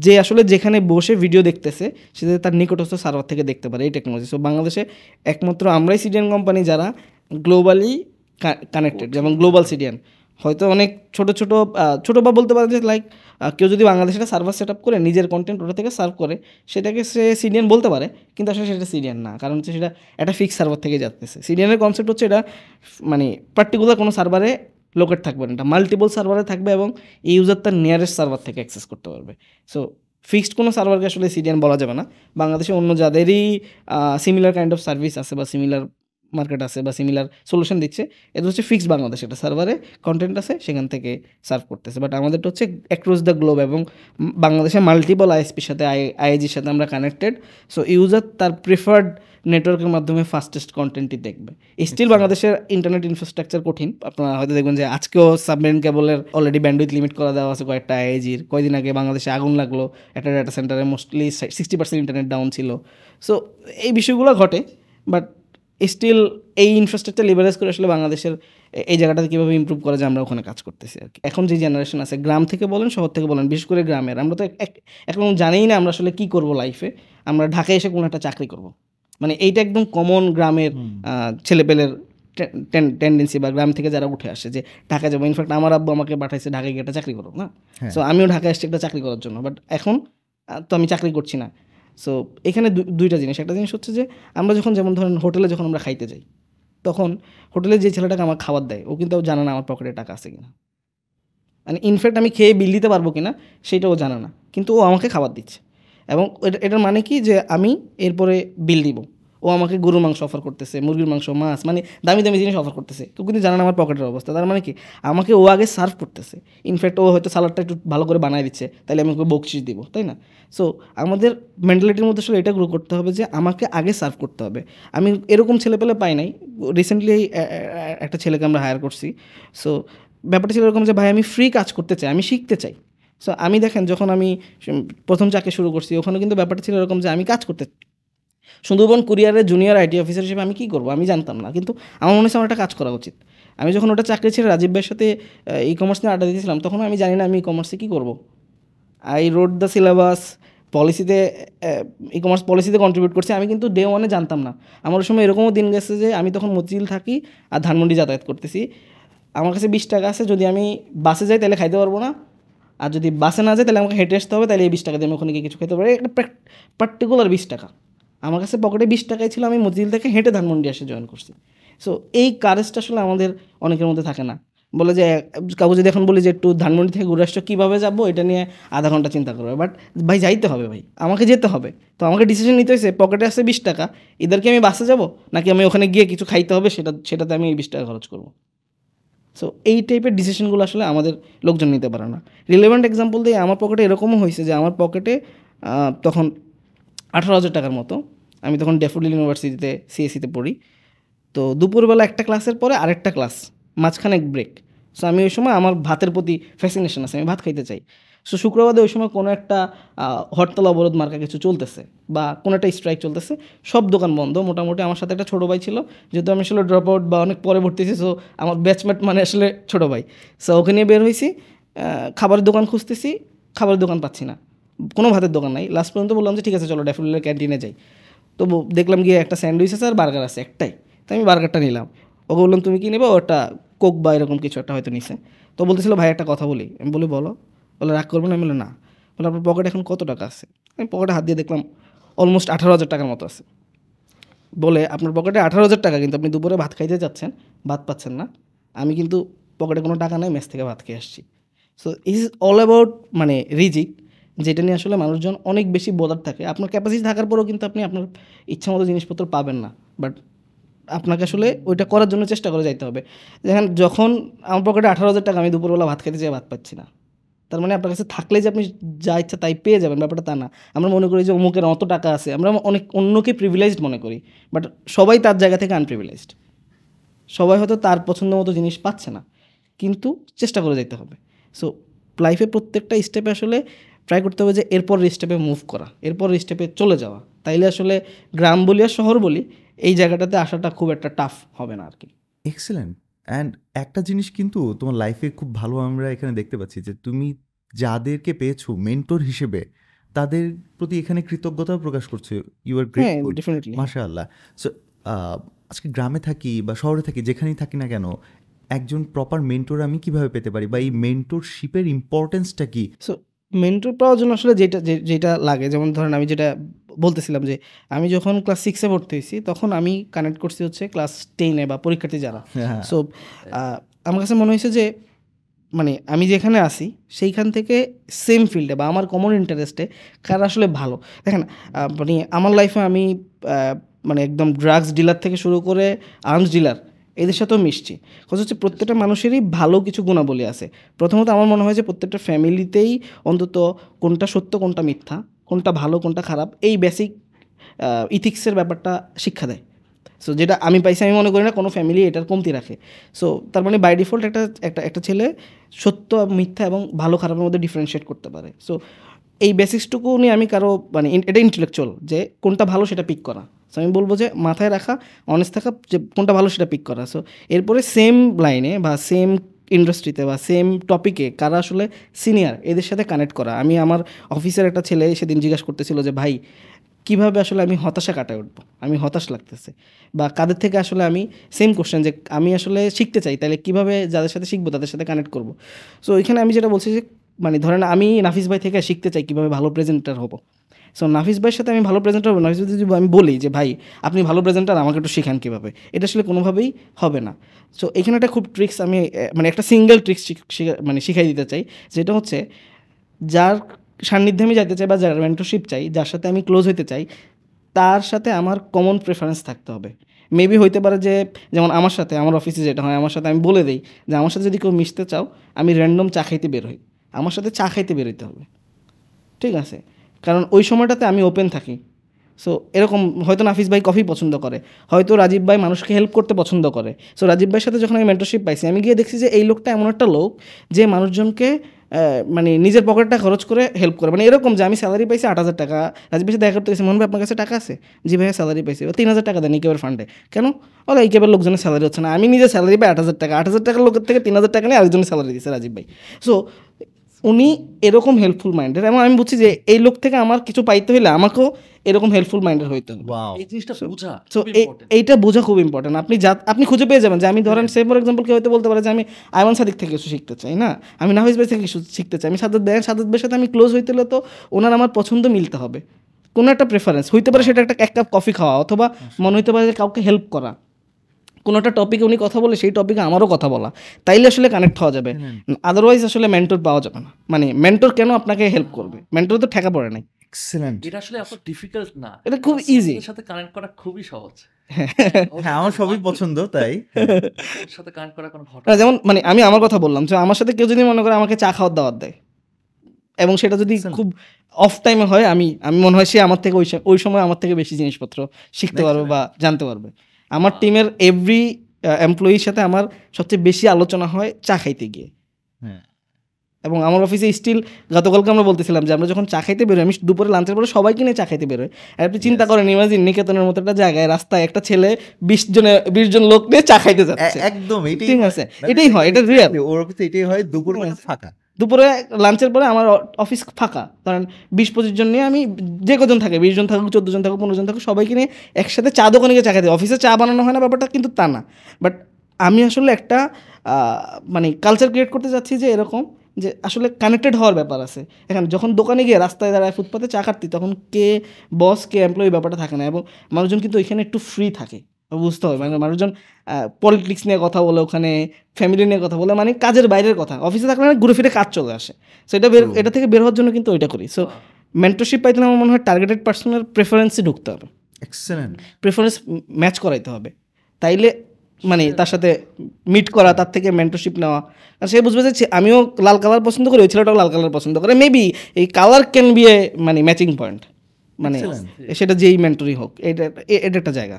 যে আসলে যেখানে বসে ভিডিও দেখতেছে সে তার নিকটস্থ সার্ভার থেকে দেখতে পারে, এই টেকনোলজি। সো বাংলাদেশে একমাত্র আমরাই সিডিএন কোম্পানি যারা গ্লোবালি কানেক্টেড, যেমন গ্লোবাল সিডিএন। হয়তো অনেক ছোটো বা বলতে পারে যে লাইক কেউ যদি বাংলাদেশে একটা সার্ভার সেট আপ করে নিজের কন্টেন্ট ওটা থেকে সার্ভ করে, সেটাকে সে সিডিএন বলতে পারে, কিন্তু আসলে সেটা সিডিএন না, কারণ হচ্ছে সেটা একটা ফিক্স সার্ভার থেকে যাচ্ছে। সিডিএনের কনসেপ্ট হচ্ছে এটা মানে পার্টিকুলার কোনো সার্ভারে লোকেট থাকবে না, এটা মাল্টিপল সার্ভারে থাকবে এবং এই ইউজার তার নিয়ারেস্ট সার্ভার থেকে অ্যাক্সেস করতে পারবে। সো ফিক্সড কোনো সার্ভারকে আসলে সিডিএন বলা যাবে না। বাংলাদেশে অন্য যাদেরই সিমিলার কাইন্ড অফ সার্ভিস আছে বা সিমিলার মার্কেট আছে বা সিমিলার সলিউশন দিচ্ছে, এটা হচ্ছে ফিক্সড বাংলাদেশ, একটা সার্ভারে কন্টেন্ট আছে সেখান থেকে সার্ভ করতেছে। বাট আমাদেরটা হচ্ছে অ্যাক্রস দ্য গ্লোব এবং বাংলাদেশে মাল্টিপল আইএসপির সাথে আইএজির সাথে আমরা কানেক্টেড। সো ইউজার তার প্রিফার্ড নেটওয়ার্কের মাধ্যমে ফাস্টেস্ট কন্টেন্টই দেখবে। স্টিল বাংলাদেশের ইন্টারনেট ইনফ্রাস্ট্রাকচার কঠিন। আপনারা হয়তো দেখবেন যে আজকেও সাবমেরিন কেবলের অলরেডি ব্যান্ডউইথ লিমিট করা দেওয়া আছে কয়েকটা আইএজির। কয়েকদিন আগে বাংলাদেশে আগুন লাগলো, একটা ডাটা সেন্টারে মোস্টলি 60% ইন্টারনেট ডাউন ছিল। সো এই বিষয়গুলো ঘটে, বাট স্টিল এই ইনফ্রাস্ট্রাকচার লিভারেজ করে আসলে বাংলাদেশের এই জায়গাটাতে কীভাবে ইমপ্রুভ করা যায় আমরা ওখানে কাজ করতেছি আর কি। এখন যে জেনারেশন আছে গ্রাম থেকে বলেন শহর থেকে বলেন, বিশেষ করে গ্রামের, আমরা তো এখন জানিই না আমরা আসলে কী করবো লাইফে। আমরা ঢাকায় এসে কোনো একটা চাকরি করব, মানে এইটা একদম কমন গ্রামের ছেলেপেলের টেন্ডেন্সি, বা গ্রাম থেকে যারা উঠে আসে যে ঢাকা যাবো। ইনফ্যাক্ট আমার আব্বু আমাকে পাঠাইছে ঢাকায় গিয়ে একটা চাকরি করো না। সো আমিও ঢাকায় এসেছি একটা চাকরি করার জন্য, বাট এখন তো আমি চাকরি করছি না। সো এখানে দুইটা জিনিস। একটা জিনিস হচ্ছে যে আমরা যখন যেমন ধরেন হোটেলে যখন আমরা খাইতে যাই, তখন হোটেলে যে ছেলেটাকে আমার খাবার দেয় ও কিন্তু জানে না আমার পকেটে টাকা আছে কিনা, মানে ইনফ্যাক্ট আমি খেয়ে বিল দিতে পারবো কিনা সেটাও জানে না, কিন্তু ও আমাকে খাবার দিচ্ছে। এবং এটার মানে কি যে আমি এরপরে বিল দিব, ও আমাকে গরুর মাংস অফার করতেছে, মুরগির মাংস, মাছ, মানে দামি দামি জিনিস অফার করতেছে, কেউ কিন্তু জানে না আমার পকেটের অবস্থা। তার মানে কি আমাকে ও আগে সার্ভ করতেছে। ইনফ্যাক্ট ও হয়তো সালাডটা একটু ভালো করে বানায় দিচ্ছে, তাহলে আমি ওকে বকশিস দিব, তাই না? সো আমাদের মেন্টালিটির মধ্যে আসলে এটা গ্রো করতে হবে যে আমাকে আগে সার্ভ করতে হবে। আমি এরকম ছেলেপেলে পাই নাই। রিসেন্টলি একটা ছেলেকে আমরা হায়ার করছি। সো ব্যাপারটা ছিল এরকম যে ভাই আমি ফ্রি কাজ করতে চাই, আমি শিখতে চাই। সো আমি দেখেন যখন আমি প্রথম চাকরি শুরু করছি ওখানে কিন্তু ব্যাপারটা ছিল এরকম যে আমি কাজ করতে, সুন্দরবন কুরিয়ারের জুনিয়র আইটি অফিসার হিসেবে আমি কী করবো আমি জানতাম না, কিন্তু আমার মনে হচ্ছে আমার একটা কাজ করা উচিত। আমি যখন ওটা চাকরি ছেড়ে রাজীব ভাইয়ের সাথে ই কমার্স নিয়ে আড্ডা দিয়েছিলাম, তখন আমি জানি না আমি ই কমার্সে কী করবো। আই রোড দ্য সিলেবাস, পলিসিতে ই কমার্স পলিসিতে কন্ট্রিবিউট করছি। আমি কিন্তু ডে ওয়ানে জানতাম না। আমার ওই সময় এরকমও দিন গেছে যে আমি তখন মতিঝিল থাকি আর ধানমন্ডি যাতায়াত করতেছি। আমার কাছে 20 টাকা আছে, যদি আমি বাসে যাই তাহলে খাইতে পারবো না, আর যদি বাসে না যায় তাহলে আমাকে হেঁটে আসতে হবে, তাহলে এই 20 টাকা দিয়ে আমি ওখানে গিয়ে কিছু খেতে পারি। একটা পার্টিকুলার 20 টাকা আমার কাছে পকেটে 20 টাকাই ছিল। আমি মতিঝিল থেকে হেঁটে ধানমন্ডি এসে জয়েন করছি। সো এই কারেজটা আসলে আমাদের অনেকের মধ্যে থাকে না। বলে যে কাউকে যদি এখন বলি যে একটু ধানমন্ডি থেকে ঘুরে আসছো, কীভাবে যাবো এটা নিয়ে আধা ঘন্টা চিন্তা করবে। বাট ভাই যাইতে হবে, ভাই আমাকে যেতে হবে, তো আমাকে ডিসিশন নিতে হয়েছে। পকেটে আসছে 20 টাকা, এদেরকে আমি বাসে যাবো নাকি আমি ওখানে গিয়ে কিছু খাইতে হবে, সেটাতে আমি এই 20 টাকা খরচ করবো। সো এই টাইপের ডিসিশনগুলো আসলে আমাদের লোকজন নিতে পারে না। রিলেভেন্ট এক্সাম্পল দিয়ে আমার পকেটে এরকমও হয়েছে যে আমার পকেটে তখন 18,000 টাকার মতো। আমি তখন ড্যাফোডিল ইউনিভার্সিটিতে সিএসসিতে পড়ি। তো দুপুরবেলা একটা ক্লাসের পরে আরেকটা ক্লাস, মাঝখানে এক ব্রেক। সো আমি ওই সময় আমার ভাতের প্রতি ফ্যাসিনেশন আছে, আমি ভাত খাইতে চাই। সো শুক্রবারে ওই সময় কোনো একটা হরতাল অবরোধ মার্কা কিছু চলতেছে বা কোনো একটা স্ট্রাইক চলতেছে, সব দোকান বন্ধ মোটামুটি। আমার সাথে একটা ছোটো ভাই ছিল, যেহেতু আমি আসলে ড্রপ আউট বা অনেক পরে ভর্তি হয়েছি, সো আমার ব্যাচমেট মানে আসলে ছোটো ভাই। সো ওকে নিয়ে বের হয়েছি, খাবারের দোকান খুঁজতেছি, খাবারের দোকান পাচ্ছি না, কোনো ভাতের দোকান নাই। লাস্ট পর্যন্ত বললাম যে ঠিক আছে চলো ড্যাফোডিলের ক্যান্টিনে যাই। তো দেখলাম গিয়ে একটা স্যান্ডউইচ আছে আর বার্গার আছে একটাই, তো আমি বার্গারটা নিলাম। ওকে বললাম তুমি কি নেবে, ওটা কোক বা এরকম কিছু একটা হয়তো নিছে। তো বলতেছিল ভাই একটা কথা বলি। আমি বলি বলো। বলে রাগ করবেন? আমি বলি না। বলে আপনার পকেটে এখন কত টাকা আছে? আমি পকেটে হাত দিয়ে দেখলাম অলমোস্ট 18,000 টাকার মতো আছে। বলে আপনার পকেটে 18,000 টাকা, কিন্তু আপনি দুপুরে ভাত খাইতে যাচ্ছেন, ভাত পাচ্ছেন না। আমি কিন্তু পকেটে কোনো টাকা নাই, মেস থেকে ভাত খেয়ে আসছি। সো ইজ অল অ্যাবাউট মানে রিজিক, যেটা নিয়ে আসলে মানুষজন অনেক বেশি বোলার থাকে। আপনার ক্যাপাসিটি থাকার পরেও কিন্তু আপনি আপনার ইচ্ছা মতো জিনিসপত্র পাবেন না। বাট আপনাকে আসলে ওইটা করার জন্য চেষ্টা করে যাইতে হবে। দেখেন যখন আমার পকেটে 18,000 টাকা, আমি দুপুরবেলা ভাত খেতে চাই, ভাত পাচ্ছি না। তার মানে আপনার কাছে থাকলে যে আপনি যা ইচ্ছা তাই পেয়ে যাবেন, ব্যাপারটা তা না। আমরা মনে করি যে অমুকের অত টাকা আছে, আমরা অনেক অন্যকে প্রিভিলেজড মনে করি, বাট সবাই তার জায়গা থেকে আনপ্রিভিলেজড। সবাই হয়তো তার পছন্দ মতো জিনিস পাচ্ছে না, কিন্তু চেষ্টা করে যেতে হবে। সো লাইফে প্রত্যেকটা স্টেপে আসলে ট্রাই করতে হবে যে এরপর স্টেপে মুভ করা, এরপর স্টেপে চলে যাওয়া। তাইলে আসলে গ্রাম বলি আর শহর বলি এই জায়গাটাতে আসাটা খুব একটা টাফ হবে না আর কি। এক্সেলেন্ট। অ্যান্ড একটা জিনিস কিন্তু তোমার লাইফে খুব ভালো আমরা এখানে দেখতে পাচ্ছি যে তুমি যাদেরকে পেয়েছো মেন্টর হিসেবে তাদের প্রতি এখানে কৃতজ্ঞতাও প্রকাশ করছো। ইউ আর হ্যাঁ, গ্রেটফুল। ডেফিনেটলি। মাশাআল্লাহ। সো আজকে গ্রামে থাকি বা শহরে থাকি, যেখানেই থাকি না কেন, একজন প্রপার মেন্টর আমি কিভাবে পেতে পারি, বা এই মেন্টরশিপের ইম্পর্টেন্সটা কি? সো মেন্টর পাওয়ার জন্য আসলে যেটা লাগে, যেমন ধরেন আমি যেটা বলতেছিলাম যে আমি যখন ক্লাস 6-এ ভর্তি হয়েছি তখন আমি কানেক্ট করছি হচ্ছে ক্লাস 10-এ বা পরীক্ষার্থী যারা। হ্যাঁ। সো আমার কাছে মনে হয়েছে যে মানে আমি যেখানে আসি সেইখান থেকে সেম ফিল্ডে বা আমার কমন ইন্টারেস্টে কারা আসলে ভালো। দেখেন মানে আমার লাইফে আমি মানে একদম ড্রাগস ডিলার থেকে শুরু করে আর্মস ডিলার এদের সাথেও মিশছি। কথা হচ্ছে প্রত্যেকটা মানুষেরই ভালো কিছু গুণাবলী আছে। প্রথমত আমার মনে হয় যে প্রত্যেকটা ফ্যামিলিতেই অন্তত কোনটা সত্য কোনটা মিথ্যা, কোনটা ভালো কোনটা খারাপ, এই বেসিক ইথিক্সের ব্যাপারটা শিক্ষা দেয়। সো যেটা আমি পাইছি, আমি মনে করি না কোনো ফ্যামিলি এটার কমতি রাখে। সো তার মানে বাই ডিফল্ট একটা ছেলে সত্য মিথ্যা এবং ভালো খারাপের মধ্যে ডিফারেন্সিয়েট করতে পারে। সো এই বেসিক্সটুকু নিয়ে আমি কারো মানে এটা ইন্টেলেকচুয়াল যে কোনটা ভালো সেটা পিক করা। সো আমি বলবো যে মাথায় রাখা, অনেস্ট থাকা যে কোনটা ভালো সেটা পিক করা। সো এরপরে সেম লাইনে বা সেম ইন্ডাস্ট্রিতে বা সেম টপিকে কারা আসলে সিনিয়র এদের সাথে কানেক্ট করা। আমি আমার অফিসের একটা ছেলে সেদিন জিজ্ঞাসা করতেছিল যে ভাই কীভাবে আসলে আমি হতাশা কাটায় উঠবো, আমি হতাশ লাগতেছে, বা কাদের থেকে আসলে আমি সেম কোশ্চেন যে আমি আসলে শিখতে চাই, তাহলে কীভাবে যাদের সাথে শিখবো তাদের সাথে কানেক্ট করবো। সো ওইখানে আমি যেটা বলছি যে মানে ধরেন আমি নাফিস ভাই থেকে শিখতে চাই কীভাবে ভালো প্রেজেন্টার হবো। সো নাফিস ভাইয়ের সাথে আমি ভালো প্রেজেন্টার হবো, নাফিস ভাই যদি আমি বলি যে ভাই আপনি ভালো প্রেজেন্টার আমাকে একটু শেখান কীভাবে, এটা আসলে কোনোভাবেই হবে না। সো এখানে একটা খুব ট্রিক্স আমি মানে একটা সিঙ্গেল ট্রিক্স মানে শিখাই দিতে চাই, যেটা হচ্ছে যার সান্নিধ্যে আমি যেতে চাই বা যার মেন্টরশিপ চাই, যার সাথে আমি ক্লোজ হতে চাই, তার সাথে আমার কমন প্রেফারেন্স থাকতে হবে। মেবি হইতে পারে যে যেমন আমার সাথে আমার অফিসে যেটা হয়, আমার সাথে আমি বলে দিই যে আমার সাথে যদি কেউ মিশতে চাও আমি র্যান্ডম চা খাইতে বের হই, আমার সাথে চা খাইতে বের হইতে হবে, ঠিক আছে? কারণ ওই সময়টাতে আমি ওপেন থাকি। সো এরকম হয়তো নাফিস ভাই কফি পছন্দ করে, হয়তো রাজীব ভাই মানুষকে হেল্প করতে পছন্দ করে। সো রাজীব ভাইয়ের সাথে যখন আমি মেন্টরশিপ পাইছি, আমি গিয়ে দেখছি যে এই লোকটা এমন একটা লোক যে মানুষজনকে মানে নিজের পকেটটা খরচ করে হেল্প করে। মানে এরকম যে আমি স্যালারি পাইছি 8,000 টাকা, রাজীব ভাই দেখা করতে গেছি, মনে হয় আপনার কাছে টাকা আছে? জি ভাইয়া স্যালারি পাইছি, 3,000 টাকা দেন ইকেবের ফান্ডে। কেন? বলে ইকেবের লোকজনের স্যালারি হচ্ছে না, আমি নিজে স্যালারি পাই 8,000 টাকা, 8,000 টাকার লোকের থেকে 3,000 টাকা নিয়ে আরেকজনের স্যালারি দিচ্ছে রাজীব ভাই। সো উনি এরকম হেল্পফুল মাইন্ডের, এবং আমি বুঝছি যে এই লোক থেকে আমার কিছু পাইতে হলে আমাকেও এরকম হেল্পফুল মাইন্ডের হইতে হবে। ওয়াও। এই জিনিসটা বোঝা সো খুব important। এইটা বোঝা খুব ইম্পর্টেন্ট। আপনি খুঁজে পেয়ে যাবেন যে আমি ধরেন সে ফর এক্সাম্পল কেউ হয়তো বলতে পারে যে আমি আইমান সাদিক থেকে কিছু শিখতে চাই, না আমি নাফিস ভাই থেকে কিছু শিখতে চাই, আমি সাদাত ভাইয়ের সাথে আমি ক্লোজ হইতে হলে তো ওনার আমার পছন্দ মিলতে হবে, কোনো একটা প্রেফারেন্স হইতে পারে, সেটা একটা এক কাপ কফি খাওয়া, অথবা মনে হইতে পারে যে কাউকে হেল্প করা, কোনো একটা টপিকে উনি কথা বলে সেই টপিকে আমারও কথা বলা, তাইলে আসলে কানেক্ট হওয়া যাবে। আদারওয়াইজ আসলে মেন্টর পাওয়া যাবে না। মানে মেন্টর কেন আপনাকে হেল্প করবে, মেন্টর তো ঠেকা পড়ে নাই। এক্সেলেন্ট। এটা আসলে এত ডিফিকাল্ট না, এটা খুব easy। এর সাথে কানেক্ট করা খুবই সহজ। হ্যাঁ, আমার সবই পছন্দ, তাই এর সাথে কানেক্ট করা কোনো না, ঘটনা যেমন মানে আমি আমার কথা বললাম যে আমার সাথে কেউ যদি মনে করে আমাকে চা খাওয়ার দাওয়াত দেয়, এবং সেটা যদি খুব অফ টাইমে হয়, আমি মনে হয় সে আমার থেকে ওই সময় আমার থেকে বেশি জিনিসপত্র শিখতে পারবে বা জানতে পারবে। আমার টিমের এভরি এমপ্লয়ির সাথে আমার সবচেয়ে বেশি আলোচনা হয় চা খাইতে গিয়ে। হ্যাঁ। এবং আমার অফিসে স্টিল গতকালকে আমরা বলতেছিলাম যে আমরা যখন চা খাইতে বেরোই, আমি দুপুরে লাঞ্চের পরে সবাইকে নিয়ে চা খাইতে বেরোই। আর আপনি চিন্তা করেন, ইমাজিন নিকেতনের মতো একটা জায়গায় রাস্তায় একটা ছেলে 20 জন লোক নিয়ে চা খাইতে যাচ্ছে। একদম এটাই ঠিক আছে, এটাই হয়, এটা রিয়েল। ওর অফিসে এটাই হয়, দুপুরবেলা ফাঁকা, দুপুরে লাঞ্চের পরে আমার অফিস ফাঁকা, কারণ 20-25 জন নিয়ে আমি, যে কজন থাকে 20 জন থাকুক 14 জন থাকুক 15 জন থাকুক, সবাইকে নিয়ে একসাথে চা দোকানে গিয়ে চা খাইতে। অফিসে চা বানানো হয় না ব্যাপারটা কিন্তু তা না, বাট আমি আসলে একটা মানে কালচার ক্রিয়েট করতে যাচ্ছি যে এরকম যে আসলে কানেক্টেড হওয়ার ব্যাপার আছে। এখন যখন দোকানে গিয়ে রাস্তায় দাঁড়ায় ফুটপাতে চা খাচ্ছি, তখন কে বস কে এমপ্লয়ি ব্যাপারটা থাকে না, এবং মানুষজন কিন্তু ওইখানে একটু ফ্রি থাকে, বুঝতে হবে। মানে মানুষজন পলিটিক্স নিয়ে কথা বলে, ওখানে ফ্যামিলি নিয়ে কথা বলে, মানে কাজের বাইরের কথা। অফিসে থাকলে মানে ঘুরে ফিরে কাজ চলে আসে। সো এটা থেকে বের হওয়ার জন্য কিন্তু ওইটা করি। সো মেন্টরশিপ পাইতে আমার মনে হয় টার্গেটেড পার্সনের প্রেফারেন্সে ঢুকতে হবে, এক্সেলেন্ট, প্রেফারেন্স ম্যাচ করাইতে হবে, তাইলে মানে তার সাথে মিট করা, তার থেকে মেন্টরশিপ নেওয়া। আর সে বুঝবে যে আমিও লাল কালার পছন্দ করি, ওই ছেলেটাও লাল কালার পছন্দ করে, মেবি এই কালার ক্যান বি এ মানে ম্যাচিং পয়েন্ট, মানে সেটা যেই মেন্টরই হোক, এটা একটা জায়গা।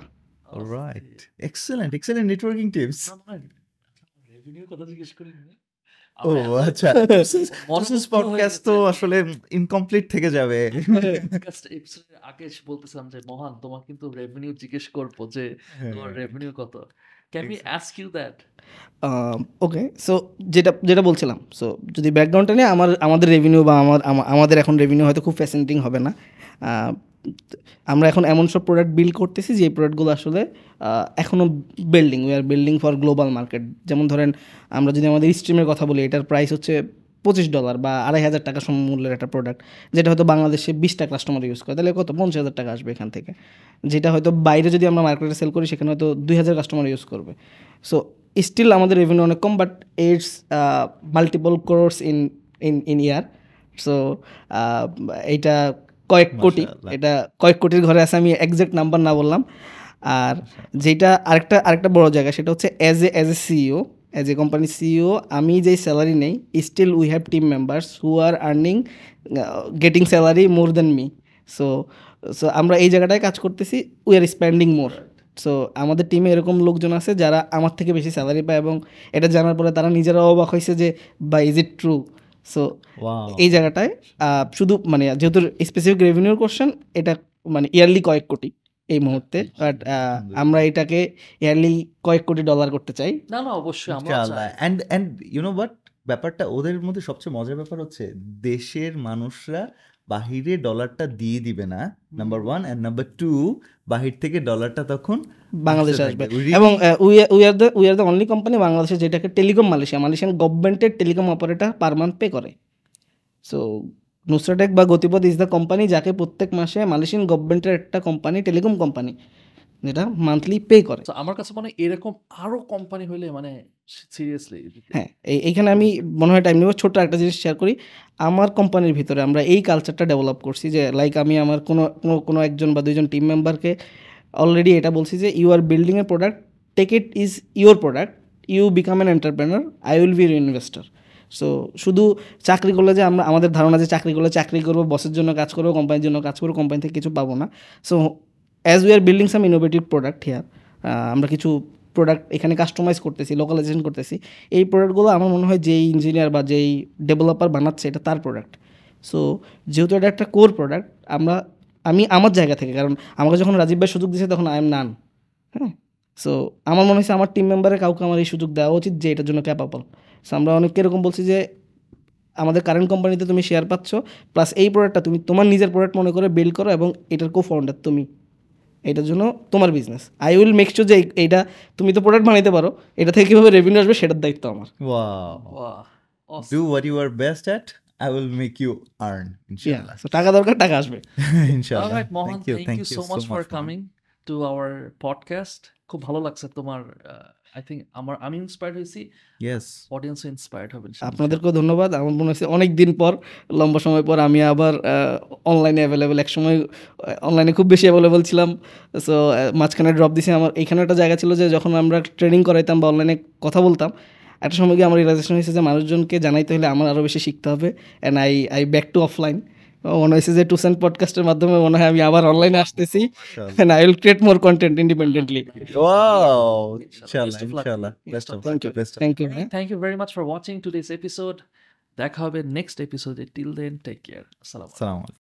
Right, excellent networking tips. Revenue কথা জিজ্ঞেস করি। ও আচ্ছা, পডকাস্ট তো আসলে ইনকমপ্লিট থেকে যাবে। আগে বলতেছিলাম যে মহান তোমার কিন্তু রেভিনিউ জিজ্ঞেস করবো যে তোমার রেভিনিউ কত, Can we ask you that? Okay, so যেটা যেটা বলছিলাম, সো যদি ব্যাকগ্রাউন্ডটা নিয়ে আমাদের রেভিনিউ বা আমাদের এখন রেভিনিউ হয়তো খুব ফ্যাসিনেটিং হবে না। আমরা এখন এমন সব প্রোডাক্ট বিল্ড করতেছি যে প্রোডাক্টগুলো আসলে এখনও we are building for global market. যেমন ধরেন আমরা যদি আমাদের স্ট্রিমের কথা বলি, এটার প্রাইস হচ্ছে $25 বা $2,500 সমমূল্যের একটা প্রোডাক্ট, যেটা হয়তো বাংলাদেশে 20টা কাস্টমার ইউজ করে, তাহলে কত $50,000 আসবে এখান থেকে। যেটা হয়তো বাইরে যদি আমরা মার্কেটে সেল করি, সেখানে হয়তো 2,000 কাস্টমার ইউজ করবে। সো স্টিল আমাদের রেভিনিউ অনেক কম, but it's multiple crores in year. So এইটা কয়েক কোটি, এটা কয়েক কোটির ঘরে আছে, আমি এক্সাক্ট নাম্বার না বললাম। আর যেটা আরেকটা বড় জায়গা, সেটা হচ্ছে as a CEO, as a কোম্পানির সিইও, আমি যেই স্যালারি নেই, still we have team members who are earning getting salary more than me. So আমরা এই জায়গাটায় কাজ করতেছি, we are spending more. So আমাদের টিমে এরকম লোকজন আছে যারা আমার থেকে বেশি স্যালারি পায়, এবং এটা জানার পরে তারা নিজেরাও অবাক হয়েছে যে বা ইজ ইট ট্রু। সো এই জায়গাটায় শুধু মানে যেহেতু স্পেসিফিক রেভিনিউর কোশ্চেন, এটা মানে ইয়ারলি কয়েক কোটি এই মুহূর্তে, বাট আমরা এটাকে ইয়ারলি কয়েক কোটি ডলার করতে চাই। না অবশ্যই আমরা চাই। অ্যান্ড ইউ নো হোয়াট, ব্যাপারটা ওদের মধ্যে সবচেয়ে মজার ব্যাপার হচ্ছে দেশের মানুষরা বাহিরে ডলারটা দিয়ে দিবে না, নাম্বার 1, অ্যান্ড নাম্বার 2 বাহির থেকে ডলারটা তখন বাংলাদেশে আসবে। এবং we are the only company বাংলাদেশে যেটাকে টেলিকম মালয়েশিয়ান গভর্নমেন্টের telecom operator per month pay করে। সো নুসরাটেক বা গতিপথ ইজ দ্য কোম্পানি যাকে প্রত্যেক মাসে মালয়েশিয়ান গভর্নমেন্টের একটা কোম্পানি, টেলিকম কোম্পানি, যেটা মান্থলি পে করে। আমার কাছে মনে হয় এরকম আরো কোম্পানি হইলে মানে সিরিয়াসলি। হ্যাঁ, এইখানে আমি মনে হয় টাইম নেব, ছোট্ট একটা জিনিস শেয়ার করি। আমার কোম্পানির ভিতরে আমরা এই কালচারটা ডেভেলপ করছি যে লাইক আমি আমার কোনো একজন বা দুইজন টিম মেম্বারকে অলরেডি এটা বলছি যে you are building a product, take it is your product, you become an entrepreneur, I will be investor. So শুধু চাকরি করলে যে আমাদের ধারণা যে চাকরি করলে চাকরি করবো, বসের জন্য কাজ করবো, কোম্পানির জন্য কাজ করবো, কোম্পানি থেকে কিছু পাবো না। So as we are building some innovative product here, আমরা কিছু প্রোডাক্ট এখানে কাস্টমাইজ করতেছি, লোকালাইজেশন করতেছি। এই প্রোডাক্টগুলো আমার মনে হয় যেই ইঞ্জিনিয়ার বা যেই ডেভেলপার বানাচ্ছে, এটা তার প্রোডাক্ট। সো যেহেতু এটা একটা কোর প্রোডাক্ট, আমি আমার জায়গা থেকে, কারণ আমাকে যখন রাজীব ভাই সুযোগ দিয়েছে তখন আই এম নান। হ্যাঁ, সো আমার মনে হয়েছে আমার টিম মেম্বারে কাউকে আমার এই সুযোগ দেওয়া উচিত যে এটার জন্য ক্যাপাবল। সো আমরা অনেককে এরকম বলছি যে আমাদের কারেন্ট কোম্পানিতে তুমি শেয়ার পাচ্ছ, প্লাস এই প্রোডাক্টটা তুমি তোমার নিজের প্রোডাক্ট মনে করে বিল্ড করো, এবং এটার কো-ফাউন্ডার তুমি, এটার জন্য তোমার business. I will make sure যে এইটা তুমি তো প্রোডাক্ট বানাইতে পারো, এটা থেকে কীভাবে রেভিনিউ আসবে সেটার দায়িত্ব আমার। Do what you are best at, I will make you earn, inshallah. So টাকা দরকার, টাকা আসবে Inshallah. All right, Mohan, thank you so much for Mohan. coming to our podcast. খুব ভালো লাগছে তোমার, I think আমি ইন্সপায়ার্ড হয়েছি, Yes. অডিয়েন্সও ইন্সপায়ার্ড হবে। আপনাদেরকেও ধন্যবাদ। আমার মনে হচ্ছে অনেক দিন পর, লম্বা সময় পর আমি আবার অনলাইনে অ্যাভেলেবেল। এক সময় অনলাইনে খুব বেশি অ্যাভেলেবেল ছিলাম, সো মাঝখানে ড্রপ দিছি। আমার এখানে একটা জায়গা ছিল যে যখন আমরা ট্রেনিং করাইতাম বা অনলাইনে কথা বলতাম, একটা সময় গিয়ে আমার রিয়েলাইজেশন হয়েছে যে মানুষজনকে জানাইতে হলে আমার আরও বেশি শিখতে হবে, and I back to offline. মনে হয়েছে যে টুসেন্ট পডকাস্টের মাধ্যমে মনে হয় আমি আবার অনলাইনে আসতেছি, and I will create more content independently. Wow. Inshallah. Best of luck. Thank you very much for watching today's episode. দেখা হবে নেক্সট এপিসোডে। Till then, take care. আসসালামু আলাইকুম।